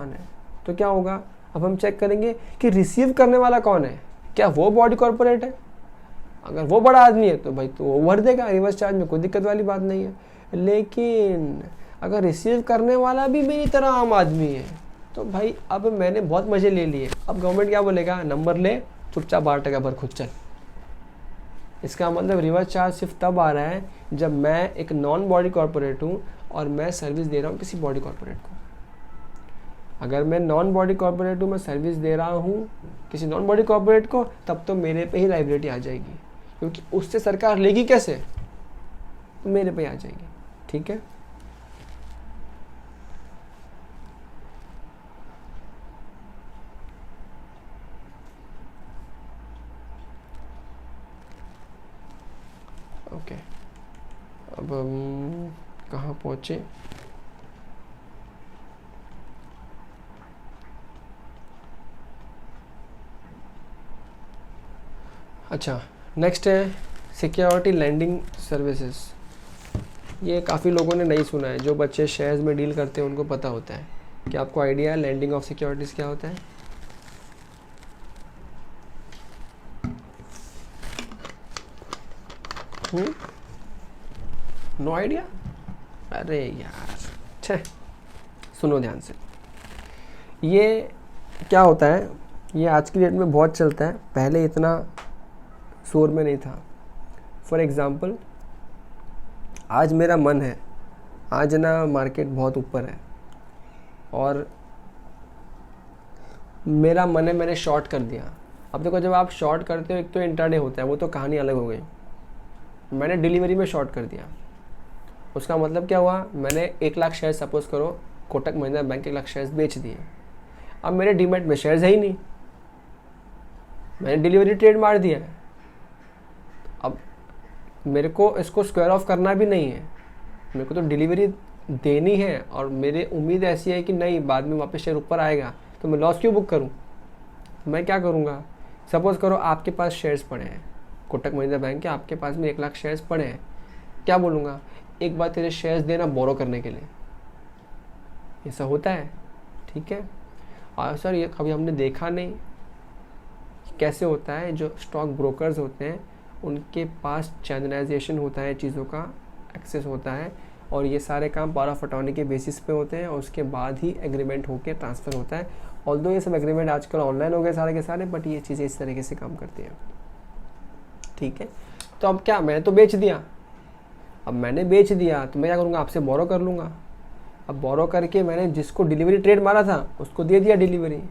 है, तो क्या होगा, अब हम चेक करेंगे कि रिसीव करने वाला कौन है, क्या वो बॉडी कॉर्पोरेट है। अगर वो बड़ा आदमी है तो भाई तो वो भर देगा रिवर्स चार्ज में, कोई दिक्कत वाली बात नहीं है। लेकिन अगर रिसीव करने वाला भी मेरी तरह आम आदमी है तो भाई अब मैंने बहुत मज़े ले लिए, अब गवर्नमेंट क्या बोलेगा, नंबर ले चुपचाप 12% भर खुद चल। इसका मतलब रिवर्स चार्ज सिर्फ तब आ रहा है जब मैं एक नॉन बॉडी कॉर्पोरेट हूँ और मैं सर्विस दे रहा हूँ किसी बॉडी कॉर्पोरेट को। अगर मैं नॉन बॉडी कॉर्पोरेट हूँ, मैं सर्विस दे रहा हूँ किसी नॉन बॉडी कॉर्पोरेट को, तब तो मेरे पे ही लाइबिलिटी आ जाएगी, क्योंकि उससे सरकार लेगी कैसे, तो मेरे पे आ जाएगी। ठीक है, ओके। अब हम कहाँ पहुँचे? अच्छा, नेक्स्ट है सिक्योरिटी लैंडिंग सर्विसेज। ये काफ़ी लोगों ने नहीं सुना है, जो बच्चे शेयर्स में डील करते हैं उनको पता होता है। क्या आपको आइडिया है लैंडिंग ऑफ सिक्योरिटीज़ क्या होता है? No idea? अरे यार, छे, सुनो ध्यान से। ये क्या होता है, ये आज की डेट में बहुत चलता है, पहले इतना शोर में नहीं था। फॉर एग्ज़ाम्पल, आज मेरा मन है, आज ना मार्केट बहुत ऊपर है और मेरा मन है, मैंने शॉर्ट कर दिया। अब देखो, जब आप शॉर्ट करते हो, एक तो इंट्राडे होता है, वो तो कहानी अलग हो गई। मैंने डिलीवरी में शॉर्ट कर दिया, उसका मतलब क्या हुआ, मैंने 1 लाख शेयर, सपोज करो कोटक महिंद्रा बैंक 1 लाख शेयर्स बेच दिए। अब मेरे डीमैट में शेयर्स है ही नहीं, मैंने डिलीवरी ट्रेड मार दिया है। अब मेरे को इसको स्क्वायर ऑफ करना भी नहीं है, मेरे को तो डिलीवरी देनी है और मेरी उम्मीद ऐसी है कि नहीं, बाद में वापस शेयर ऊपर आएगा, तो मैं लॉस क्यों बुक करूं? मैं क्या करूंगा, सपोज करो आपके पास शेयर्स पड़े हैं, कोटक महिंद्रा बैंक के आपके पास में 1 लाख शेयर्स पड़े हैं, क्या बोलूँगा, एक बार तेरे शेयर्स देना बोरो करने के लिए। ऐसा होता है, ठीक है। और सर ये कभी हमने देखा नहीं, कैसे होता है, जो स्टॉक ब्रोकर्स होते हैं उनके पास चैनलाइजेशन होता है, चीज़ों का एक्सेस होता है, और ये सारे काम पावर ऑफ अटॉर्नी के बेसिस पे होते हैं, और उसके बाद ही एग्रीमेंट होकर ट्रांसफ़र होता है। ऑल्दो ये सब एग्रीमेंट आजकल ऑनलाइन हो गए सारे के सारे, बट ये चीज़ें इस तरीके से काम करती हैं, ठीक है। तो अब क्या, मैंने तो बेच दिया, अब मैंने बेच दिया तो मैं क्या करूँगा, आपसे बोरो कर लूँगा। अब बोरो करके मैंने जिसको डिलीवरी ट्रेड मारा था उसको दे दिया डिलीवरी।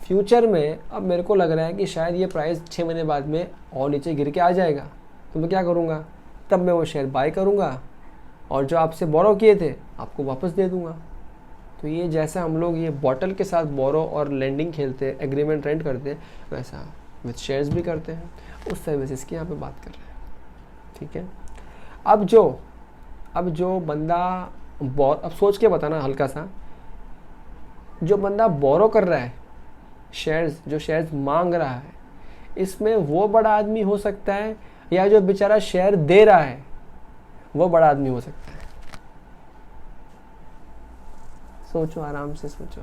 फ्यूचर में अब मेरे को लग रहा है कि शायद ये प्राइस 6 महीने बाद में और नीचे गिर के आ जाएगा, तो मैं क्या करूँगा, तब मैं वो शेयर बाय करूँगा और जो आपसे बोरो किए थे आपको वापस दे दूँगा। तो ये जैसा हम लोग ये बॉटल के साथ बोरो और लेंडिंग खेलते, एग्रीमेंट रेंट करते, वैसा विथ शेयर्स भी करते हैं। उस सर्विसेज की यहाँ पे बात कर रहे हैं, ठीक है। अब जो बंदा अब सोच के बताना हल्का सा, जो बंदा बोरो कर रहा है शेयर्स, जो शेयर्स मांग रहा है, इसमें वो बड़ा आदमी हो सकता है या जो बेचारा शेयर दे रहा है वो बड़ा आदमी हो सकता है? सोचो, आराम से सोचो।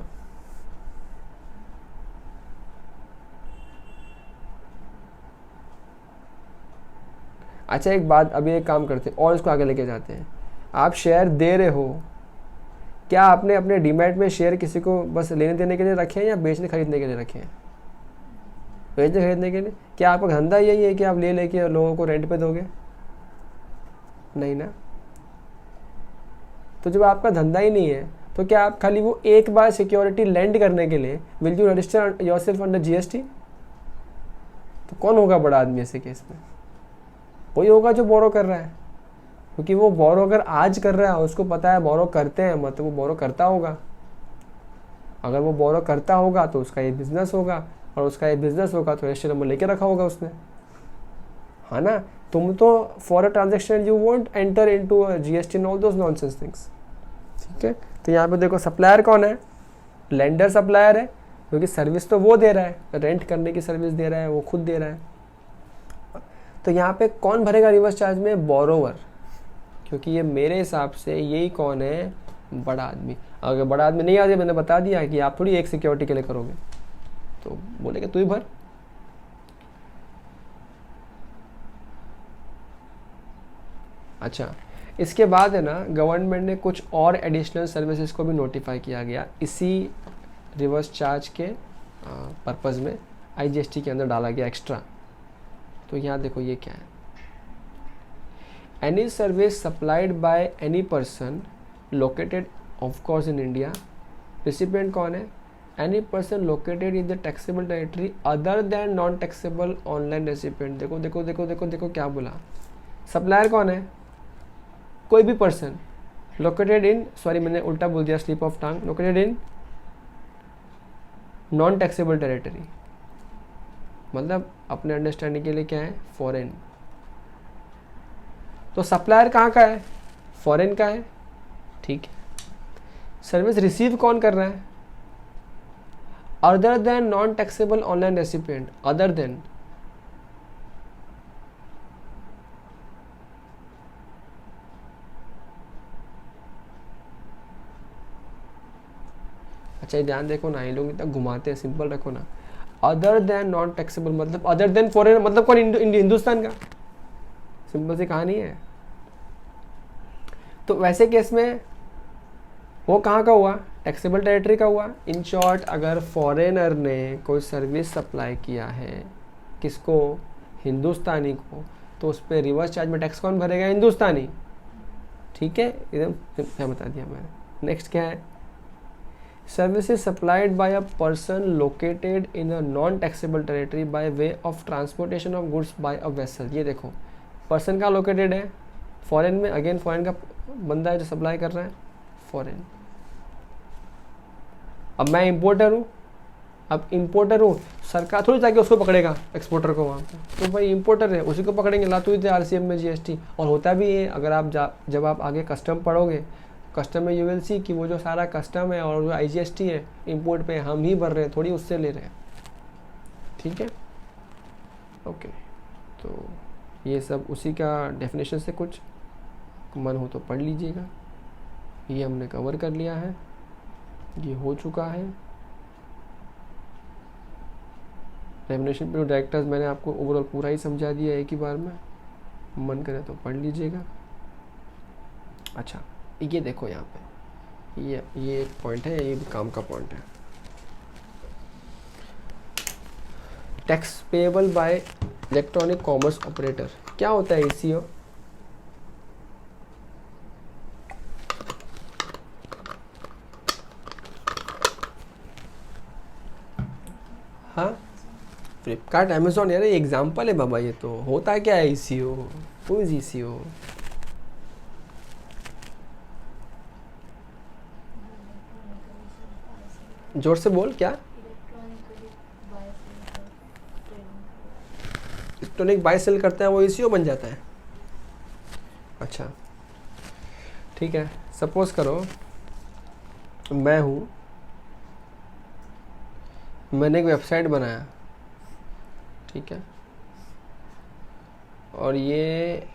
अच्छा, एक बात, अभी एक काम करते हैं और इसको आगे लेके जाते हैं। आप शेयर दे रहे हो, क्या आपने अपने डीमैट में शेयर किसी को बस लेने देने के लिए रखे हैं या बेचने खरीदने के लिए रखे हैं? बेचने खरीदने के लिए। क्या आपका धंधा यही है कि आप ले लेके लोगों को रेंट पे दोगे? नहीं ना। तो जब आपका धंधा ही नहीं है तो क्या आप खाली वो एक बार सिक्योरिटी लैंड करने के लिए will you register yourself under GST? तो कौन होगा बड़ा आदमी ऐसे केस में? वही होगा जो बोरो कर रहा है, क्योंकि वो बोरो अगर आज कर रहा है, उसको पता है बोरो करते हैं, मतलब वो बोरो करता होगा। अगर वो बोरो करता होगा तो उसका ये बिजनेस होगा, और उसका ये बिजनेस होगा तो रजिस्टर नंबर लेके रखा होगा उसने, है ना। तुम तो for a transaction you won't enter into GST and all those nonsense things, ठीक है। तो यहाँ पे देखो, सप्लायर कौन है? लेंडर सप्लायर है, क्योंकि सर्विस तो वो दे रहा है, रेंट करने की सर्विस दे रहा है, वो खुद दे रहा है। तो यहाँ पे कौन भरेगा रिवर्स चार्ज में? बोरोवर, क्योंकि ये मेरे हिसाब से यही कौन है? बड़ा आदमी। अगर बड़ा आदमी नहीं आ जाए, मैंने बता दिया कि आप थोड़ी एक सिक्योरिटी के लिए करोगे, तो बोलेगा तू ही भर। अच्छा, इसके बाद है ना, गवर्नमेंट ने कुछ और एडिशनल सर्विसेज को भी नोटिफाई किया गया इसी रिवर्स चार्ज के पर्पज़ में, आईजीएसटी के अंदर डाला गया एक्स्ट्रा। तो यहाँ देखो ये क्या है, any service supplied by any person located of course in India recipient कौन है? Any person located in the taxable territory other than non taxable online recipient. देखो देखो देखो देखो देखो क्या बोला। सप्लायर कौन है? कोई भी पर्सन लोकेटेड इन, सॉरी मैंने उल्टा बोल दिया, slip of tongue, located in non taxable territory, मतलब अपने अंडरस्टैंडिंग के लिए क्या है? फॉरेन। तो सप्लायर कहाँ का है? फॉरेन का है, ठीक है। सर्विस रिसीव कौन कर रहा है? Other than non taxable online recipient, other than. अच्छा ध्यान देखो ना, ये लोग इतना घुमाते हैं, सिंपल रखो ना। अदर देन नॉन टैक्सेबल मतलब अदर देन फॉरेन, मतलब कौन? हिंदुस्तान का। सिंपल सी कहानी है। तो वैसे केस में वो कहाँ का हुआ? टैक्सेबल टेरिटरी का हुआ। इन शॉर्ट, अगर फॉरेनर ने कोई सर्विस सप्लाई किया है, किसको? हिंदुस्तानी को, तो उस पर रिवर्स चार्ज में टैक्स कौन भरेगा? हिंदुस्तानी, ठीक है। एकदम क्या बता दिया मैंने। नेक्स्ट क्या है? Services supplied by a person located in a non taxable territory bye way of transportation of goods by a vessel. ये देखो, पर्सन का लोकेटेड है फॉरेन में, अगेन फॉरेन का बंदा है जो सप्लाई कर रहा है, फॉरेन। अब मैं इंपोर्टर हूँ, अब इंपोर्टर हूँ, सरकार थोड़ी जाके उसको पकड़ेगा एक्सपोर्टर को वहाँ पे, तो भाई इंपोर्टर है उसी को पकड़ेंगे। लातू ही थे आरसीएम में जीएसटी। और होता भी है, अगर आप जब आप आगे कस्टम पढ़ोगे, कस्टम में यू विल सी कि वो जो सारा कस्टम है और जो आईजीएसटी है इंपोर्ट पे हम ही भर रहे हैं, थोड़ी उससे ले रहे हैं, ठीक है। ओके, तो ये सब उसी का डेफिनेशन से कुछ मन हो तो पढ़ लीजिएगा। ये हमने कवर कर लिया है, ये हो चुका है। रेम्युनरेशन पे डायरेक्टर्स मैंने आपको ओवरऑल पूरा ही समझा दिया एक ही बार में, मन करे तो पढ़ लीजिएगा। अच्छा, ये देखो यहाँ पे ये एक पॉइंट है, ये भी काम का पॉइंट है। Tax payable by electronic commerce operator. क्या होता है ईसीओ? हाँ, फ्लिपकार्ट, अमेजोन, यार ये एग्जाम्पल है बाबा। ये तो होता क्या है ईसीओ? Who is eco? जोर से बोल। क्या? इलेक्ट्रॉनिक बाय सेल करता है वो ईसीओ बन जाता है। अच्छा ठीक है, सपोज करो मैं हूँ, मैंने एक वेबसाइट बनाया, ठीक है, और ये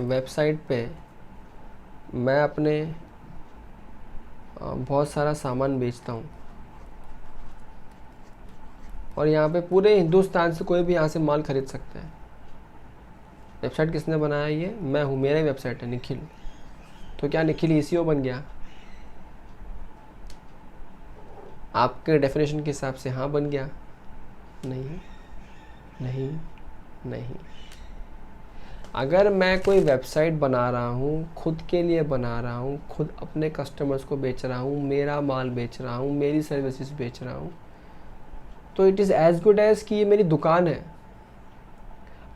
वेबसाइट पे मैं अपने बहुत सारा सामान बेचता हूँ, और यहाँ पे पूरे हिंदुस्तान से कोई भी यहाँ से माल खरीद सकता है। वेबसाइट किसने बनाया? ये मैं हूँ, मेरा ही वेबसाइट है, निखिल। तो क्या निखिल ईसीओ बन गया? आपके डेफिनेशन के हिसाब से हाँ बन गया। नहीं नहीं नहीं। अगर मैं कोई वेबसाइट बना रहा हूँ, खुद के लिए बना रहा हूँ, खुद अपने कस्टमर्स को बेच रहा हूँ, मेरा माल बेच रहा हूँ, मेरी सर्विसेज बेच रहा हूँ, तो it is as good as कि ये मेरी दुकान है।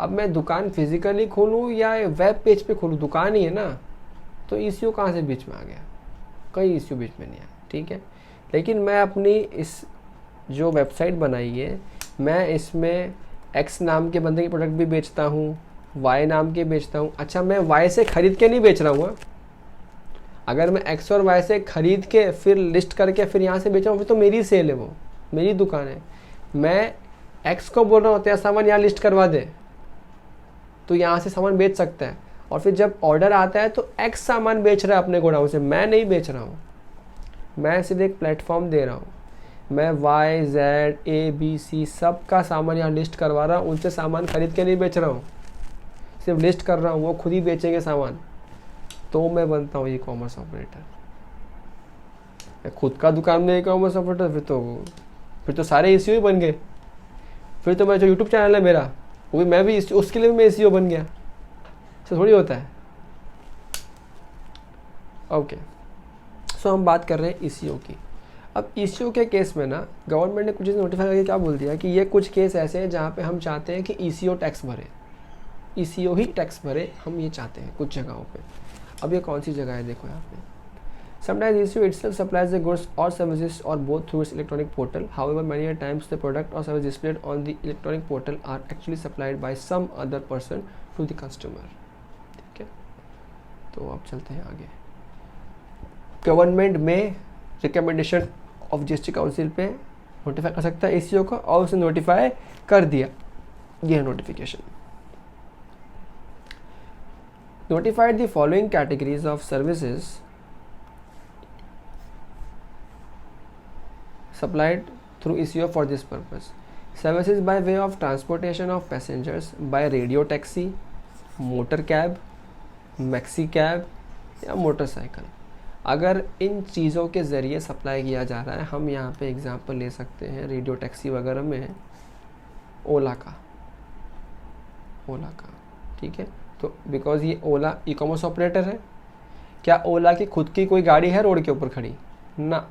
अब मैं दुकान फिजिकली खोलूँ या वेब पेज पे खोलूँ, दुकान ही है ना। तो ईसीओ कहाँ से बीच में आ गया? कहीं ईसीओ बीच में नहीं आया, ठीक है। लेकिन मैं अपनी इस जो वेबसाइट बनाई है, मैं इसमें एक्स नाम के बंदे की प्रोडक्ट भी बेचता हूँ, वाई नाम के बेचता हूँ। अच्छा, मैं वाई से ख़रीद के नहीं बेच रहा हूँ। अगर मैं एक्स और वाई से ख़रीद के फिर लिस्ट करके फिर यहाँ से बेच रहा हूँ, फिर तो मेरी सेल है, वो मेरी दुकान है। मैं एक्स को बोल रहा हूँ तेरा सामान यहाँ लिस्ट करवा दे, तो यहाँ से सामान बेच सकता है। और फिर जब ऑर्डर आता है तो एक्स सामान बेच रहा है अपने गोडाउन से, मैं नहीं बेच रहा हूँ। मैं सिर्फ एक प्लेटफॉर्म दे रहा हूँ। मैं Y Z A B C सब का सामान यहाँ लिस्ट करवा रहा हूँ, उनसे सामान खरीद के नहीं बेच रहा हूँ, सिर्फ लिस्ट कर रहा हूँ, वो खुद ही बेचेंगे सामान। तो मैं बनता हूँ ई कॉमर्स ऑपरेटर। खुद का दुकान में ई कॉमर्स ऑपरेटर, फिर तो सारे ईसीओ ही बन गए। फिर तो मैं जो यूट्यूब चैनल है मेरा, वो भी मैं भी उसके लिए भी मैं ईसीओ बन गया। तो थोड़ी होता है। ओके, सो हम बात कर रहे हैं ईसीओ की। अब ईसीओ के केस में ना गवर्नमेंट ने कुछ चीज़ नोटिफाई करके क्या बोल दिया कि ये कुछ केस ऐसे हैं जहाँ पे हम चाहते हैं कि ईसीओ टैक्स भरे, ईसीओ ही टैक्स भरे, हम ये चाहते हैं कुछ जगहों पे। अब ये कौन सी जगह है, देखो यहाँ पे Sometimes ECU itself supplies the goods or services or both through its electronic portal. However, many a times the product or service displayed on the electronic portal are actually supplied by some other person to the customer. ठीक है, तो अब चलते हैं आगे। Government में recommendation of GST council पे notify कर सकता है ECO को, और उसे नोटिफाई कर दिया, यह notification. Notified the following categories of services supplied through ECO for this purpose. Services by way of transportation of passengers by radio taxi, motor cab, maxi cab या मोटरसाइकिल। अगर इन चीज़ों के ज़रिए सप्लाई किया जा रहा है, हम यहाँ पे एग्जांपल ले सकते हैं रेडियो टैक्सी वगैरह में ओला का, ठीक है। तो बिकॉज ये ओला ई कॉमर्स ऑपरेटर है, क्या ओला की खुद की कोई गाड़ी है रोड के ऊपर खड़ी ना,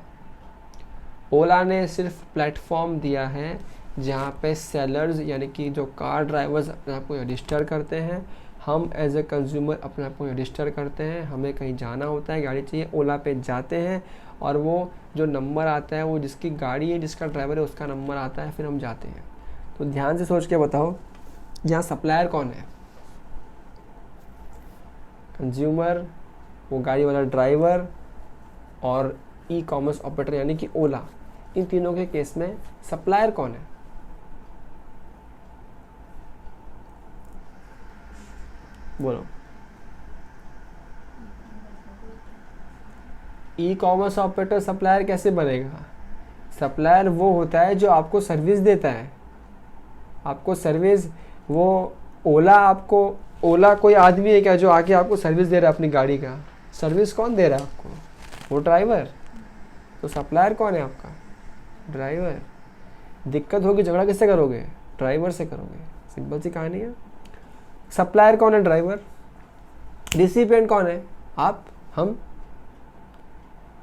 ओला ने सिर्फ प्लेटफॉर्म दिया है जहाँ पे सेलर्स यानी कि जो कार ड्राइवर्स अपने आप को रजिस्टर करते हैं, हम एज ए कंज्यूमर अपने आप को रजिस्टर करते हैं, हमें कहीं जाना होता है, गाड़ी चाहिए, ओला पे जाते हैं और वो जो नंबर आता है वो जिसकी गाड़ी है, जिसका ड्राइवर है, उसका नंबर आता है, फिर हम जाते हैं। तो ध्यान से सोच के बताओ, यहाँ सप्लायर कौन है, कंज्यूमर, वो गाड़ी वाला ड्राइवर और ई कॉमर्स ऑपरेटर यानी कि ओला। इन तीनों के केस में सप्लायर कौन है, बोलो। ई कॉमर्स ऑपरेटर सप्लायर कैसे बनेगा? सप्लायर वो होता है जो आपको सर्विस देता है, आपको सर्विस, वो ओला कोई आदमी है क्या जो आके आपको सर्विस दे रहा है अपनी गाड़ी का? सर्विस कौन दे रहा है आपको? वो ड्राइवर। तो सप्लायर कौन है आपका? ड्राइवर। दिक्कत होगी, झगड़ा किससे करोगे? ड्राइवर से करोगे, सिंपल सी कहानी है। सप्लायर कौन है? ड्राइवर। रिसिपिएंट कौन है? आप, हम।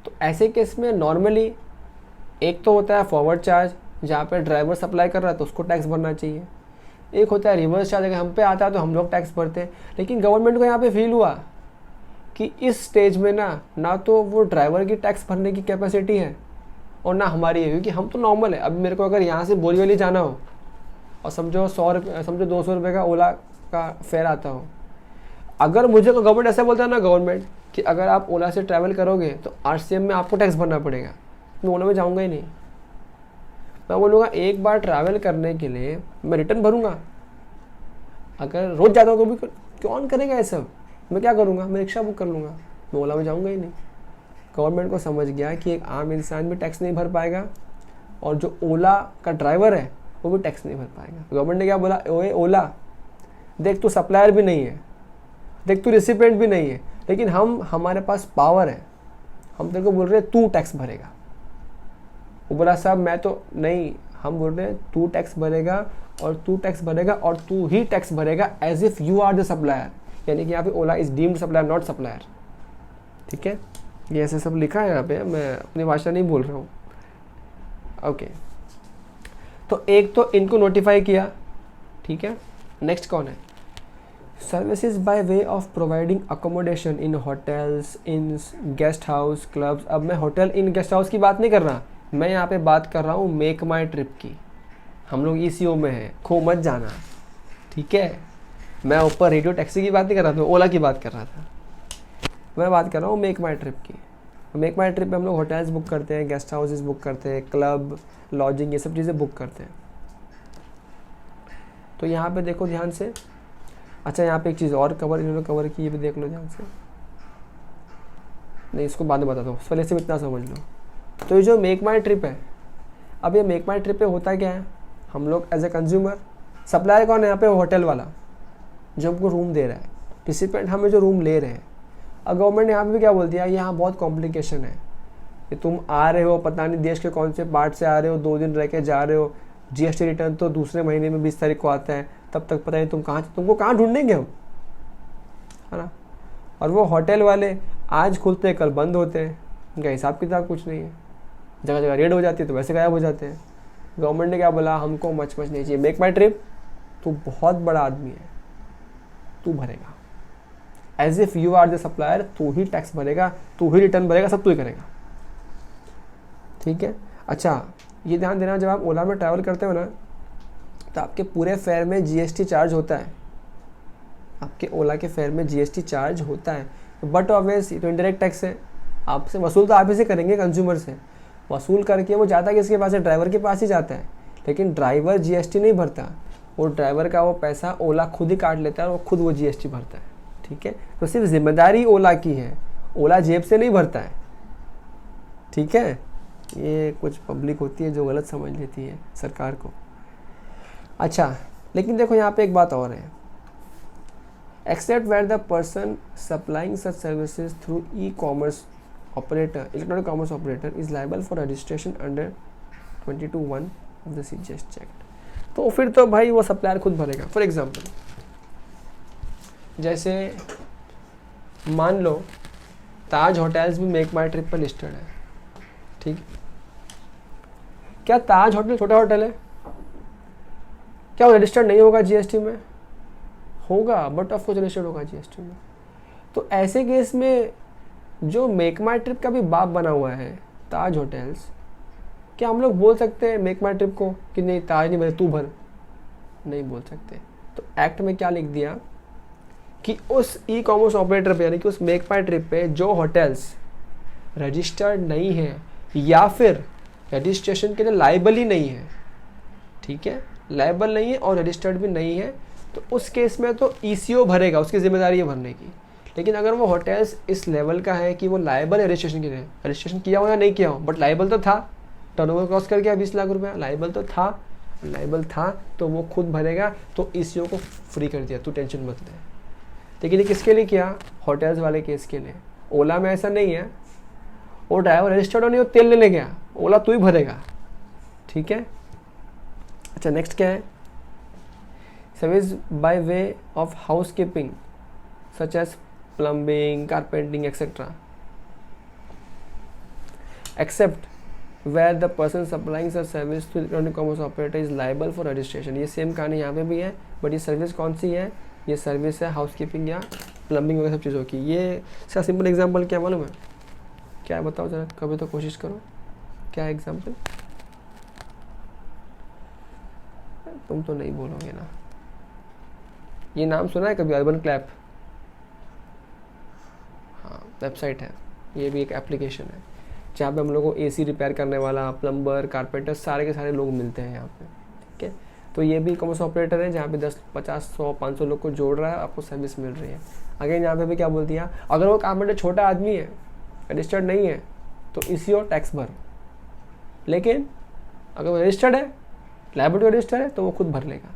तो ऐसे केस में नॉर्मली एक तो होता है फॉरवर्ड चार्ज, जहाँ पे ड्राइवर सप्लाई कर रहा है तो उसको टैक्स भरना चाहिए। एक होता है रिवर्स चार्ज, अगर हम पे आता है तो हम लोग टैक्स भरते हैं। लेकिन गवर्नमेंट को यहाँ पे फील हुआ कि इस स्टेज में ना तो वो ड्राइवर की टैक्स भरने की कैपेसिटी है और ना हमारी है, क्योंकि हम तो नॉर्मल है। अब मेरे को अगर यहाँ से बोरीवली जाना हो और समझो 200 रुपये का ओला का फेयर आता हो, अगर मुझे तो गवर्नमेंट ऐसा बोलता है ना, गवर्नमेंट कि अगर आप ओला से ट्रैवल करोगे तो RCM में आपको टैक्स भरना पड़ेगा, मैं ओला में जाऊँगा ही नहीं। मैं बोलूँगा एक बार ट्रैवल करने के लिए मैं रिटर्न भरूँगा, अगर रोज़ जाता हूँ तो भी कौन करेगा ये सब? मैं क्या करूँगा? मैं रिक्शा बुक कर लूँगा, मैं ओला में जाऊँगा ही नहीं। गवर्नमेंट को समझ गया कि एक आम इंसान भी टैक्स नहीं भर पाएगा और जो ओला का ड्राइवर है वो भी टैक्स नहीं भर पाएगा। गवर्नमेंट ने क्या बोला, ओए ओला देख, तू सप्लायर भी नहीं है, देख तू रिसिपिएंट भी नहीं है, लेकिन हमारे पास पावर है, हम तेरे को बोल रहे हैं तू टैक्स भरेगा। वो बोला साहब मैं तो नहीं, हम बोल रहे हैं तू टैक्स भरेगा और तू टैक्स भरेगा और तू ही टैक्स भरेगा, as if you are the supplier. यानी कि यहाँ पे Ola is deemed supplier, not supplier. ठीक है, ये ऐसे सब लिखा है यहाँ पे, मैं अपनी भाषा नहीं बोल रहा हूँ। ओके, तो एक तो इनको नोटिफाई किया, ठीक है। नेक्स्ट कौन है? Services by way of providing accommodation in hotels, in guest house, clubs. अब मैं होटल इन गेस्ट हाउस की बात नहीं कर रहा, मैं यहाँ पे बात कर रहा हूँ मेक माई ट्रिप की। हम लोग ECO में हैं, खो मत जाना, ठीक है। मैं ऊपर रेडियो टैक्सी की बात नहीं कर रहा था, ओला की बात कर रहा था। मैं बात कर रहा हूँ मेक माई ट्रिप की। मेक माई ट्रिप में हम लोग होटल्स बुक करते हैं, गेस्ट हाउसेस बुक करते हैं, क्लब, लॉजिंग, ये सब चीज़ें बुक करते हैं। तो यहाँ पे देखो ध्यान से। अच्छा, यहाँ पे एक चीज़ और इन्होंने कवर की, ये भी देख लो ध्यान से। नहीं, इसको बाद में बताता हूँ, पहले से इतना समझ लो। तो ये जो मेक माई ट्रिप है, अब ये मेक माई ट्रिप पे होता क्या है, हम लोग एज ए कंज्यूमर, सप्लायर कौन है यहाँ पे? होटल वाला जो हमको रूम दे रहा है, रिसिपेंट हमें जो रूम ले रहे हैं। अब गवर्नमेंट ने यहाँ पे भी क्या बोल दिया, यहाँ बहुत कॉम्प्लिकेशन है कि तुम आ रहे हो, पता नहीं देश के कौन से पार्ट से आ रहे हो, 2 दिन रह के जा रहे हो, GST रिटर्न तो दूसरे महीने में 20 तारीख को आता है, तब तक पता नहीं तुमको कहाँ ढूंढेंगे हम, है ना। और वो होटल वाले आज खुलते हैं कल बंद होते हैं, उनका हिसाब किताब कुछ नहीं है। जगह जगह रेड हो जाती है तो वैसे गायब हो जाते हैं। गवर्नमेंट ने क्या बोला, हमको मच नहीं चाहिए, मेक माई ट्रिप, तू बहुत बड़ा आदमी है, तू भरेगा, as if you are the supplier, तू ही टैक्स भरेगा, तू ही रिटर्न भरेगा, सब तू ही करेगा, ठीक है। अच्छा ये ध्यान देना, जब आप ओला में ट्रैवल करते हो ना तो आपके पूरे फेयर में जीएसटी चार्ज होता है, आपके ओला के फेयर में जीएसटी चार्ज होता है, बट ऑब्वियस ये तो इंडायरेक्ट टैक्स है, आपसे वसूल तो आप ही से करेंगे, कंज्यूमर से वसूल करके वो जाता है किसके पास है, ड्राइवर के पास ही जाता है, लेकिन ड्राइवर जीएसटी नहीं भरता, वो ड्राइवर का वो पैसा ओला खुद ही काट लेता है और वो खुद वो जीएसटी भरता है, ठीक है। तो सिर्फ जिम्मेदारी ओला की है, ओला जेब से नहीं भरता है, ठीक है। ये कुछ पब्लिक होती है जो गलत समझ लेती है सरकार को। अच्छा लेकिन देखो यहाँ पे एक बात और है, except where the person supplying such services through e commerce operator, electronic commerce operator is liable for registration under 22(1) of the CGST act. तो फिर तो भाई वो सप्लायर खुद भरेगा। फॉर एग्जाम्पल जैसे मान लो ताज होटल्स भी मेक माई ट्रिप पर लिस्टेड है, ठीक है। क्या ताज होटल छोटा होटल है, क्या वो रजिस्टर्ड नहीं होगा जीएसटी में? होगा, बट ऑफ कोर्स रजिस्टर्ड होगा जीएसटी में। तो ऐसे केस में जो मेक माई ट्रिप का भी बाप बना हुआ है ताज होटल्स, क्या हम लोग बोल सकते हैं मेक माई ट्रिप को कि नहीं ताज नहीं भरे तू भर? नहीं बोल सकते। तो एक्ट में क्या लिख दिया कि उस ई कॉमर्स ऑपरेटर पे यानी कि उस मेक माई ट्रिप पे जो होटल्स रजिस्टर्ड नहीं है या फिर रजिस्ट्रेशन के लिए लायबल ही नहीं है, ठीक है, लायबल नहीं है और रजिस्टर्ड भी नहीं है, तो उस केस में तो ईसीओ भरेगा, उसकी जिम्मेदारी है भरने की। लेकिन अगर वो होटल्स इस लेवल का है कि वो लायबल है रजिस्ट्रेशन के लिए, रजिस्ट्रेशन किया हो या नहीं किया हो, बट लायबल तो था, टर्नओवर क्रॉस कर गया 20 लाख रुपया, लायबल तो था, तो वो खुद भरेगा, तो ईसीओ को फ्री कर दिया, तू टेंशन मत ले। लेकिन ये किसके लिए किया? होटल्स वाले केस के लिए। ओला में ऐसा नहीं है, वो ड्राइवर रजिस्टर्ड नहीं हो, तेल लेने गया, ओला तू ही भरेगा, ठीक है। अच्छा नेक्स्ट क्या है, service by way of housekeeping such as plumbing, carpentering etcetera, except where the person supplying such service to electronic commerce operator is liable for registration। ये सेम कहानी यहाँ पे भी है, बट ये सर्विस कौन सी है? ये सर्विस है हाउस कीपिंग या प्लम्बिंग वगैरह सब चीज़ों की। ये इसका सिंपल एग्जांपल क्या मालूम है? क्या है बताओ जरा, कभी तो कोशिश करो, क्या है एग्जांपल? तुम तो नहीं बोलोगे ना। ये नाम सुना है कभी, अर्बन क्लैप? हाँ वेबसाइट है, ये भी एक एप्लीकेशन है जहाँ पे हम लोग को एसी रिपेयर करने वाला, प्लम्बर, कारपेंटर सारे के सारे लोग मिलते हैं यहाँ पे, ठीक है। तो ये भी कॉमर्स ऑपरेटर है जहाँ पे 10, 50, 100, 500 लोग को जोड़ रहा है, आपको सर्विस मिल रही है। अगेन यहाँ पे भी क्या बोल दिया, अगर वो कारपेंटर छोटा आदमी है, रजिस्टर्ड नहीं है, तो ईसीओ टैक्स भर, लेकिन अगर वो रजिस्टर्ड है, लायबिलिटी रजिस्टर्ड है, तो वो खुद भर लेगा।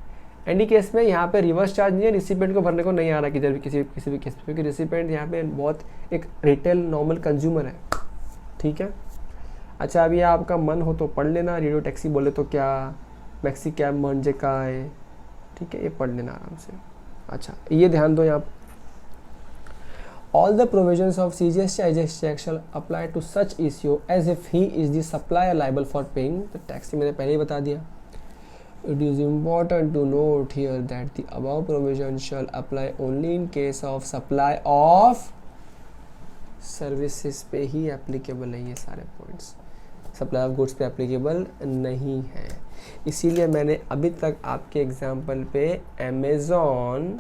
एनी केस में यहाँ पे रिवर्स चार्ज नहीं है, रिसिपेंट को भरने को नहीं आ रहा किधर भी किसी भी केस में, क्योंकि रिसिपेंट यहाँ पे बहुत एक रिटेल नॉर्मल कंज्यूमर है, ठीक है। अच्छा अभी आपका मन हो तो पढ़ लेना, रेडियो टैक्सी बोले तो क्या, मैक्सी कैब म्हणजे काय, ठीक है, ये पढ़ लेना आराम से। अच्छा ये ध्यान दो यहाँ, all the provisions of CGST IGST act shall apply to such ECO as if he is the supplier liable for paying the tax. मैंने पहले ही बता दिया। It is important to note here that the above provision shall apply only in case of supply of services पे ही applicable है। ये सारे points supply of goods पे applicable नहीं है। इसीलिए मैंने अभी तक आपके एग्जाम्पल पे अमेज़ॉन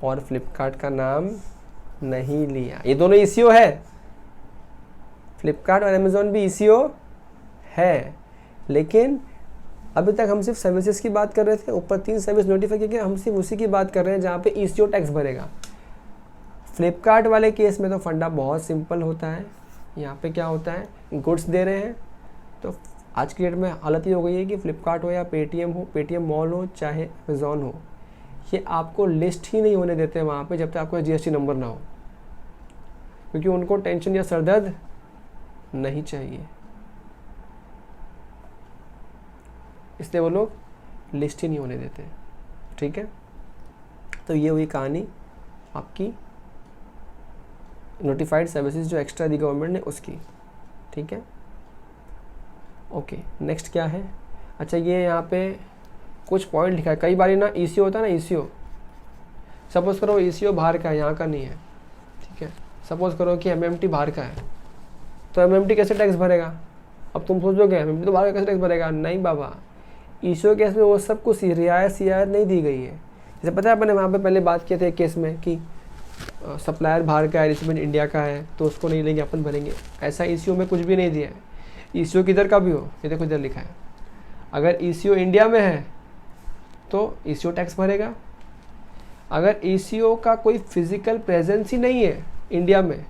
और फ्लिपकार्ट का नाम नहीं लिया। ये दोनों ईसीओ है, फ्लिपकार्ट और अमेज़ॉन भी ईसीओ है, लेकिन अभी तक हम सिर्फ सर्विसेज की बात कर रहे थे। ऊपर 3 सर्विस नोटिफाई किए, हम सिर्फ उसी की बात कर रहे हैं जहाँ पे ईसीओ टैक्स भरेगा। फ्लिपकार्ट वाले केस में तो फंडा बहुत सिंपल होता है। यहाँ पे क्या होता है, गुड्स दे रहे हैं, तो आज की डेट में हालत ये हो गई है कि फ्लिपकार्ट हो या पेटीएम हो, पेटीएम मॉल हो चाहे अमेज़ॉन हो, ये आपको लिस्ट ही नहीं होने देते वहाँ पे जब तक आपका जीएसटी नंबर ना हो, क्योंकि उनको टेंशन या सरदर्द नहीं चाहिए, इसलिए वो लोग लिस्ट ही नहीं होने देते, ठीक है। तो ये हुई कहानी आपकी नोटिफाइड सर्विसेज जो एक्स्ट्रा दी गवर्नमेंट ने उसकी, ठीक है। ओके नेक्स्ट क्या है, अच्छा ये यहाँ पे कुछ पॉइंट लिखा है, कई बार ना ईसीओ होता है ना, ईसीओ सपोज करो ईसीओ बाहर का है, यहाँ का नहीं है, ठीक है। सपोज करो कि एमएमटी बाहर का है, तो एमएमटी कैसे टैक्स भरेगा। अब तुम सोचोगे एमएमटी तो बाहर का कैसे टैक्स भरेगा, नहीं बाबा, ईसीओ केस में वो सब कुछ रियायत नहीं दी गई है। जैसे पता है अपने वहाँ पे पहले बात किए थे केस में कि सप्लायर बाहर का है, रिसिपेंट इंडिया का है, तो उसको नहीं लेंगे, अपन भरेंगे। ऐसा ईसीओ में कुछ भी नहीं दिया है। ईसीओ किधर का भी हो, ये देखो इधर लिखा है, अगर ईसीओ इंडिया में है तो ईसीओ टैक्स भरेगा। अगर ईसीओ का कोई फिजिकल प्रेजेंस ही नहीं है इंडिया में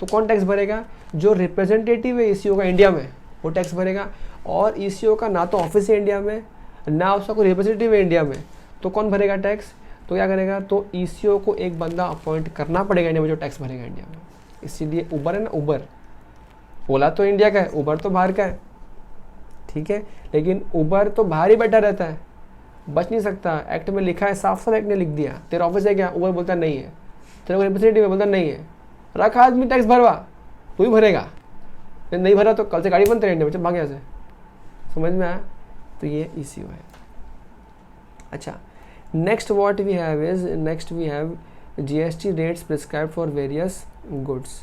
तो कौन टैक्स भरेगा, जो रिप्रेजेंटेटिव है ईसीओ का इंडिया में वो टैक्स भरेगा। और ईसीओ का ना तो ऑफिस है इंडिया में, ना उसका कोई रिप्रेजेंटेटिव है इंडिया में, तो कौन भरेगा टैक्स, तो क्या करेगा, तो ईसीओ को एक बंदा अपॉइंट करना पड़ेगा इंडिया में जो टैक्स भरेगा इंडिया में। इसीलिए उबर है ना, उबर, ओला तो इंडिया का है, उबर तो बाहर का है, ठीक है। लेकिन उबर तो बाहर ही बैठा रहता है, बच नहीं सकता, एक्ट में लिखा है, साफ साफ एक्ट ने लिख दिया, तेरा ऑफिस है क्या, उबर बोलता नहीं है, तेरा को रिप्रेजेंटेटिव है, बोलता नहीं है, रखा आदमी टैक्स भरवा, तू ही भरेगा, नहीं भरा तो कल से गाड़ी बंद रहेंगे, बच्चे भाग यहाँ से, समझ में आया। तो ये ईसीओ है। अच्छा next what we have is, next we have GST rates prescribe for various goods.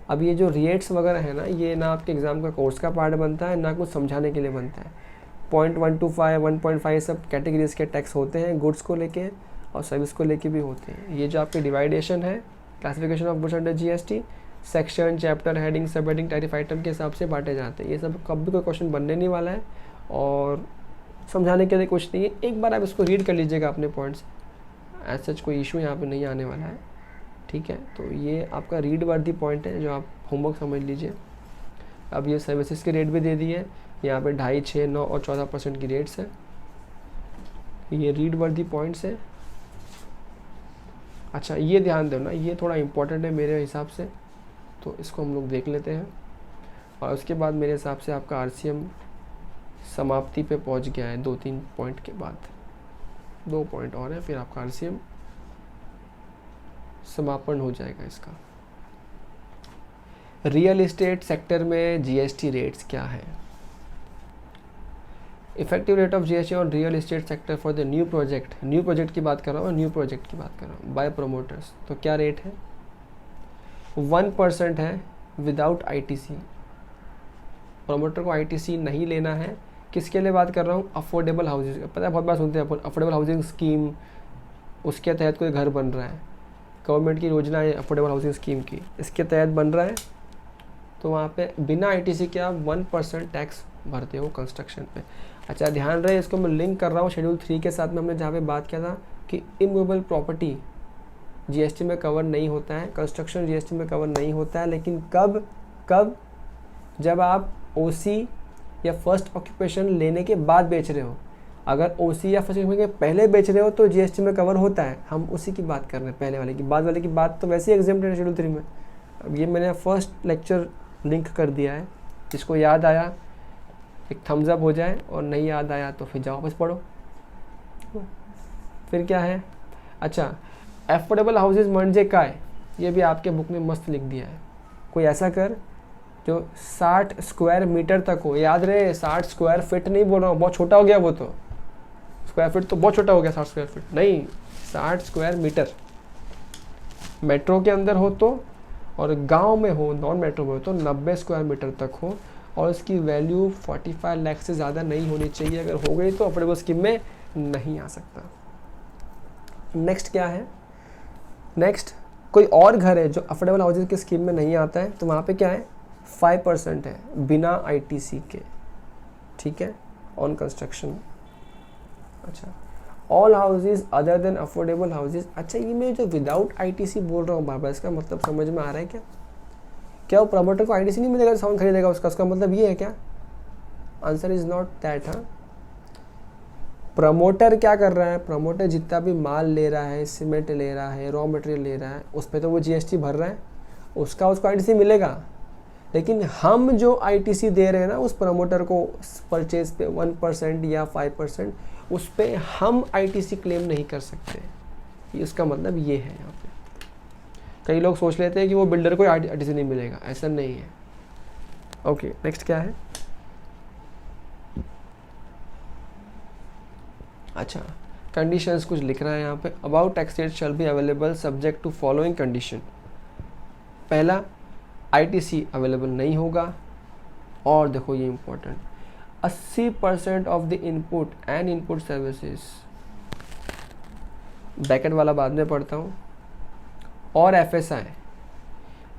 अब ये जो रेट्स वगैरह है ना, ये ना आपके एग्जाम का कोर्स का पार्ट बनता है, ना कुछ समझाने के लिए बनता है। 0.125 1.5 सब कैटेगरीज के टैक्स होते हैं, गुड्स को लेके और सर्विस को लेके भी होते हैं। ये जो आपके डिवाइडेशन है, classification of goods under GST, section, chapter, heading, सब हेडिंग, टैरिफ आइटम के हिसाब से बांटे जाते हैं। ये सब कभी कोई क्वेश्चन बनने नहीं वाला है और समझाने के लिए कुछ नहीं है। एक बार आप इसको रीड कर लीजिएगा अपने पॉइंट्स, एज सच कोई इशू यहाँ पे नहीं आने वाला है, ठीक है। तो ये आपका रीड वर्दी पॉइंट है जो आप होमवर्क समझ लीजिए। अब ये सर्विसेज के रेट भी दे दिए, यहाँ पे 2.5, 6, 9 और 14% की रेट्स है। ये रीड वर्दी पॉइंट्स है। अच्छा ये ध्यान दो ना, ये थोड़ा इम्पोर्टेंट है मेरे हिसाब से, तो इसको हम लोग देख लेते हैं। और उसके बाद मेरे हिसाब से आपका आरसीएम समाप्ति पे पहुंच गया है 2-3 पॉइंट के बाद, 2 पॉइंट और है, फिर आपका आरसीएम समापन हो जाएगा इसका। रियल एस्टेट सेक्टर में जीएसटी रेट्स क्या है। Effective rate of GST on real estate sector for the new project की बात कर रहा हूँ, न्यू प्रोजेक्ट की बात कर रहा हूँ, बाय प्रोमोटर्स। तो क्या रेट है, 1% है विदाउट आईटीसी। प्रोमोटर को आईटीसी नहीं लेना है। किसके लिए बात कर रहा हूँ, अफोर्डेबल हाउसेज। पता है बहुत बार सुनते हैं अपन, अफोर्डेबल हाउसिंग स्कीम, उसके तहत कोई घर बन रहा है, गवर्नमेंट की योजना है अफोर्डेबल हाउसिंग स्कीम की, इसके तहत बन रहा है, तो वहाँ पे बिना आईटीसी के आप 1% टैक्स भरते हो कंस्ट्रक्शन पे। अच्छा ध्यान रहे, इसको मैं लिंक कर रहा हूँ शेड्यूल 3 के साथ में, हमने जहाँ पे बात किया था कि इमूवेबल प्रॉपर्टी जीएसटी में कवर नहीं होता है, कंस्ट्रक्शन जीएसटी में कवर नहीं होता है, लेकिन कब जब आप ओसी या फर्स्ट ऑक्यूपेशन लेने के बाद बेच रहे हो। अगर ओसी या फर्स्ट ऑक्यूपेशन के पहले बेच रहे हो तो जीएसटी में कवर होता है, हम उसी की बात कर रहे हैं, पहले वाले की। बाद वाले की बात तो वैसे ही एग्जाम्प्टेड है शेड्यूल 3 में। अब ये मैंने फर्स्ट लेक्चर लिंक कर दिया है, जिसको याद आया एक थम्स अप हो जाए, और नहीं याद आया तो फिर जाओ वापस पढ़ो। फिर क्या है, अच्छा एफोर्डेबल हाउसेज म्हणजे काय, ये भी आपके बुक में मस्त लिख दिया है। कोई ऐसा कर जो 60 स्क्वायर मीटर तक हो, याद रहे 60 स्क्वायर फीट नहीं बोल रहा हूँ, बहुत छोटा हो गया वो तो, स्क्वायर फीट तो बहुत छोटा हो गया, 60 स्क्वायर फीट नहीं, 60 स्क्वायर मीटर। मेट्रो के अंदर हो तो, और गांव में हो, नॉन मेट्रो में हो तो 90 स्क्वायर मीटर तक हो, और इसकी वैल्यू 45 लाख से ज़्यादा नहीं होनी चाहिए। अगर हो गई तो अफोर्डेबल स्कीम में नहीं आ सकता। नेक्स्ट क्या है, नेक्स्ट कोई और घर है जो अफोर्डेबल हाउसिंग की स्कीम में नहीं आता है, तो वहाँ पे क्या है 5% है बिना आईटीसी के, ठीक है, ऑन कंस्ट्रक्शन। अच्छा all houses other than affordable houses. अच्छा ये मैं जो विदाउट आईटीसी बोल रहा हूँ बाबा, इसका मतलब समझ में आ रहा है क्या? क्या वो प्रमोटर को आईटीसी नहीं मिलेगा, साउंड खरीदेगा उसका मतलब ये है क्या? Answer is not that. हाँ, प्रमोटर क्या कर रहा है, प्रमोटर जितना भी माल ले रहा है, सीमेंट ले रहा है, रॉ मटेरियल ले रहा है, उस पर तो वो जीएसटी भर रहा है, उसको आईटीसी मिलेगा। लेकिन हम जो आईटीसी दे रहे हैं ना उस प्रमोटर को परचेज पे 1% या 5%, उस पर हम आईटीसी क्लेम नहीं कर सकते। इसका मतलब ये है। यहाँ पे कई लोग सोच लेते हैं कि वो बिल्डर को आईटीसी नहीं मिलेगा, ऐसा नहीं है। ओके नेक्स्ट क्या है, अच्छा, कंडीशंस कुछ लिख रहा है यहाँ पे, about tax rate shall be available subject to following condition. पहला, आईटीसी अवेलेबल नहीं होगा, और देखो ये important, 80% of the input and input services, bracket वाला बाद में पढ़ता हूँ, और FSI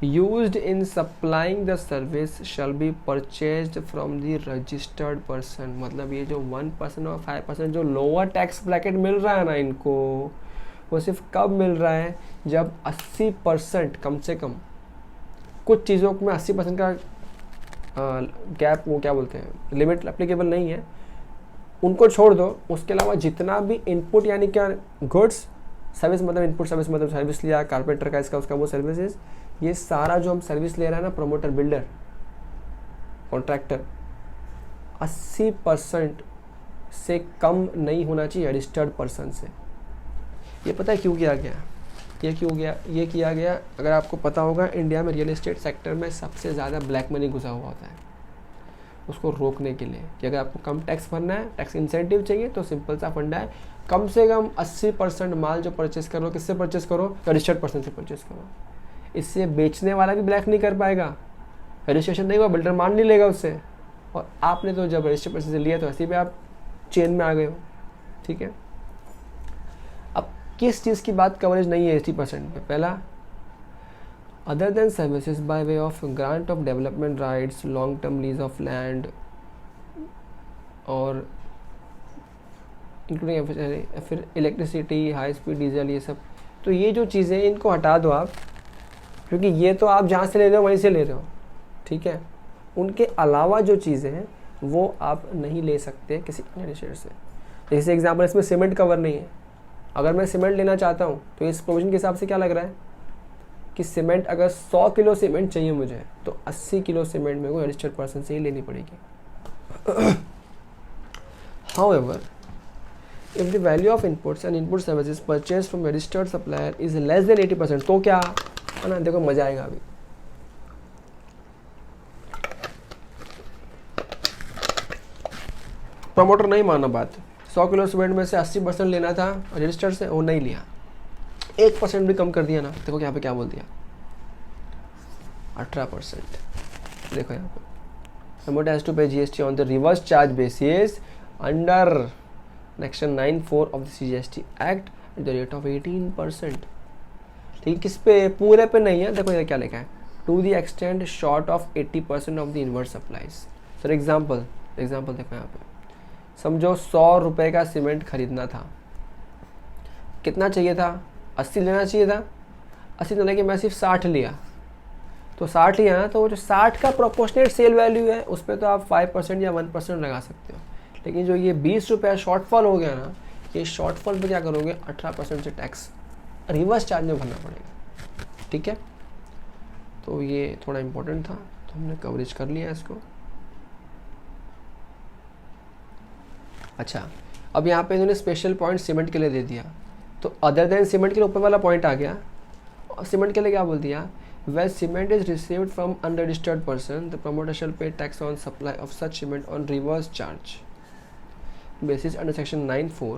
used in supplying the service shall be purchased from the registered person। मतलब ये जो 1% और 5% जो लोअर टैक्स ब्रैकेट मिल रहा है ना इनको, वो सिर्फ कब मिल रहा है, जब 80% कम से कम, कुछ चीज़ों में 80% का गैप, वो क्या बोलते हैं, लिमिट एप्लीकेबल नहीं है, उनको छोड़ दो। उसके अलावा जितना भी इनपुट यानी क्या, गुड्स, सर्विस मतलब इनपुट, सर्विस मतलब सर्विस लिया कारपेंटर का, इसका उसका, वो सर्विसेज, ये सारा जो हम सर्विस ले रहे हैं ना, प्रमोटर, बिल्डर, कॉन्ट्रैक्टर, 80% से कम नहीं होना चाहिए रजिस्टर्ड पर्सन से। ये पता है क्यों किया गया, ये किया गया, अगर आपको पता होगा, इंडिया में रियल एस्टेट सेक्टर में सबसे ज़्यादा ब्लैक मनी घुसा हुआ होता है, उसको रोकने के लिए कि अगर आपको कम टैक्स भरना है, टैक्स इंसेंटिव चाहिए, तो सिंपल सा फंडा है, कम से कम 80% माल जो परचेस करो, किससे परचेस करो, रजिस्टर्ड पर्सन से परचेस करो। इससे बेचने वाला भी ब्लैक नहीं कर पाएगा, रजिस्ट्रेशन नहीं हुआ, बिल्डर मान नहीं लेगा उससे, और आपने तो जब रजिस्टर्ड पर्सन से लिया तो ऐसे भी आप चेन में आ गए हो। ठीक है, अब किस चीज़ की बात कवरेज नहीं है 80% पे? पहला, other than services by way of grant of development rights, long term lease of land, और इंक्लूडिंग फिर इलेक्ट्रिसिटी, हाई स्पीड डीजल, ये सब। तो ये जो चीज़ें, इनको हटा दो आप, क्योंकि ये तो आप जहाँ से ले रहे हो वहीं से ले रहे हो। ठीक है, उनके अलावा जो चीज़ें हैं वो आप नहीं ले सकते किसी अन्य शेयर से। जैसे एग्जाम्पल, इसमें सीमेंट कवर नहीं है, अगर मैं सीमेंट लेना चाहता हूँ तो इस प्रोविजन के हिसाब से क्या लग रहा है कि सीमेंट, अगर 100 किलो सीमेंट चाहिए मुझे, तो 80 किलो सीमेंट मेरे को रजिस्टर्ड पर्सन से ही लेनी पड़ेगी। However, if the value of inputs and input services purchased from registered supplier is less than 80%, तो क्या है ना, देखो मजा आएगा अभी। प्रमोटर नहीं माना बात, 100 किलो सीमेंट में से 80% लेना था रजिस्टर्ड से, वो नहीं लिया, 1% भी कम कर दिया ना, देखो यहाँ पे क्या बोल दिया, 18%। देखो यहाँ पे, promoter has to pay GST on the reverse charge basis under Section 9(4) of the CGST Act at the rate of 18%। ठीक, किस पे? पूरे पे नहीं है। देखो ये क्या लिखा है, to the extent short of 80% of the inverse supplies. For example देखो यहाँ पे, समझो 100 रुपये का सीमेंट खरीदना था, कितना चाहिए था, 80 लेना चाहिए था, 80 लेने के मैं सिर्फ 60 लिया, तो 60 लिया ना, तो वो जो 60 का प्रोपोर्शनेट सेल वैल्यू है उस पर तो आप 5% या 1% लगा सकते हो। लेकिन जो ये 20 रुपये शॉर्टफॉल हो गया ना, ये शॉर्टफॉल पे क्या करोगे, 18% से टैक्स रिवर्स चार्ज में भरना पड़ेगा। ठीक है, तो ये थोड़ा इम्पोर्टेंट था, तो हमने कवरेज कर लिया इसको। अच्छा, अब यहाँ पे इन्होंने स्पेशल पॉइंट सीमेंट के लिए दे दिया, तो अदर देन सीमेंट के लिए ऊपर वाला पॉइंट आ गया, और सीमेंट के लिए क्या बोल दिया, where cement is received from unregistered person, the promoter shall pay tax on supply of such cement on reverse charge basis under section 9(4)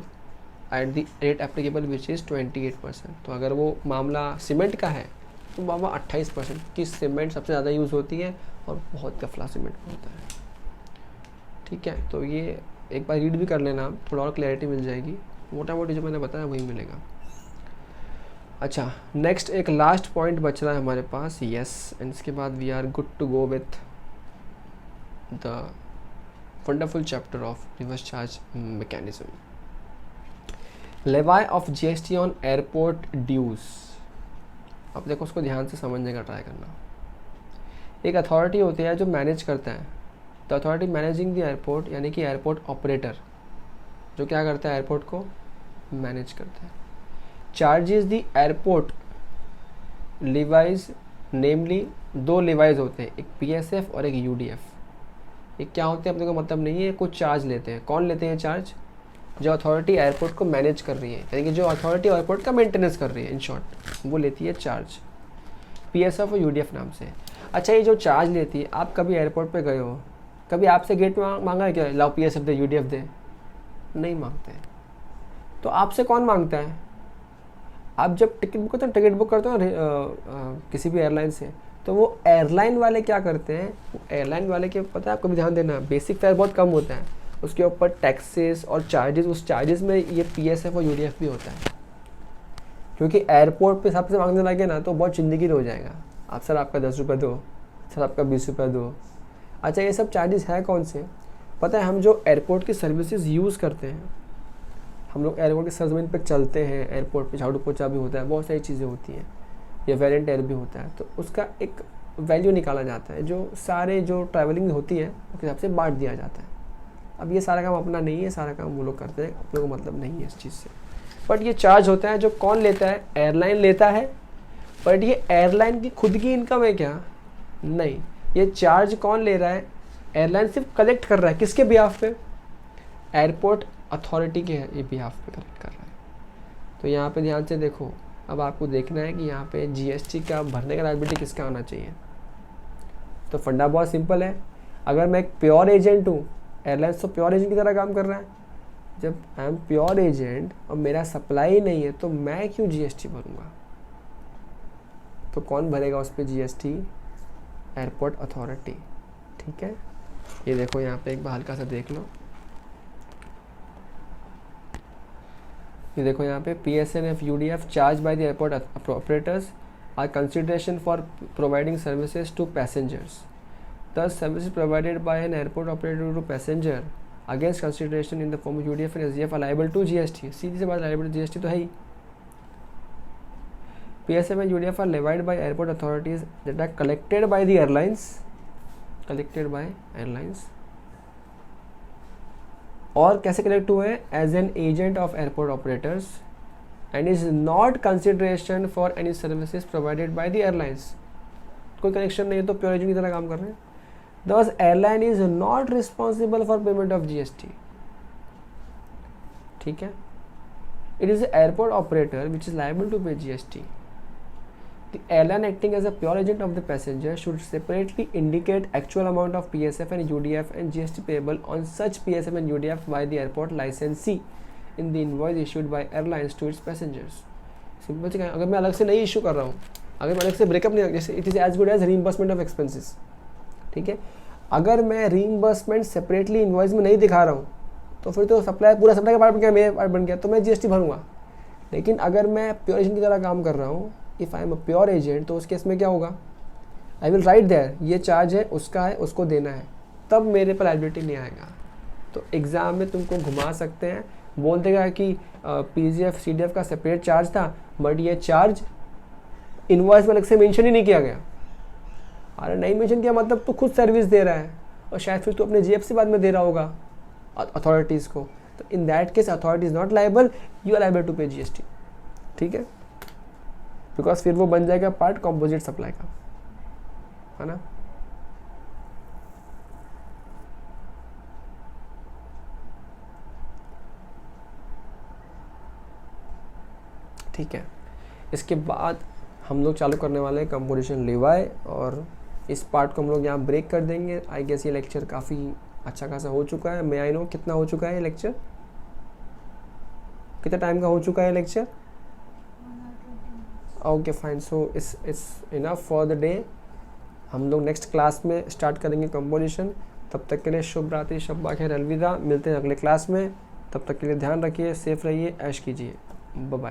at the rate applicable which is 28%। तो अगर वो मामला सीमेंट का है तो बाबा 28% की सीमेंट सबसे ज़्यादा यूज़ होती है और बहुत कफला सीमेंट होता है। ठीक है, तो ये एक बार रीड भी कर लेना, थोड़ा और क्लैरिटी मिल जाएगी, मोटा मोटी जो मैंने बताया वही मिलेगा। अच्छा, नेक्स्ट एक लास्ट पॉइंट बच रहा है हमारे पास, यस, एंड इसके बाद we are good to go with the wonderful chapter of reverse charge mechanism. Levy of GST on airport dues. अब देखो, उसको ध्यान से समझने का ट्राई करना। एक अथॉरिटी होती है जो मैनेज करता है, the authority managing the airport, यानी कि एयरपोर्ट ऑपरेटर जो क्या करता है, एयरपोर्ट को मैनेज करता है। Charges the airport levies, namely 2 levies होते हैं, एक पीएसएफ और एक यूडीएफ। ये क्या होते हैं अपने को मतलब नहीं है, कुछ चार्ज लेते हैं। कौन लेते हैं चार्ज? जो अथॉरिटी एयरपोर्ट को मैनेज कर रही है, यानी कि जो अथॉरिटी एयरपोर्ट का मेंटेनेंस कर रही है, इन शॉर्ट, वो लेती है चार्ज, पीएसएफ और यूडीएफ नाम से। अच्छा, ये जो चार्ज लेती है, आप कभी एयरपोर्ट पे गए हो, कभी आपसे गेट में मांगा है क्या, लाओ पीएसएफ दे, यूडीएफ दे? नहीं मांगते। तो आपसे कौन मांगता है? आप जब टिकट बुक करते हो किसी भी एयरलाइन से, तो वो एयरलाइन वाले क्या करते हैं, एयरलाइन वाले के पता है आपको भी ध्यान देना, बेसिक फेयर बहुत कम होता है, उसके ऊपर टैक्सेस और चार्जेस, उस चार्जेस में ये PSF और UDF भी होता है। क्योंकि एयरपोर्ट पे सबसे मांगने लगे ना तो बहुत ज़िंदगी हो जाएगा। आप सर आपका 10 रुपये दो, सर आपका 20 रुपये दो। अच्छा ये सब चार्जेस है कौन से? पता है हम जो एयरपोर्ट की सर्विसेज यूज़ करते हैं, हम लोग एयरपोर्ट की सरजमीन पे चलते हैं, एयरपोर्ट पे झाड़ू पोछा भी होता है, बहुत सारी चीज़ें होती हैं, या वेरिएंट एयर भी होता है, तो उसका एक वैल्यू निकाला जाता है जो सारे जो ट्रैवलिंग होती है उसके हिसाब से बांट दिया जाता है। अब ये सारा काम अपना नहीं है, सारा काम वो लोग करते हैं, अपने को मतलब नहीं है इस चीज़ से। बट ये चार्ज होता है जो कौन लेता है? एयरलाइन लेता है। बट ये एयरलाइन की खुद की इनकम है क्या? नहीं, ये चार्ज कौन ले रहा है? एयरलाइन सिर्फ कलेक्ट कर रहा है, किसके बिहाफ पे? एयरपोर्ट अथॉरिटी के बिहाफ पे कलेक्ट कर रहा है। तो यहाँ पे ध्यान से देखो, अब आपको देखना है कि यहाँ पे GST का भरने का लायबिलिटी किसका आना चाहिए। तो फंडा बहुत सिंपल है, अगर मैं एक प्योर एजेंट हूँ, एयरलाइंस तो प्योर एजेंट की तरह काम कर रहा है, जब आई एम प्योर एजेंट और मेरा सप्लाई नहीं है तो मैं क्यों GST भरूँगा? तो कौन भरेगा उस पर GST? Airport authority. ठीक है, ये देखो यहाँ पे एक बार हल्का सा देख लो, ये देखो यहाँ पे PSNF UDF charge by the airport operators are consideration for providing services to passengers. Thus, services provided by an airport operator to passenger against consideration in the form of UDF and SDF are liable to GST. सीधी सी बात, liable to GST तो है ही। PSF and UDF are levied by airport authorities that are collected by the airlines, और कैसे collect हुए? As an agent of airport operators and is not consideration for any services provided by the airlines. कोई connection नहीं है तो pure agent की तरह काम कर रहे हैं। Thus, airline is not responsible for payment of GST. ठीक है, it is the airport operator which is liable to pay GST. The airline acting as a pure agent of the passenger should separately indicate actual amount of PSF and UDF and GST payable on such PSF and UDF by the airport licensee in the invoice issued by airlines to its passengers. Simple सी, अगर मैं अलग से नहीं issue कर रहा हूँ, अगर मैं अलग से ब्रेकअप नहीं, जैसे it is as good as reimbursement of expenses. ठीक है, अगर मैं रीइंबर्समेंट सेपरेटली इनवॉइस में नहीं दिखा रहा हूँ तो फिर तो सप्लाई पूरा सप्लाई का पार्ट बन गया, मेरा पार्ट बन गया, तो मैं GST भरूंगा। लेकिन अगर मैं प्योर एजेंट की तरह काम कर रहा हूँ, if I am a pure agent, तो उस केस में क्या होगा? आई विल राइट देयर, ये चार्ज है, उसका है, उसको देना है, तब मेरे पर लायबिलिटी नहीं आएगा। तो एग्ज़ाम में तुमको घुमा सकते हैं, बोल देगा कि PGF CDF का सेपरेट चार्ज था, बट ये चार्ज इनवॉइस में अलग से मेंशन ही नहीं किया गया। अरे नहीं मेंशन किया मतलब तू खुद सर्विस दे रहा है, और शायद फिर तू अपने जेब से बाद में दे रहा होगा अथॉरिटीज़ को, तो in that case authority is not liable, you are liable to pay GST। ठीक है, बिकॉज फिर वो बन जाएगा पार्ट कॉम्पोजिट सप्लाई का, है ना। ठीक है, इसके बाद हम लोग चालू करने वाले हैं कंपोजिशन लेवाई, और इस पार्ट को हम लोग यहाँ ब्रेक कर देंगे। आई गेस ये लेक्चर काफ़ी अच्छा खासा हो चुका है। मैं आई नो कितना हो चुका है ये लेक्चर, कितना टाइम का हो चुका है lecture? Okay fine, so it's enough for the day. हम लोग नेक्स्ट क्लास में स्टार्ट करेंगे कंपोजिशन। तब तक के लिए शुभ रात्रि, शब्बा खैर, अलविदा। मिलते हैं अगले क्लास में, तब तक के लिए ध्यान रखिए, सेफ रहिए, ऐश कीजिए, बाय बाय।